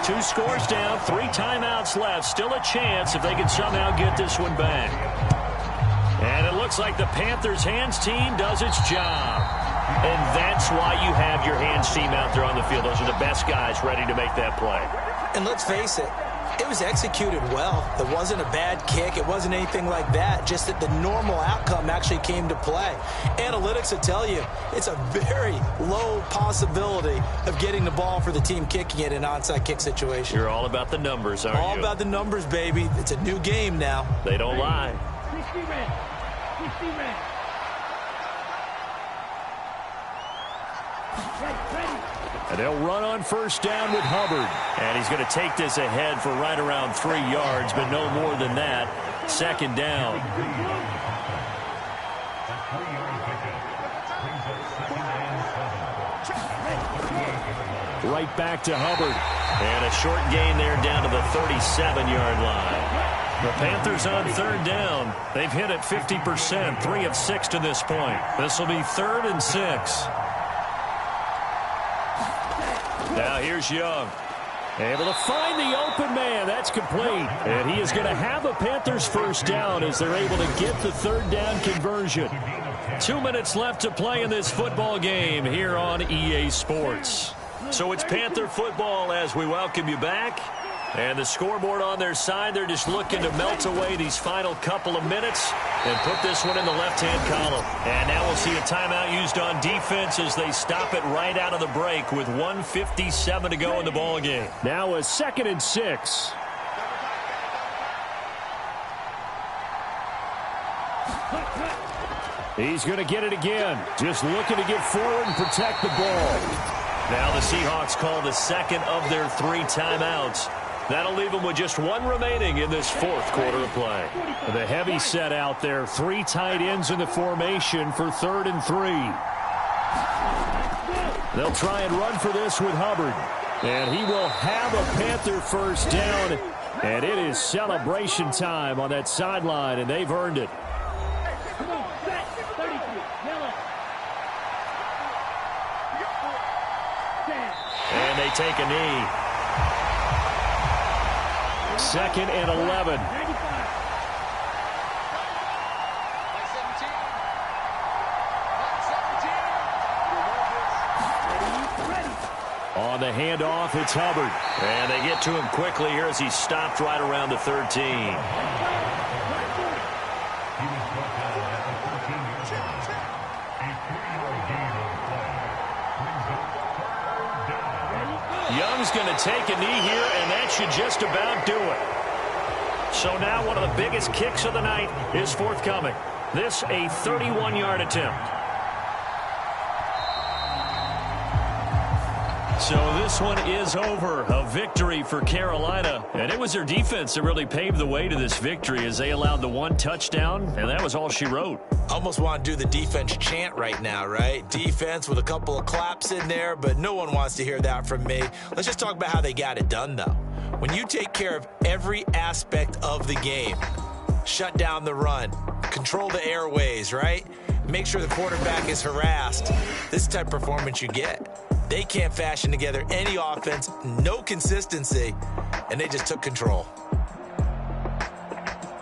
2 scores down, 3 timeouts left. Still a chance if they can somehow get this one back. And it looks like the Panthers' hands team does its job. And that's why you have your hands team out there on the field. Those are the best guys ready to make that play. And let's face it, it was executed well. It wasn't a bad kick. It wasn't anything like that. Just that the normal outcome actually came to play. Analytics will tell you it's a very low possibility of getting the ball for the team kicking it in an onside kick situation. You're all about the numbers, aren't you? All about the numbers, baby. It's a new game now. They don't lie. 60 red. 60 red. Ready. And they'll run on 1st down with Hubbard. And he's going to take this ahead for right around 3 yards, but no more than that. 2nd down. Right back to Hubbard. And a short gain there down to the 37-yard line. The Panthers on 3rd down. They've hit it 50%, 3 of 6 to this point. This will be 3rd and 6. Now here's Young. Able to find the open man. That's complete. And he is going to have a Panthers 1st down as they're able to get the 3rd down conversion. 2 minutes left to play in this football game here on EA Sports. So it's Panther football as we welcome you back. And the scoreboard on their side, they're just looking to melt away these final couple of minutes and put this one in the left-hand column. And now we'll see a timeout used on defense as they stop it right out of the break with 1:57 to go in the ball game. Now a 2nd and 6. He's going to get it again. Just looking to get forward and protect the ball. Now the Seahawks call the 2nd of their 3 timeouts. That'll leave them with just 1 remaining in this 4th quarter of play. The heavy set out there. 3 tight ends in the formation for 3rd and 3. They'll try and run for this with Hubbard. And he will have a Panther 1st down. And it is celebration time on that sideline, and they've earned it. Come on, set. 32. Yellow. And they take a knee. 2nd and 11. On the handoff, it's Hubbard. And they get to him quickly here as he stopped right around the 13. Young's going to take a knee here, and that should just about do it. So now one of the biggest kicks of the night is forthcoming. This a 31-yard attempt. So this one is over. A victory for Carolina. And it was their defense that really paved the way to this victory as they allowed the one touchdown, and that was all she wrote. Almost want to do the defense chant right now, right? Defense with a couple of claps in there, but no one wants to hear that from me. Let's just talk about how they got it done, though. When you take care of every aspect of the game, shut down the run, control the airways, right? Make sure the quarterback is harassed. This type of performance you get. They can't fashion together any offense, no consistency, and they just took control.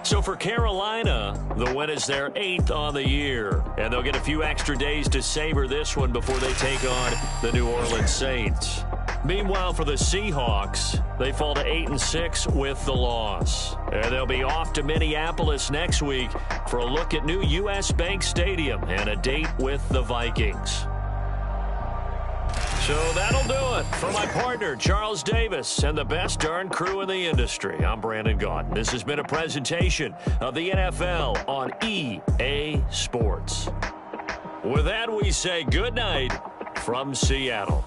So for Carolina, the win is their 8th on the year, and they'll get a few extra days to savor this one before they take on the New Orleans Saints. Meanwhile, for the Seahawks, they fall to 8-6 with the loss. And they'll be off to Minneapolis next week for a look at new U.S. Bank Stadium and a date with the Vikings. So that'll do it for my partner, Charles Davis, and the best darn crew in the industry. I'm Brandon Gaudin. This has been a presentation of the NFL on EA Sports. With that, we say good night from Seattle.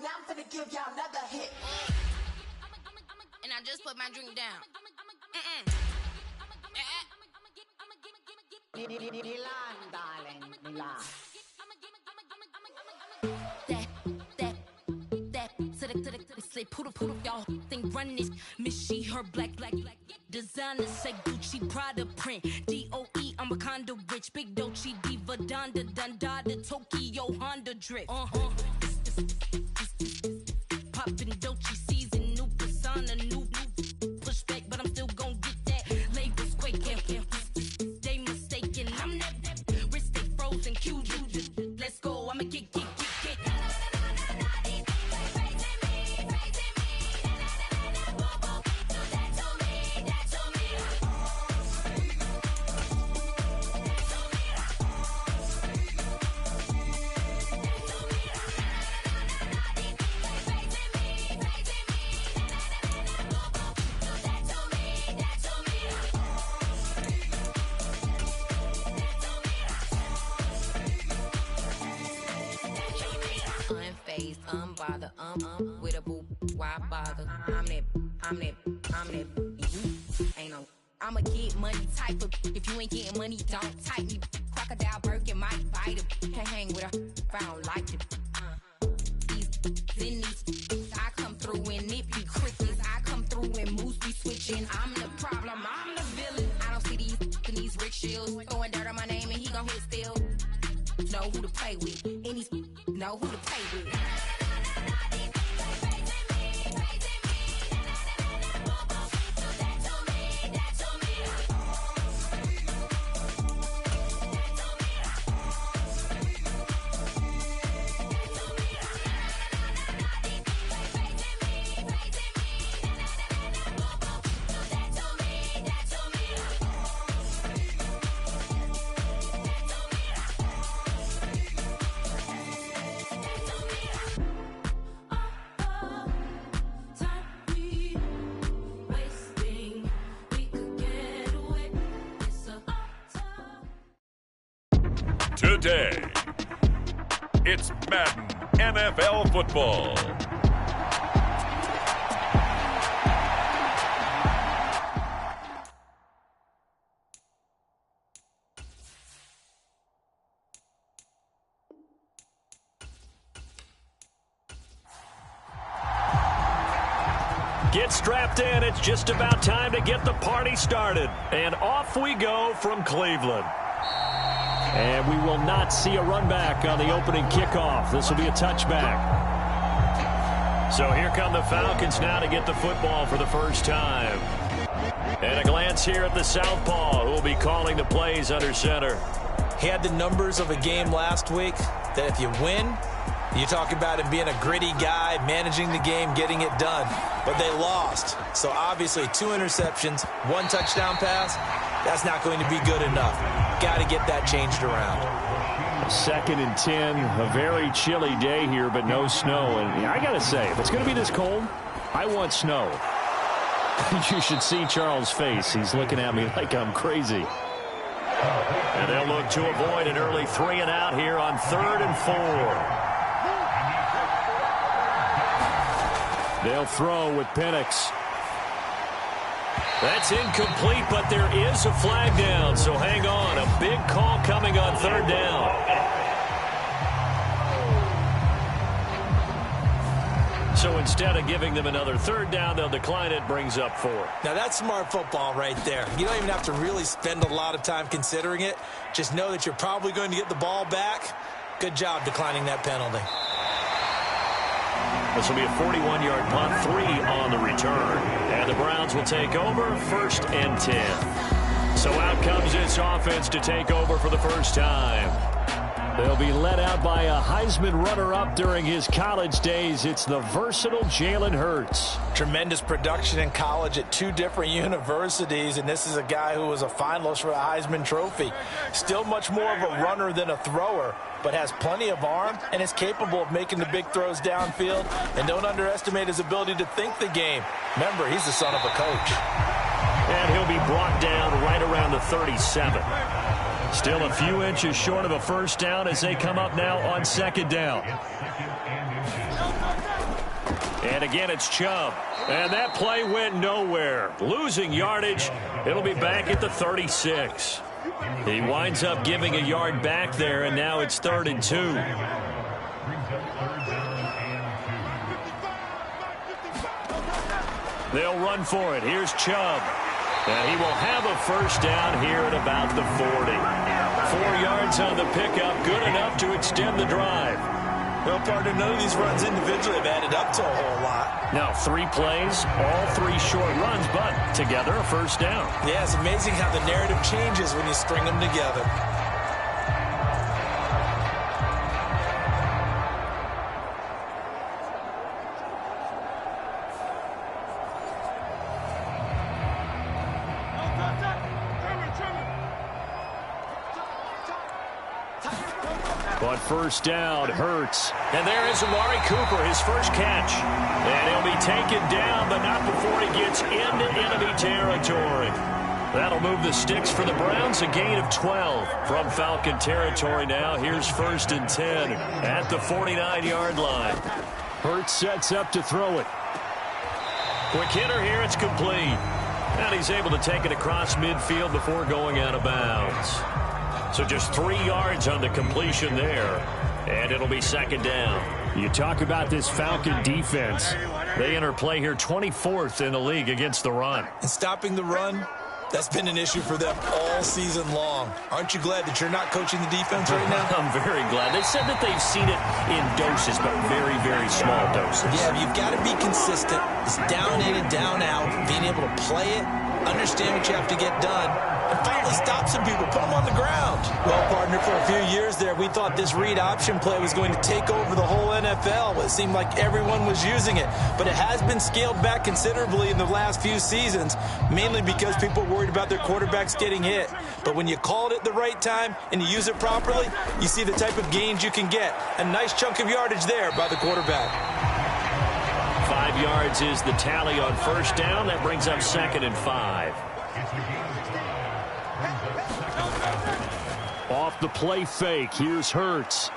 Now I'm finna give y'all another hit. And I just put my drink down. Milan, darling, Milan. That, to the slip, poodle, y'all think run this. Miss she, her black, designer say Gucci, Prada print, DOE, I'm a condo rich, big Dolce, Diva, Donda, the Tokyo, Honda drip. Poppin' Dolce season, new persona, new pushback, but I'm still gon' get that. Labels quaking, they mistaken. I'm that wrist stay frozen, cute. Let's go, I'ma get. Unbothered, with a boo, why bother? I'm that, ain't no, I'm a get money type of, if you ain't getting money, don't type me. Crocodile Birkin might bite him, can't hang with her, if I don't like it. I come through and it be crickets, I come through and moves be switching, I'm the problem, I'm the villain. I don't see these rickshaws, throwing dirt on my name and he gon' hit still. Know who to play with, and he's know who to play with. Today, it's Madden NFL football. Get strapped in. It's just about time to get the party started. And off we go from Cleveland. And we will not see a run back on the opening kickoff. This will be a touchback. So here come the Falcons now to get the football for the first time. And a glance here at the southpaw, who will be calling the plays under center. He had the numbers of a game last week that if you win, you talk about him being a gritty guy, managing the game, getting it done. But they lost. So obviously 2 interceptions, 1 touchdown pass, that's not going to be good enough. Got to get that changed around. 2nd and 10, a very chilly day here, but no snow. And I got to say, if it's going to be this cold, I want snow. You should see Charles' face. He's looking at me like I'm crazy. And they'll look to avoid an early 3 and out here on 3rd and 4. They'll throw with Penix. That's incomplete, but there is a flag down, so hang on. A big call coming on 3rd down. So instead of giving them another 3rd down, they'll decline it, brings up 4. Now that's smart football right there. You don't even have to really spend a lot of time considering it. Just know that you're probably going to get the ball back. Good job declining that penalty. This will be a 41-yard punt, 3 on the return. And the Browns will take over, 1st and 10. So out comes this offense to take over for the first time. They'll be led out by a Heisman runner-up during his college days. It's the versatile Jalen Hurts. Tremendous production in college at 2 different universities, and this is a guy who was a finalist for the Heisman Trophy. Still much more of a runner than a thrower, but has plenty of arm and is capable of making the big throws downfield. And don't underestimate his ability to think the game. Remember, he's the son of a coach. And he'll be brought down right around the 37. Still a few inches short of a first down as they come up now on 2nd down. And again, it's Chubb. And that play went nowhere. Losing yardage. It'll be back at the 36. He winds up giving a yard back there, and now it's 3rd and 2. They'll run for it. Here's Chubb. And he will have a first down here at about the 40. 4 yards on the pickup, good enough to extend the drive. Well, partner, none of these runs individually have added up to a whole lot. Now 3 plays, all 3 short runs, but together a first down. Yeah, it's amazing how the narrative changes when you string them together. But first down, Hurts. And there is Amari Cooper, his first catch. And he'll be taken down, but not before he gets into enemy territory. That'll move the sticks for the Browns, a gain of 12 from Falcon territory now. Here's 1st and 10 at the 49-yard line. Hurts sets up to throw it. Quick hitter here, it's complete. And he's able to take it across midfield before going out of bounds. So just 3 yards on the completion there. And it'll be 2nd down. You talk about this Falcon defense. They enter play here 24th in the league against the run. And stopping the run, that's been an issue for them all season long. Aren't you glad that you're not coaching the defense right now? I'm very glad. They said that they've seen it in doses, but very, very small doses. Yeah, you've got to be consistent. It's down in and down out, being able to play it, understand what you have to get done, and finally stop some people, put them on the ground. Well, partner, for a few years there, we thought this read option play was going to take over the whole NFL. It seemed like everyone was using it, but it has been scaled back considerably in the last few seasons, mainly because people are worried about their quarterbacks getting hit. But when you call it at the right time and you use it properly, you see the type of gains you can get. A nice chunk of yardage there by the quarterback. 5 yards is the tally on first down. That brings up 2nd and 5. Off the play fake, here's Hurts.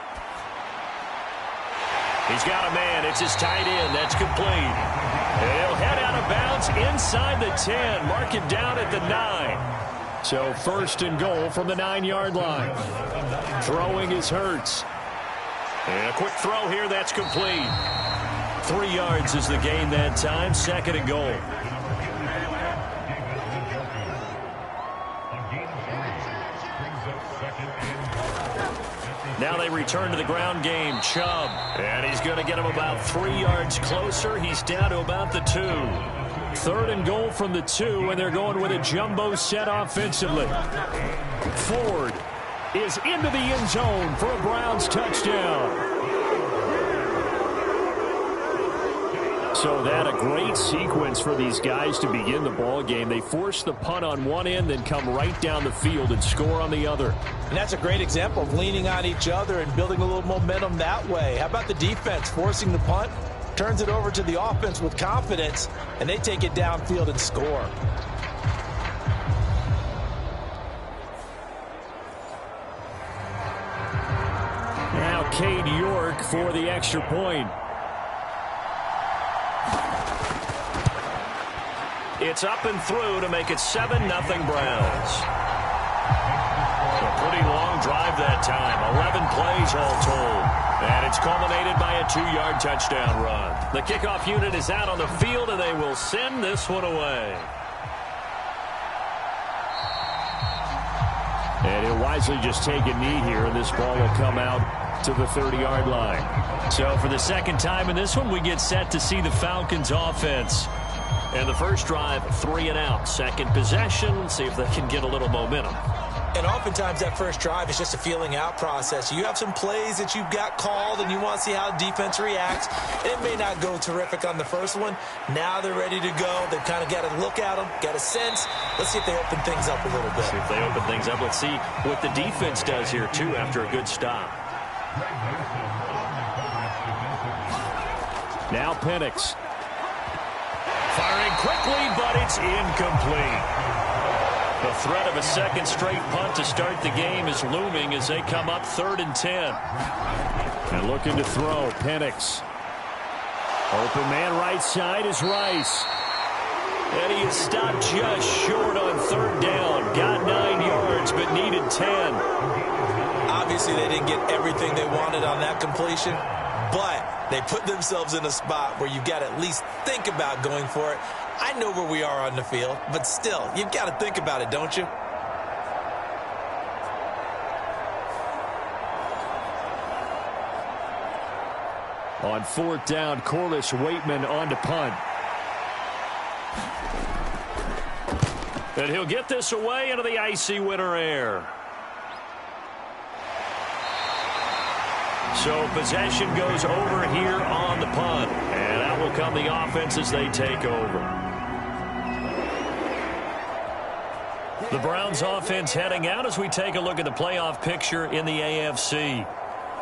He's got a man. It's his tight end. That's complete. And he'll head out of bounds inside the 10. Mark it down at the 9. So 1st and goal from the 9-yard line. Throwing is Hurts. And a quick throw here. That's complete. 3 yards is the gain that time. 2nd and goal. Now they return to the ground game. Chubb. And he's going to get him about 3 yards closer. He's down to about the 2. 3rd and goal from the 2, and they're going with a jumbo set offensively. Ford is into the end zone for a Browns touchdown. So that a great sequence for these guys to begin the ball game. They force the punt on one end, then come right down the field and score on the other. And that's a great example of leaning on each other and building a little momentum that way. How about the defense forcing the punt, turns it over to the offense with confidence, and they take it downfield and score. Now Cade York for the extra point. It's up and through to make it 7-0 Browns. A pretty long drive that time. 11 plays all told. And it's culminated by a 2-yard touchdown run. The kickoff unit is out on the field, and they will send this one away. And he'll wisely just take a knee here, and this ball will come out to the 30-yard line. So for the second time in this one, we get set to see the Falcons offense. And the first drive, 3 and out. Second possession, see if they can get a little momentum. And oftentimes that first drive is just a feeling out process. You have some plays that you've got called and you want to see how defense reacts. It may not go terrific on the first one. Now they're ready to go. They've kind of got to look at them, got a sense. Let's see if they open things up a little bit. See if they open things up. Let's see what the defense does here, too, after a good stop. Now Penix. Firing quickly, but it's incomplete. The threat of a second straight punt to start the game is looming as they come up 3rd and 10. And looking to throw, Penix. Open man right side is Rice. And he is stopped just short on 3rd down. Got 9 yards, but needed 10. Obviously, they didn't get everything they wanted on that completion, but they put themselves in a spot where you've got to at least think about going for it. I know where we are on the field, but still, you've got to think about it, don't you? On 4th down, Corliss Waitman on to punt. And he'll get this away into the icy winter air. So possession goes over here on the punt. And out will come the offense as they take over. The Browns offense heading out as we take a look at the playoff picture in the AFC.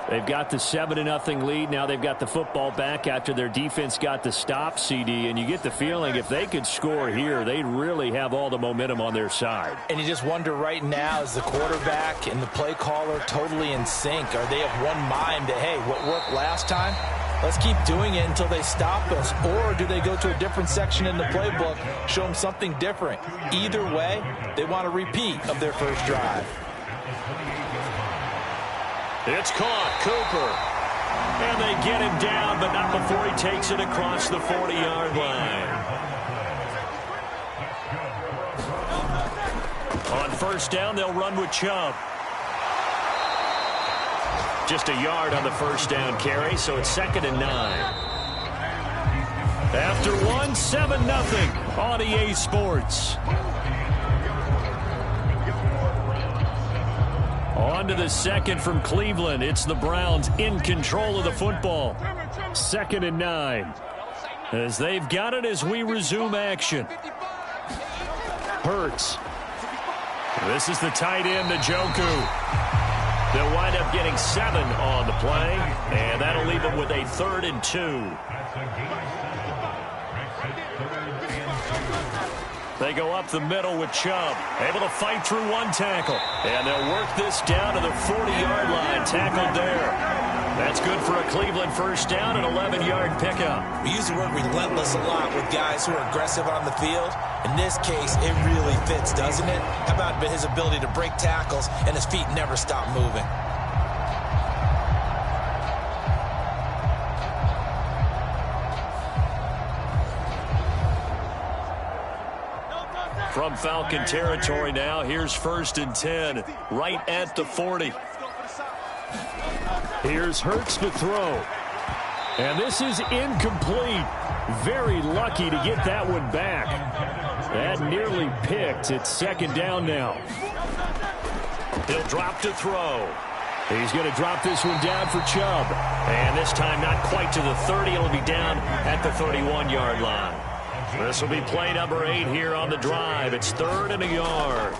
They've got the 7-0 lead. Now they've got the football back after their defense got the stop, CD. And you get the feeling if they could score here, they'd really have all the momentum on their side. And you just wonder right now, is the quarterback and the play caller totally in sync? Are they of one mind that, hey, what worked last time? Let's keep doing it until they stop us. Or do they go to a different section in the playbook, show them something different? Either way, they want a repeat of their first drive. It's caught, Cooper. And they get him down, but not before he takes it across the 40-yard line. On 1st down, they'll run with Chubb. Just a yard on the 1st down carry, so it's 2nd and 9. After 7-0 on EA Sports. On to the second from Cleveland. It's the Browns in control of the football. 2nd and 9. As they've got it as we resume action. Hurts. This is the tight end, Njoku. They'll wind up getting 7 on the play, and that'll leave them with a 3rd and 2. They go up the middle with Chubb. Able to fight through one tackle. And they'll work this down to the 40-yard line. Tackled there. That's good for a Cleveland 1st down and 11-yard pickup. We use the word relentless a lot with guys who are aggressive on the field. In this case, it really fits, doesn't it? How about his ability to break tackles and his feet never stop moving? From Falcon territory now, here's 1st and 10, right at the 40. Here's Hurts to throw. And this is incomplete. Very lucky to get that one back. That nearly picked. It's second down now. He'll drop to throw. He's going to drop this one down for Chubb. And this time not quite to the 30. It'll be down at the 31-yard line. This will be play number 8 here on the drive. It's 3rd and a yard.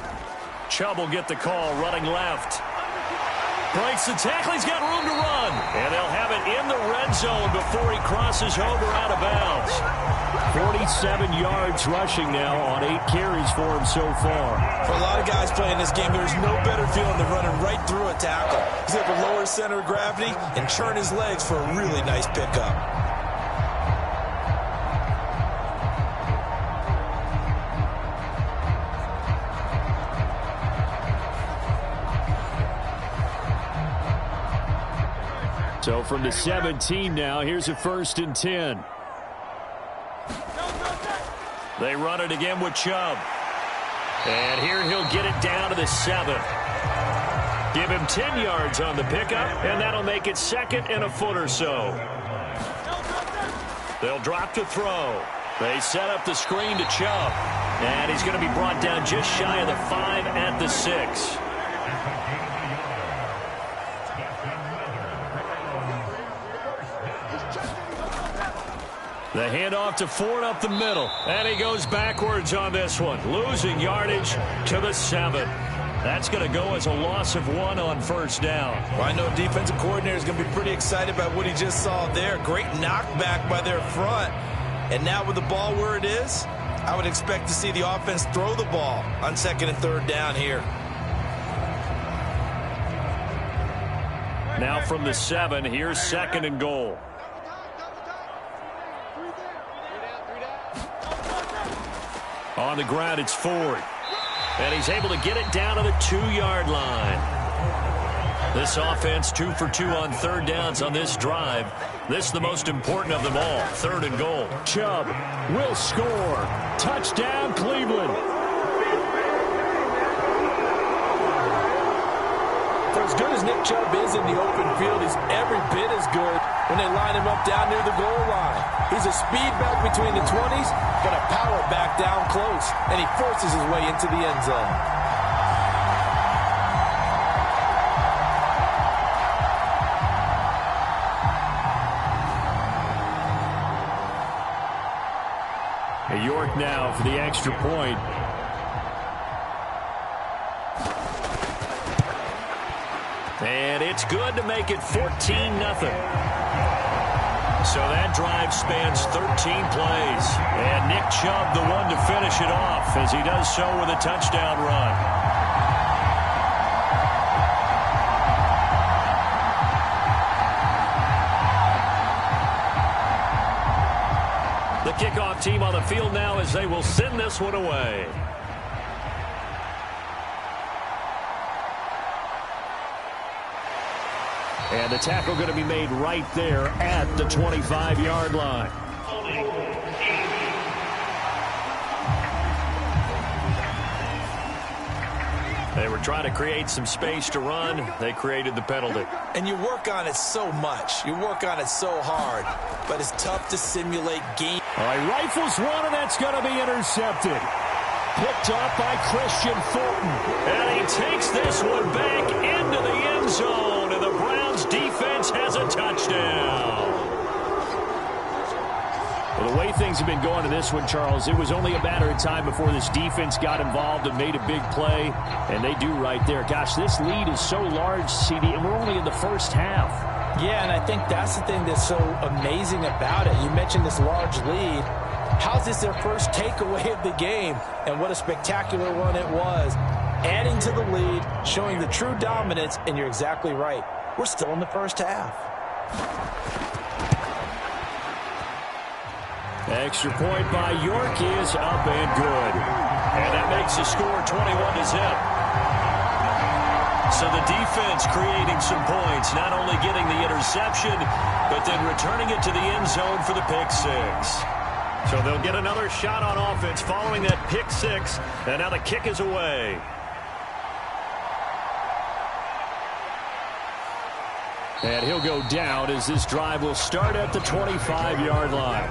Chubb will get the call running left. Breaks the tackle. He's got room to run. And they'll have it in the red zone before he crosses over out of bounds. 47 yards rushing now on 8 carries for him so far. For a lot of guys playing this game, there's no better feeling than running right through a tackle. He's able to lower his center of gravity and turn his legs for a really nice pickup. So from the 17 now, here's a 1st and 10. They run it again with Chubb. And here he'll get it down to the 7. Give him 10 yards on the pickup, and that'll make it 2nd and a foot or so. They'll drop to throw. They set up the screen to Chubb. And he's going to be brought down just shy of the 5 at the 6. The handoff to Ford up the middle. And he goes backwards on this one. Losing yardage to the 7. That's going to go as a loss of 1 on 1st down. Well, I know defensive coordinator is going to be pretty excited about what he just saw there. Great knockback by their front. And now with the ball where it is, I would expect to see the offense throw the ball on 2nd and 3rd down here. Now from the 7, here's 2nd and goal. On the ground, it's Ford. And he's able to get it down to the 2-yard line. This offense 2 for 2 on 3rd downs on this drive. This is the most important of them all. 3rd and goal. Chubb will score. Touchdown, Cleveland. For as good as Nick Chubb is in the open field, he's every bit as good when they line him up down near the goal line. He's a speed back between the 20s, but a power back down close, and he forces his way into the end zone. York now for the extra point. And it's good to make it 14-0. So that drive spans 13 plays. And Nick Chubb the one to finish it off as he does so with a touchdown run. The kickoff team on the field now as they will send this one away. And the tackle going to be made right there at the 25-yard line. They were trying to create some space to run. They created the penalty. And you work on it so much. You work on it so hard. But it's tough to simulate game. All right, rifles one, and that's going to be intercepted. Picked off by Christian Fulton. And he takes this one back into the end zone. And the Browns defense has a touchdown. Well, the way things have been going to this one, Charles, it was only a matter of time before this defense got involved and made a big play. And they do right there. Gosh, this lead is so large, CD, and we're only in the first half. Yeah, and I think that's the thing that's so amazing about it. You mentioned this large lead. How's this their first takeaway of the game? And what a spectacular run it was. Adding to the lead, showing the true dominance, and you're exactly right. We're still in the first half. Extra point by York is up and good. And that makes the score 21-0. So the defense creating some points, not only getting the interception, but then returning it to the end zone for the pick six. So they'll get another shot on offense following that pick six, and now the kick is away. And he'll go down as this drive will start at the 25-yard line.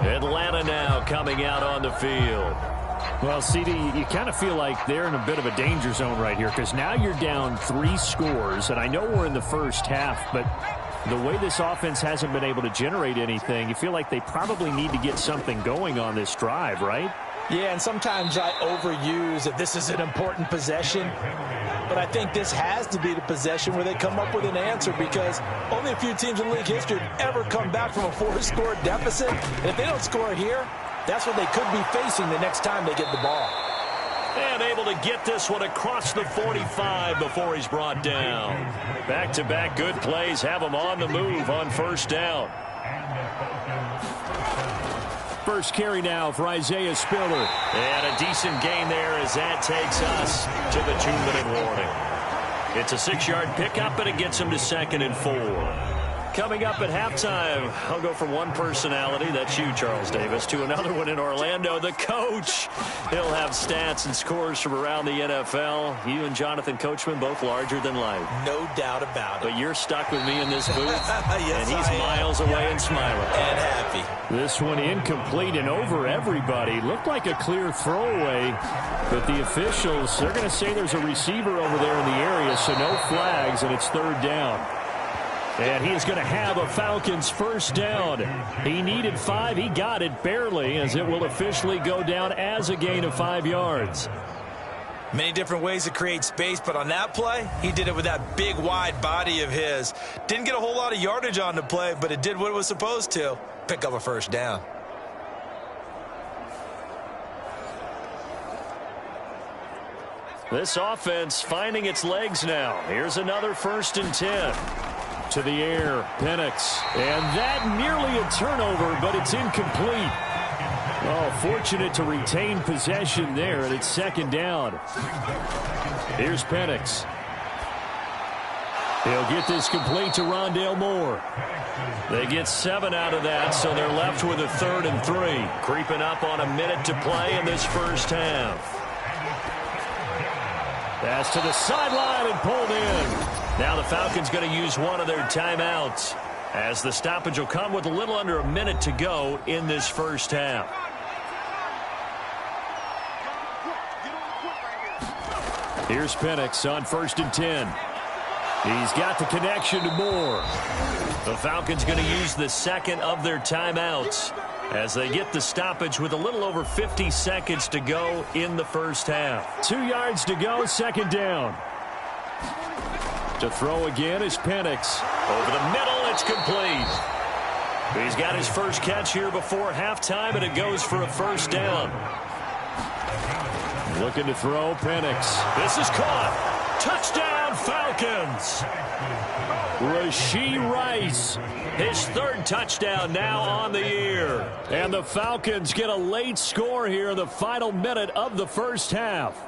Atlanta now coming out on the field. Well, CD, you kind of feel like they're in a bit of a danger zone right here because now you're down 3 scores, and I know we're in the first half, but the way this offense hasn't been able to generate anything, you feel like they probably need to get something going on this drive, right? Yeah, and sometimes I overuse that this is an important possession, but I think this has to be the possession where they come up with an answer because only a few teams in league history have ever come back from a 4-score deficit. And if they don't score here, that's what they could be facing the next time they get the ball. And able to get this one across the 45 before he's brought down. Back-to-back good plays have him on the move on first down. First carry now for Isaiah Spiller. And a decent gain there as that takes us to the 2-minute warning. It's a 6-yard pickup, and it gets him to 2nd and 4. Coming up at halftime, I'll go from one personality, that's you, Charles Davis, to another one in Orlando, the coach. He'll have stats and scores from around the NFL. You and Jonathan Coachman, both larger than life. No doubt about it. But you're stuck with me in this booth, yes, and he's miles away and smiling. And happy. This one incomplete and over everybody. Looked like a clear throwaway, but the officials, they're going to say there's a receiver over there in the area, so no flags, and it's 3rd down. And he is going to have a Falcons first down. He needed 5. He got it barely as it will officially go down as a gain of 5 yards. Many different ways to create space, but on that play, he did it with that big, wide body of his. Didn't get a whole lot of yardage on the play, but it did what it was supposed to. Pick up a first down. This offense finding its legs now. Here's another 1st and 10. To the air, Penix. And that nearly a turnover, but it's incomplete. Oh, fortunate to retain possession there, and it's 2nd down. Here's Penix. He'll get this complete to Rondale Moore. They get 7 out of that, so they're left with a 3rd and 3. Creeping up on a minute to play in this first half. Pass to the sideline and pulled in. Now the Falcons going to use one of their timeouts as the stoppage will come with a little under a minute to go in this first half. Here's Penix on 1st and 10. He's got the connection to Moore. The Falcons going to use the 2nd of their timeouts as they get the stoppage with a little over 50 seconds to go in the first half. 2 yards to go, 2nd down. To throw again is Penix. Over the middle, it's complete. He's got his first catch here before halftime, and it goes for a first down. Looking to throw, Penix. This is caught. Touchdown, Falcons. Rashee Rice. His 3rd touchdown now on the year. And the Falcons get a late score here in the final minute of the first half.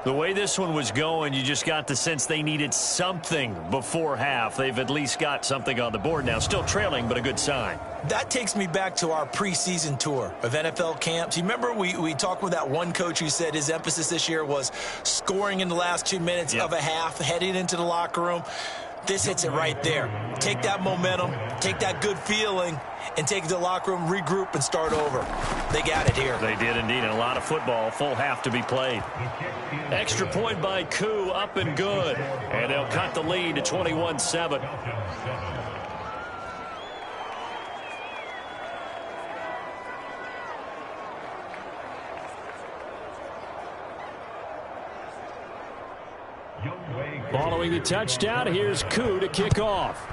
The way this one was going, you just got the sense they needed something before half. They've at least got something on the board now. Still trailing, but a good sign. That takes me back to our preseason tour of NFL camps. You remember we talked with that one coach who said his emphasis this year was scoring in the last 2 minutes of a half, heading into the locker room. This hits it right there. Take that momentum, take that good feeling, and take it to the locker room, regroup, and start over. They got it here. They did indeed, and a lot of football, full half to be played. Extra point by Koo, up and good. And they'll cut the lead to 21-7. Following the touchdown, here's Koo to kick off.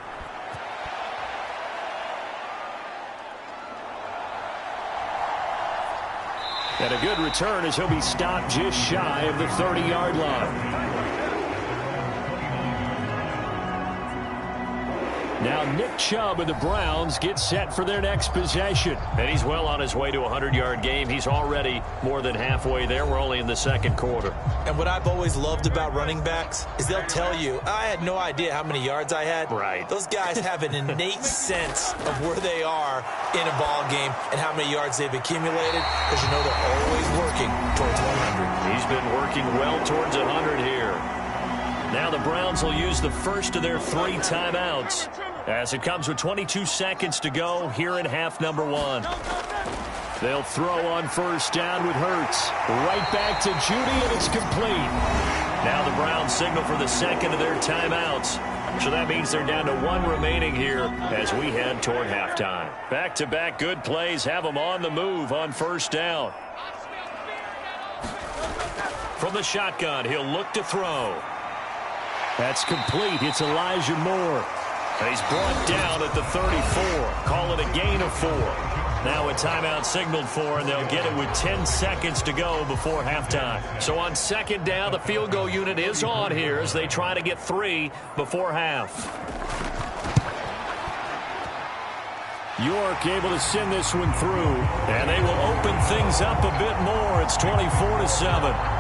And a good return as he'll be stopped just shy of the 30-yard line. Now Nick Chubb of the Browns gets set for their next possession. And he's well on his way to a 100-yard game. He's already more than halfway there. We're only in the 2nd quarter. And what I've always loved about running backs is they'll tell you, I had no idea how many yards I had. Right. Those guys have an innate sense of where they are in a ball game and how many yards they've accumulated because you know they're always working towards 100. He's been working well towards 100 here. Now the Browns will use the first of their 3 timeouts as it comes with 22 seconds to go here in half number 1. They'll throw on first down with Hurts. Right back to Judy, and it's complete. Now the Browns signal for the second of their timeouts. So that means they're down to 1 remaining here as we head toward halftime. Back-to-back good plays have them on the move on first down. From the shotgun, he'll look to throw. That's complete. It's Elijah Moore. He's brought down at the 34. Call it a gain of 4. Now a timeout signaled for, and they'll get it with 10 seconds to go before halftime. So on second down, the field goal unit is on here as they try to get 3 before half. York able to send this one through, and they will open things up a bit more. It's 24-7.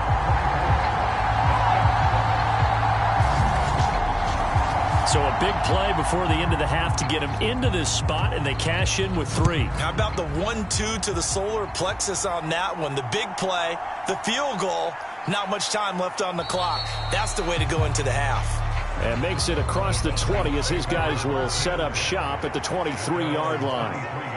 So a big play before the end of the half to get them into this spot, and they cash in with 3. How about the 1-2 to the solar plexus on that one? The big play, the field goal, not much time left on the clock. That's the way to go into the half. And makes it across the 20 as his guys will set up shop at the 23-yard line.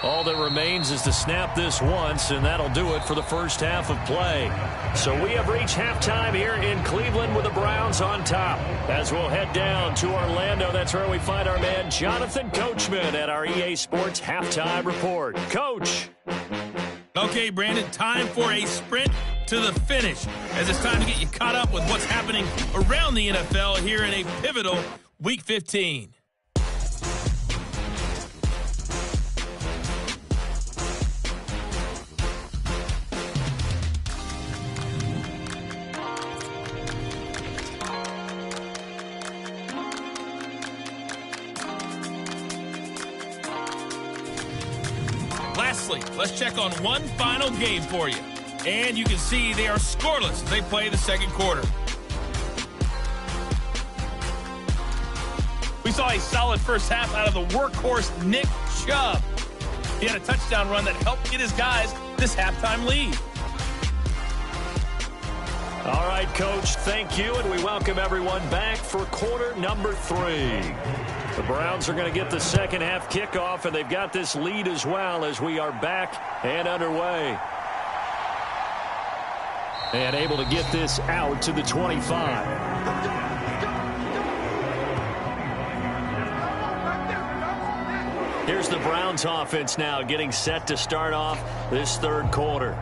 All that remains is to snap this once, and that'll do it for the first half of play. So we have reached halftime here in Cleveland with the Browns on top. As we'll head down to Orlando, that's where we find our man Jonathan Coachman at our EA Sports Halftime Report. Coach. Okay, Brandon, time for a sprint to the finish, as it's time to get you caught up with what's happening around the NFL here in a pivotal Week 15. Lastly, let's check on one final game for you. And you can see they are scoreless as they play the second quarter. We saw a solid first half out of the workhorse Nick Chubb. He had a touchdown run that helped get his guys this halftime lead. All right, Coach, thank you, and we welcome everyone back for quarter number 3. The Browns are going to get the second half kickoff, and they've got this lead as well as we are back and underway. And able to get this out to the 25. Here's the Browns offense now getting set to start off this third quarter.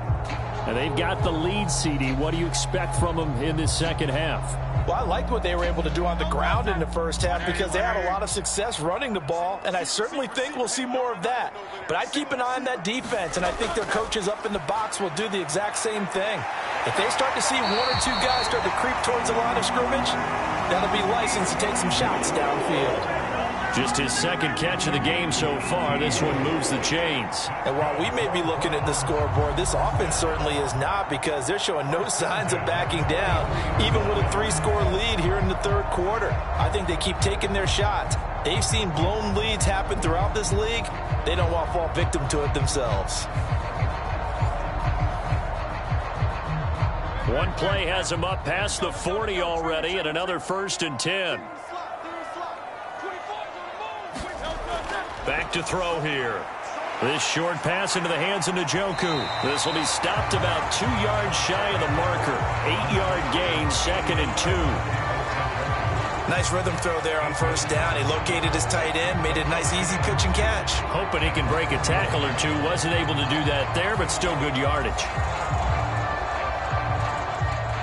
And they've got the lead, CD. What do you expect from them in this second half? Well, I liked what they were able to do on the ground in the first half because they had a lot of success running the ball, and I certainly think we'll see more of that. But I'd keep an eye on that defense, and I think their coaches up in the box will do the exact same thing. If they start to see 1 or 2 guys start to creep towards the line of scrimmage, that'll be licensed to take some shots downfield. Just his second catch of the game so far. This one moves the chains. And while we may be looking at the scoreboard, this offense certainly is not, because they're showing no signs of backing down, even with a 3-score lead here in the third quarter. I think they keep taking their shots. They've seen blown leads happen throughout this league. They don't want to fall victim to it themselves. One play has them up past the 40 already, and another 1st and 10. Back to throw here. This short pass into the hands of Njoku. This will be stopped about 2 yards shy of the marker. 8-yard gain, 2nd and 2. Nice rhythm throw there on first down. He located his tight end, made a nice easy pitch and catch. Hoping he can break a tackle or two. Wasn't able to do that there, but still good yardage.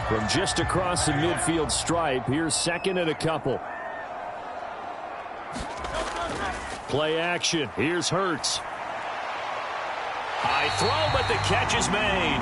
From just across the midfield stripe, here's 2nd and a couple. Play action. Here's Hurts. High throw, but the catch is made.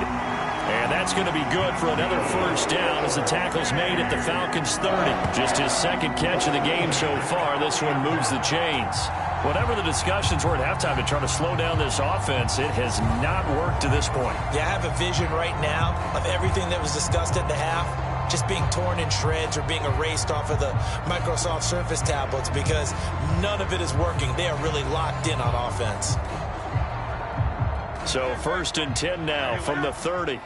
And that's going to be good for another 1st down as the tackle's made at the Falcons' 30. Just his 2nd catch of the game so far. This one moves the chains. Whatever the discussions were at halftime to try to slow down this offense, it has not worked to this point. Yeah, I have a vision right now of everything that was discussed at the half just being torn in shreds or being erased off of the Microsoft Surface tablets, because none of it is working. They are really locked in on offense. So 1st and 10 now from the 30.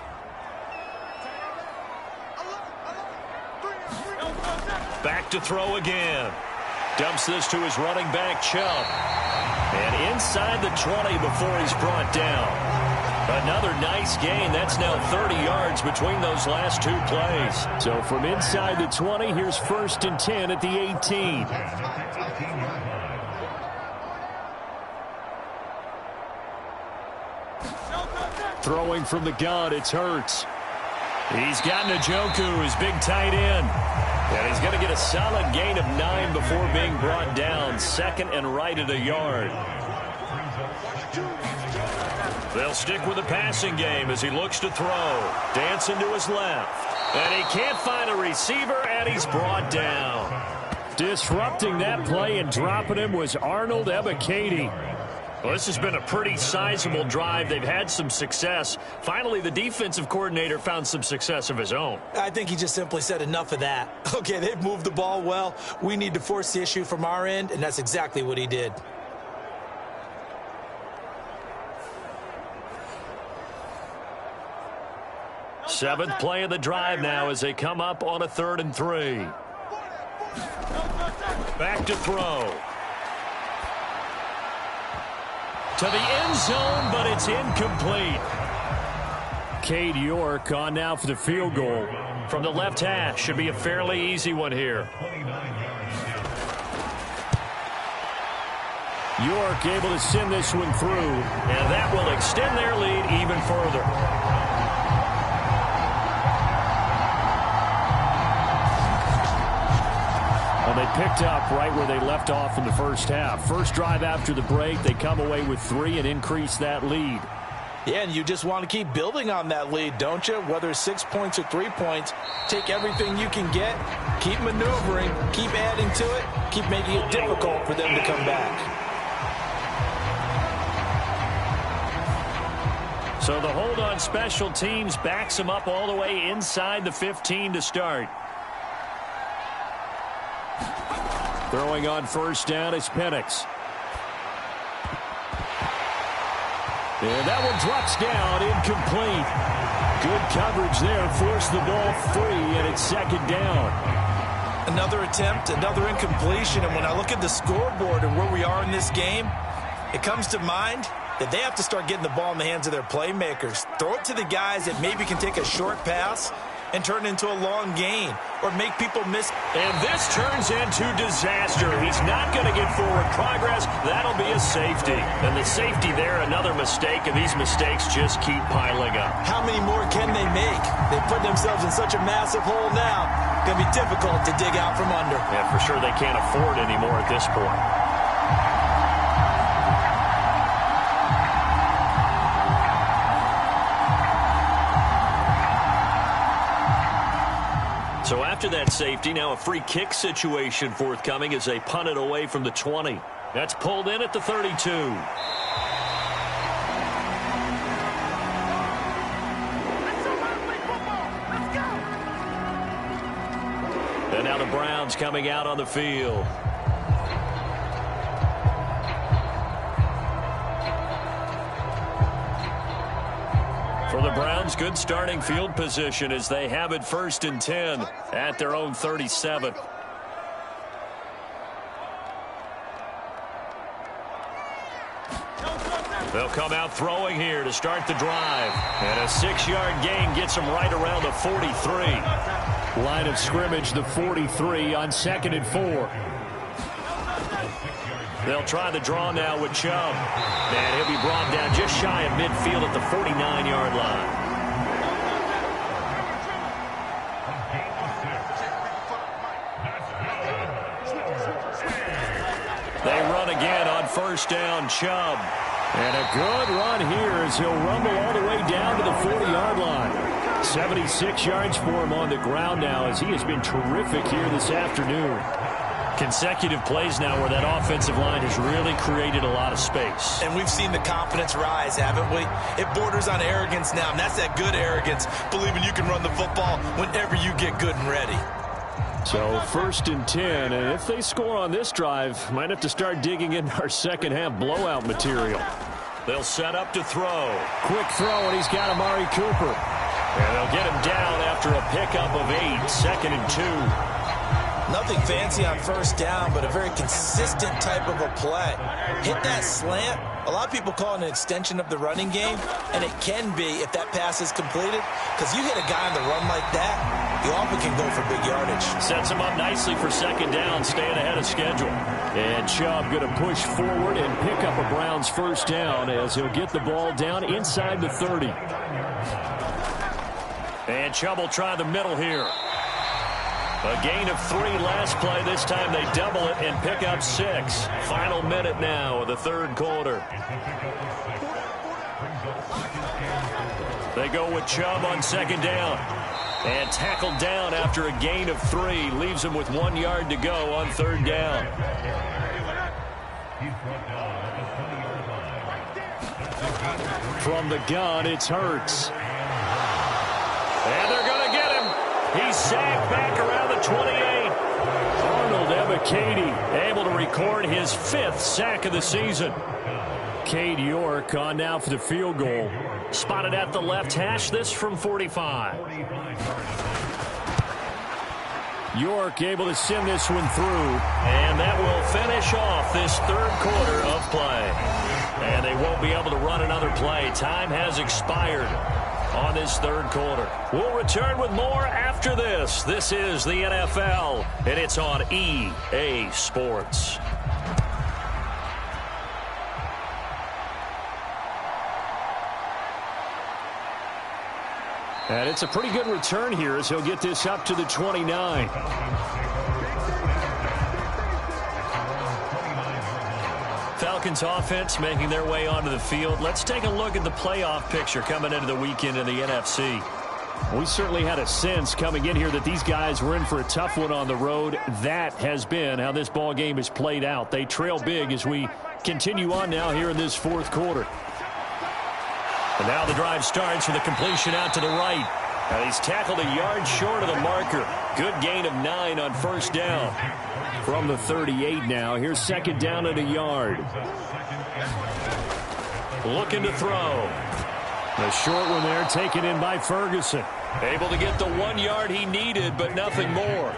Back to throw again. Dumps this to his running back, Chubb. And inside the 20 before he's brought down. Another nice gain. That's now 30 yards between those last 2 plays. So from inside the 20, here's 1st and 10 at the 18. Throwing from the gun, it's Hurts. He's got Njoku, his big tight end. And he's going to get a solid gain of 9 before being brought down. 2nd and right at a yard. They'll stick with the passing game as he looks to throw. Dancing to his left. And he can't find a receiver, and he's brought down. Disrupting that play and dropping him was Arnold Ebiketie. Well, this has been a pretty sizable drive. They've had some success. Finally, the defensive coordinator found some success of his own. I think he just simply said enough of that. Okay, they've moved the ball well. We need to force the issue from our end, and that's exactly what he did. Seventh play of the drive now as they come up on a 3rd and 3. Back to throw. To the end zone, but it's incomplete. Cade York on now for the field goal. From the left hash, should be a fairly easy one here. York able to send this one through. And that will extend their lead even further. Well, they picked up right where they left off in the first half. First drive after the break, they come away with 3 and increase that lead. Yeah, and you just want to keep building on that lead, don't you? Whether it's 6 points or 3 points, take everything you can get, keep maneuvering, keep adding to it, keep making it difficult for them to come back. So the hold on special teams backs them up all the way inside the 15 to start. Throwing on first down is Penix. And that one drops down, incomplete. Good coverage there, forced the ball free, and it's 2nd down. Another attempt, another incompletion, and when I look at the scoreboard and where we are in this game, it comes to mind that they have to start getting the ball in the hands of their playmakers. Throw it to the guys that maybe can take a short pass and turn it into a long gain or make people miss. And this turns into disaster. He's not going to get forward progress. That'll be a safety. And the safety there, another mistake, and these mistakes just keep piling up. How many more can they make? They put themselves in such a massive hole now. Going to be difficult to dig out from under. Yeah, for sure they can't afford anymore at this point. So after that safety, now a free kick situation forthcoming as they punt it away from the 20. That's pulled in at the 32. And now the Browns coming out on the field. For the Browns, good starting field position as they have it 1st and 10 at their own 37. They'll come out throwing here to start the drive. And a 6-yard gain gets them right around the 43. Line of scrimmage, the 43 on 2nd and 4. They'll try the draw now with Chubb. And he'll be brought down just shy of midfield at the 49-yard line. They run again on 1st down, Chubb. And a good run here as he'll rumble all the way down to the 40-yard line. 76 yards for him on the ground now as he has been terrific here this afternoon. Consecutive plays now where that offensive line has really created a lot of space. And we've seen the confidence rise, haven't we? It borders on arrogance now, and that's that good arrogance, believing you can run the football whenever you get good and ready. So 1st and 10, and if they score on this drive, might have to start digging in our second half blowout material. They'll set up to throw. Quick throw, and he's got Amari Cooper. And they'll get him down after a pickup of 8, 2nd and 2. Nothing fancy on first down, but a very consistent type of a play. Hit that slant. A lot of people call it an extension of the running game, and it can be if that pass is completed, because you hit a guy on the run like that, you often can go for big yardage. Sets him up nicely for 2nd down, staying ahead of schedule. And Chubb going to push forward and pick up a Browns first down as he'll get the ball down inside the 30. And Chubb will try the middle here. A gain of 3 last play. This time they double it and pick up 6. Final minute now of the 3rd quarter. They go with Chubb on 2nd down. And tackled down after a gain of 3. Leaves him with 1 yard to go on 3rd down. From the gun, it's Hurts. And they're going to get him. He's sacked back around the 28. Arnold Ebiketie able to record his 5th sack of the season. Cade York on now for the field goal. Spotted at the left hash, this from 45. York able to send this one through. And that will finish off this 3rd quarter of play. And they won't be able to run another play. Time has expired on this 3rd quarter. We'll return with more after this. This is the NFL, and it's on EA Sports. And it's a pretty good return here as he'll get this up to the 29. Falcons offense making their way onto the field. Let's take a look at the playoff picture coming into the weekend in the NFC. We certainly had a sense coming in here that these guys were in for a tough one on the road. That has been how this ball game has played out. They trail big as we continue on now here in this 4th quarter. And now the drive starts with a completion out to the right. And he's tackled a yard short of the marker. Good gain of 9 on 1st down. From the 38 now. Here's 2nd down at a yard. Looking to throw. The short one there taken in by Ferguson. Able to get the 1 yard he needed, but nothing more.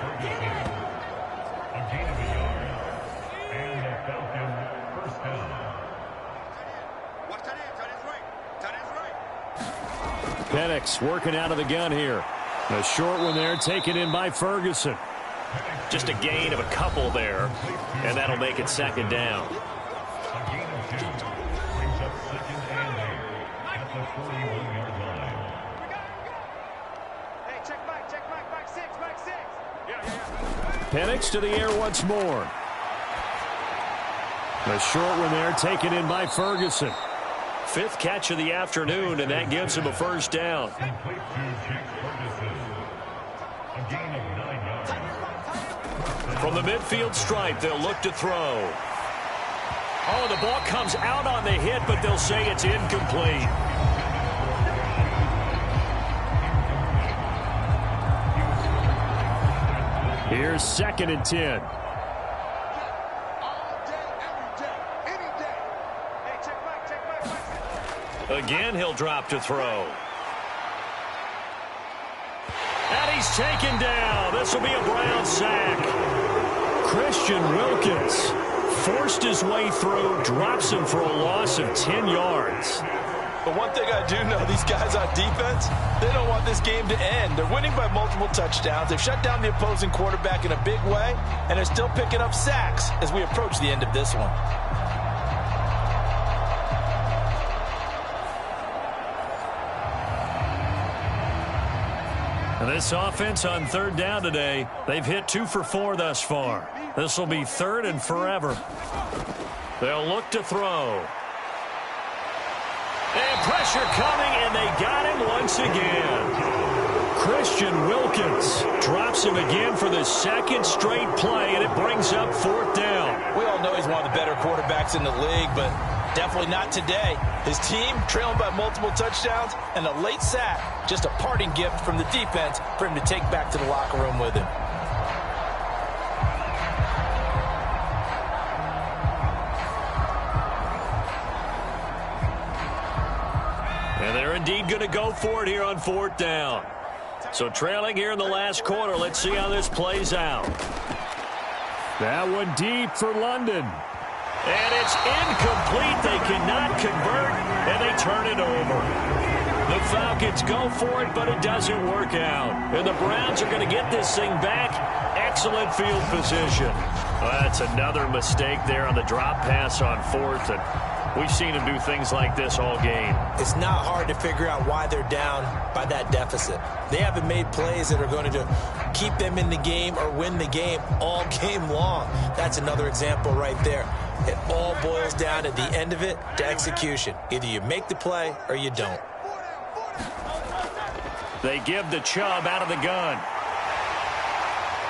Penix working out of the gun here. The short one there taken in by Ferguson. Just a gain of a couple there, and that'll make it 2nd down. Penix to the air once more. The short one there taken in by Ferguson. 5th catch of the afternoon, and that gives him a 1st down. From the midfield stripe, they'll look to throw. Oh, the ball comes out on the hit, but they'll say it's incomplete. Here's 2nd and 10. Again, he'll drop to throw. And he's taken down. This will be a Brown sack. Christian Wilkins forced his way through, drops him for a loss of 10 yards. But one thing I do know, these guys on defense, they don't want this game to end. They're winning by multiple touchdowns. They've shut down the opposing quarterback in a big way, and they're still picking up sacks as we approach the end of this one. This offense on 3rd down today, they've hit 2 for 4 thus far. This will be 3rd and forever. They'll look to throw. And pressure coming, and they got him once again. Christian Wilkins drops him again for the 2nd straight play, and it brings up 4th down. We all know he's one of the better quarterbacks in the league, but definitely not today. His team trailing by multiple touchdowns, and a late sack, just a parting gift from the defense for him to take back to the locker room with him. And they're indeed going to go for it here on 4th down. So trailing here in the last quarter. Let's see how this plays out. That one deep for London. And it's incomplete. They cannot convert, and they turn it over. The Falcons go for it, but it doesn't work out. And the Browns are going to get this thing back. Excellent field position. Well, that's another mistake there on the drop pass on 4th. And we've seen him do things like this all game. It's not hard to figure out why they're down by that deficit. They haven't made plays that are going to keep them in the game or win the game all game long. That's another example right there. It all boils down at the end of it to execution. Either you make the play or you don't. They give the Chubb out of the gun.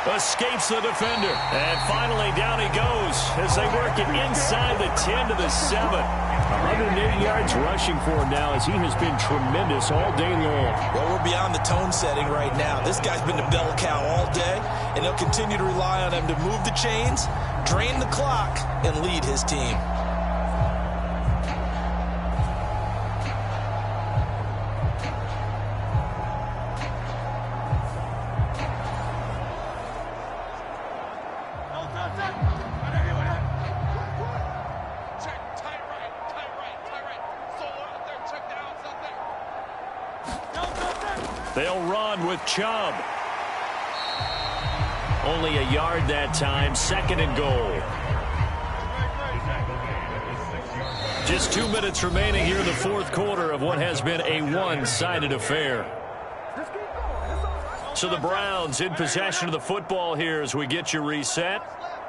Escapes the defender. And finally down he goes as they work it inside the 10 to the 7. 108 yards rushing for him now as he has been tremendous all day long. Well, we're beyond the tone setting right now. This guy's been the bell cow all day, and they'll continue to rely on him to move the chains, drain the clock, and lead his team. They'll run with Chubb. Only a yard that time. 2nd and goal. Just 2 minutes remaining here in the 4th quarter of what has been a one-sided affair. So the Browns in possession of the football here as we get you reset.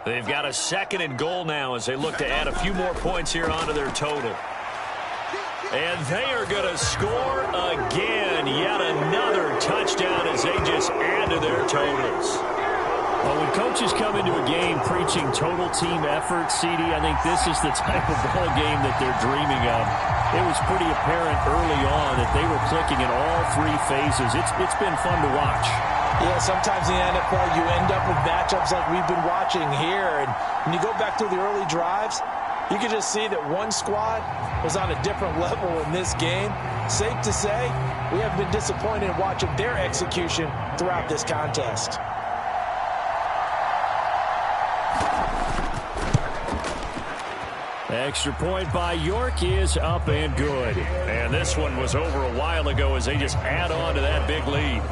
They've got a 2nd and goal now as they look to add a few more points here onto their total. And they are going to score again. Yet another touchdown as they just add to their totals. Well, when coaches come into a game preaching total team effort, CD, I think this is the type of ball game that they're dreaming of. It was pretty apparent early on that they were clicking in all 3 phases. It's been fun to watch. Yeah, sometimes in the NFL you end up with matchups like we've been watching here. And when you go back to the early drives, you can just see that one squad was on a different level in this game. Safe to say, we have been disappointed in watching their execution throughout this contest. Extra point by York is up and good. And this one was over a while ago as they just add on to that big lead.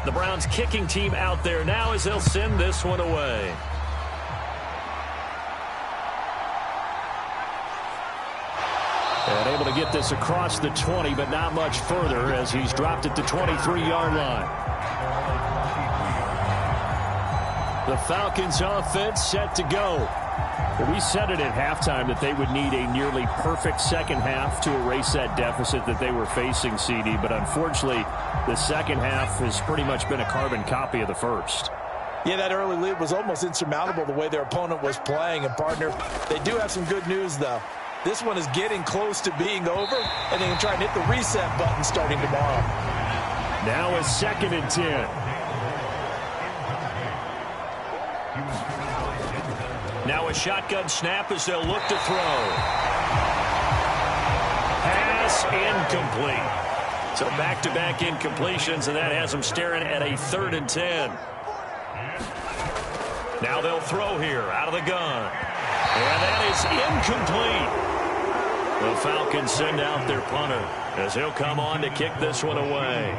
The Browns kicking team out there now as they'll send this one away. And able to get this across the 20, but not much further as he's dropped it to 23-yard line. The Falcons offense set to go. Well, we said it at halftime that they would need a nearly perfect second half to erase that deficit that they were facing, CD. But unfortunately, the second half has pretty much been a carbon copy of the first. Yeah, that early lead was almost insurmountable the way their opponent was playing. And, partner, they do have some good news, though. This one is getting close to being over, and they can try and hit the reset button starting tomorrow. Now a 2nd and 10. Now a shotgun snap as they'll look to throw. Pass incomplete. So back-to-back incompletions, and that has them staring at a 3rd and 10. Now they'll throw here out of the gun. And that is incomplete. The Falcons send out their punter as he'll come on to kick this one away.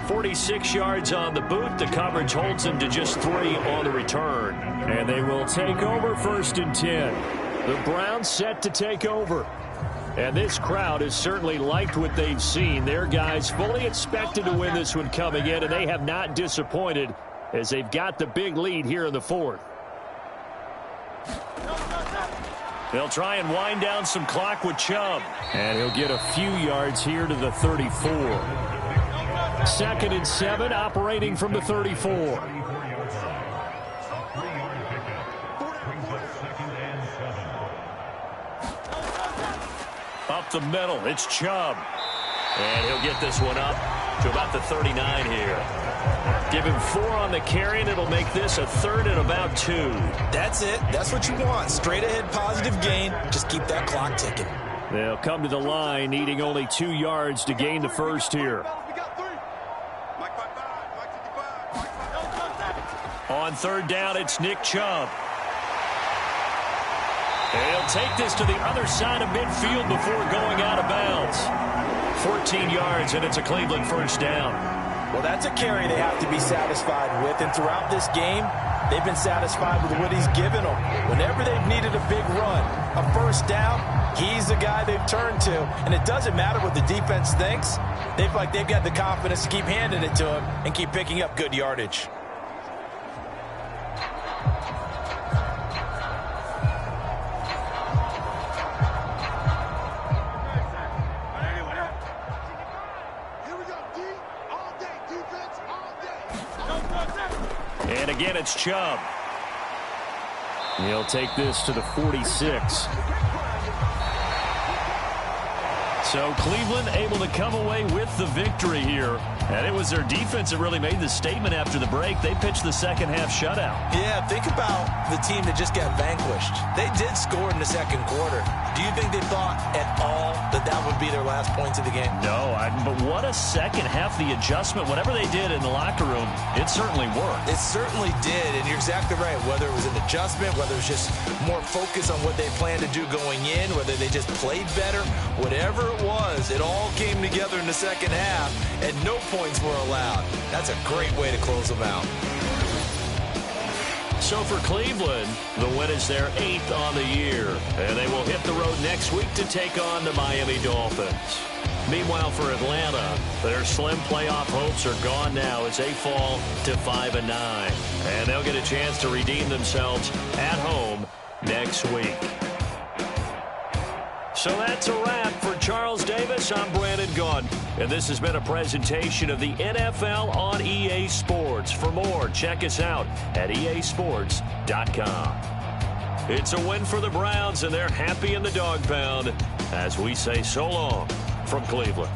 46 yards on the boot. The coverage holds him to just 3 on the return. And they will take over 1st and 10. The Browns set to take over. And this crowd has certainly liked what they've seen. Their guys fully expected to win this one coming in, and they have not disappointed as they've got the big lead here in the 4th. They'll try and wind down some clock with Chubb. And he'll get a few yards here to the 34. 2nd and 7, operating from the 34. the middle. It's Chubb. And he'll get this one up to about the 39 here. Give him 4 on the carry, and it'll make this a 3rd and about 2. That's it. That's what you want. Straight ahead positive gain. Just keep that clock ticking. They'll come to the line, needing only 2 yards to gain the first here. On 3rd down, it's Nick Chubb. He'll take this to the other side of midfield before going out of bounds. 14 yards, and it's a Cleveland first down. Well, that's a carry they have to be satisfied with. And throughout this game, they've been satisfied with what he's given them. Whenever they've needed a big run, a first down, he's the guy they've turned to. And it doesn't matter what the defense thinks. They feel like they've got the confidence to keep handing it to him and keep picking up good yardage. And again, it's Chubb. He'll take this to the 46. So Cleveland able to come away with the victory here. And it was their defense that really made the statement after the break. They pitched the second half shutout. Yeah, think about the team that just got vanquished. They did score in the second quarter. Do you think they thought at all that that would be their last points of the game? No, but what a second half. The adjustment, whatever they did in the locker room, it certainly worked. It certainly did, and you're exactly right. Whether it was an adjustment, whether it was just more focus on what they planned to do going in, whether they just played better, whatever it was, it all came together in the second half, and no points were allowed. That's a great way to close them out. So for Cleveland, the win is their 8th on the year, and they will hit the road next week to take on the Miami Dolphins. Meanwhile, for Atlanta, their slim playoff hopes are gone now as they fall to 5-9, and they'll get a chance to redeem themselves at home next week. So that's a wrap for Charles Davis. I'm Brandon Gaudin, and this has been a presentation of the NFL on EA Sports. For more, check us out at easports.com. It's a win for the Browns, and they're happy in the dog pound as we say so long from Cleveland.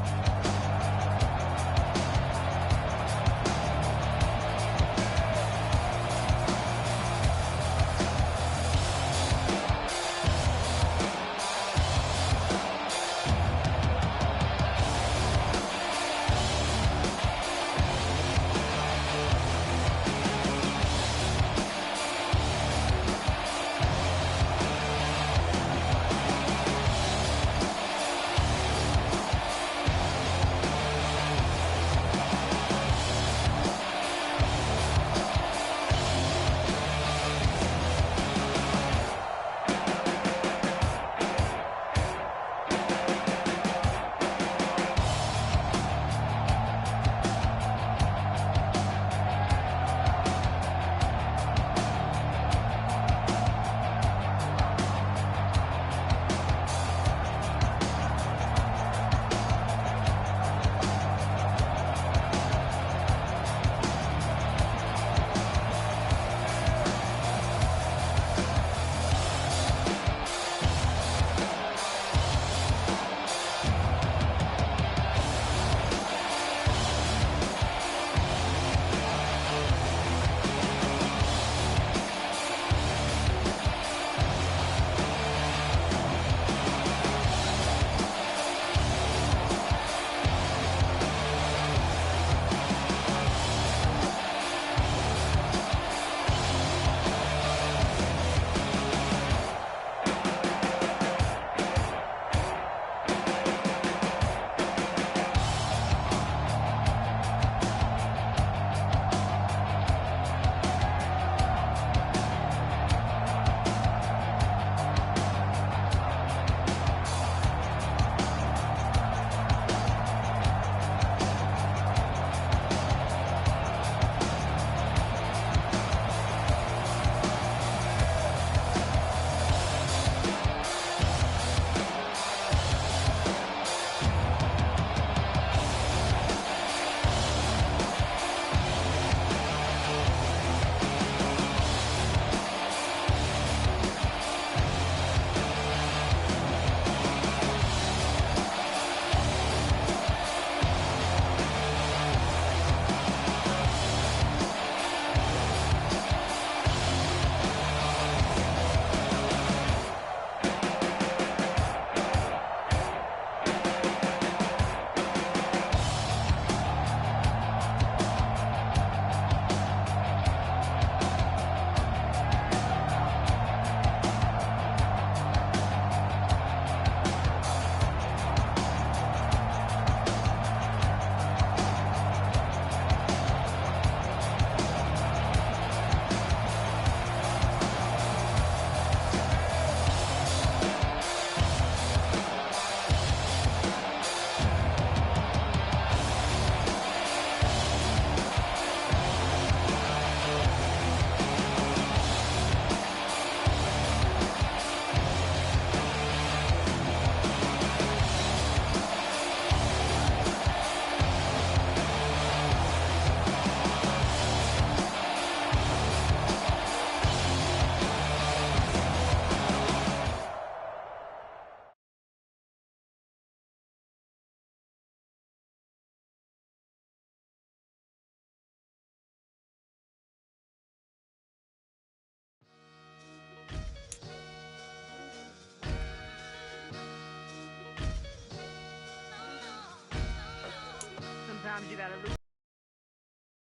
Sometimes you gotta lose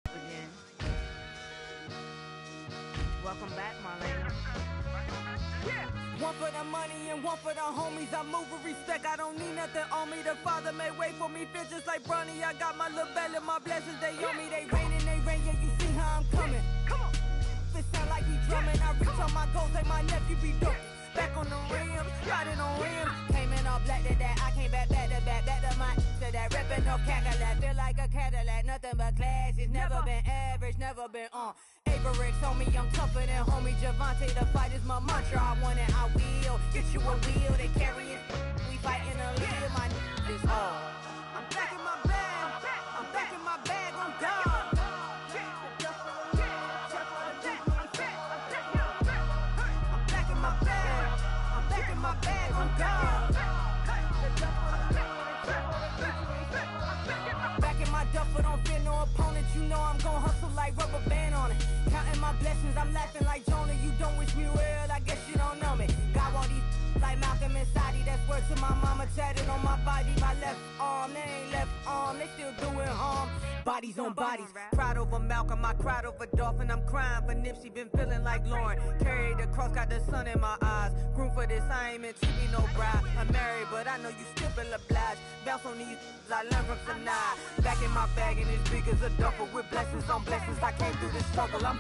again. Welcome back, Marlena. Yeah. One for the money and one for the homies. I move with respect, I don't need nothing on me. The Father may wait for me, feel just like Bronny. I got my little belly, my blessings, they on me. They rain, yeah, you see how I'm coming. Come on. It sound like we drumming. I reach on my goals, like my nephew be dope. Back on the rims, riding on rims. Came in all black to that, I came back to my to that ripping off Cadillac. Feel like a Cadillac, nothing but class. It's never been average, never been on. Averix on me, I'm tougher than homie Javante. The fight is my mantra, I want it, I will. Get you a wheel, they carry it. We fighting a lead, my is all. I'm back in my bag, I'm back in my bag, I'm gone. My bag, I'm gone. Back in my duffel, don't fear no opponent. You know I'm gon' hustle like rubber band on it. Counting my blessings, I'm laughing like Jonah. You don't wish me well, I guess you don't know me. Got all these like Malcolm and Sadie. That's word to my mama, tatted on my body. My left arm, they ain't left arm, they still doing harm. Bodies on bodies, cried over Malcolm, I cried over Dolphin. I'm crying for Nipsey, been feeling like Lauren. Carried the cross, got the sun in my eyes. Room for this, I ain't meant to be no bride. I'm married, but I know you still feel obliged. Bounce on these, I learned from Sanaa. Back in my bag and it's big as a duffel with blessings on blessings. I came through this struggle, I'm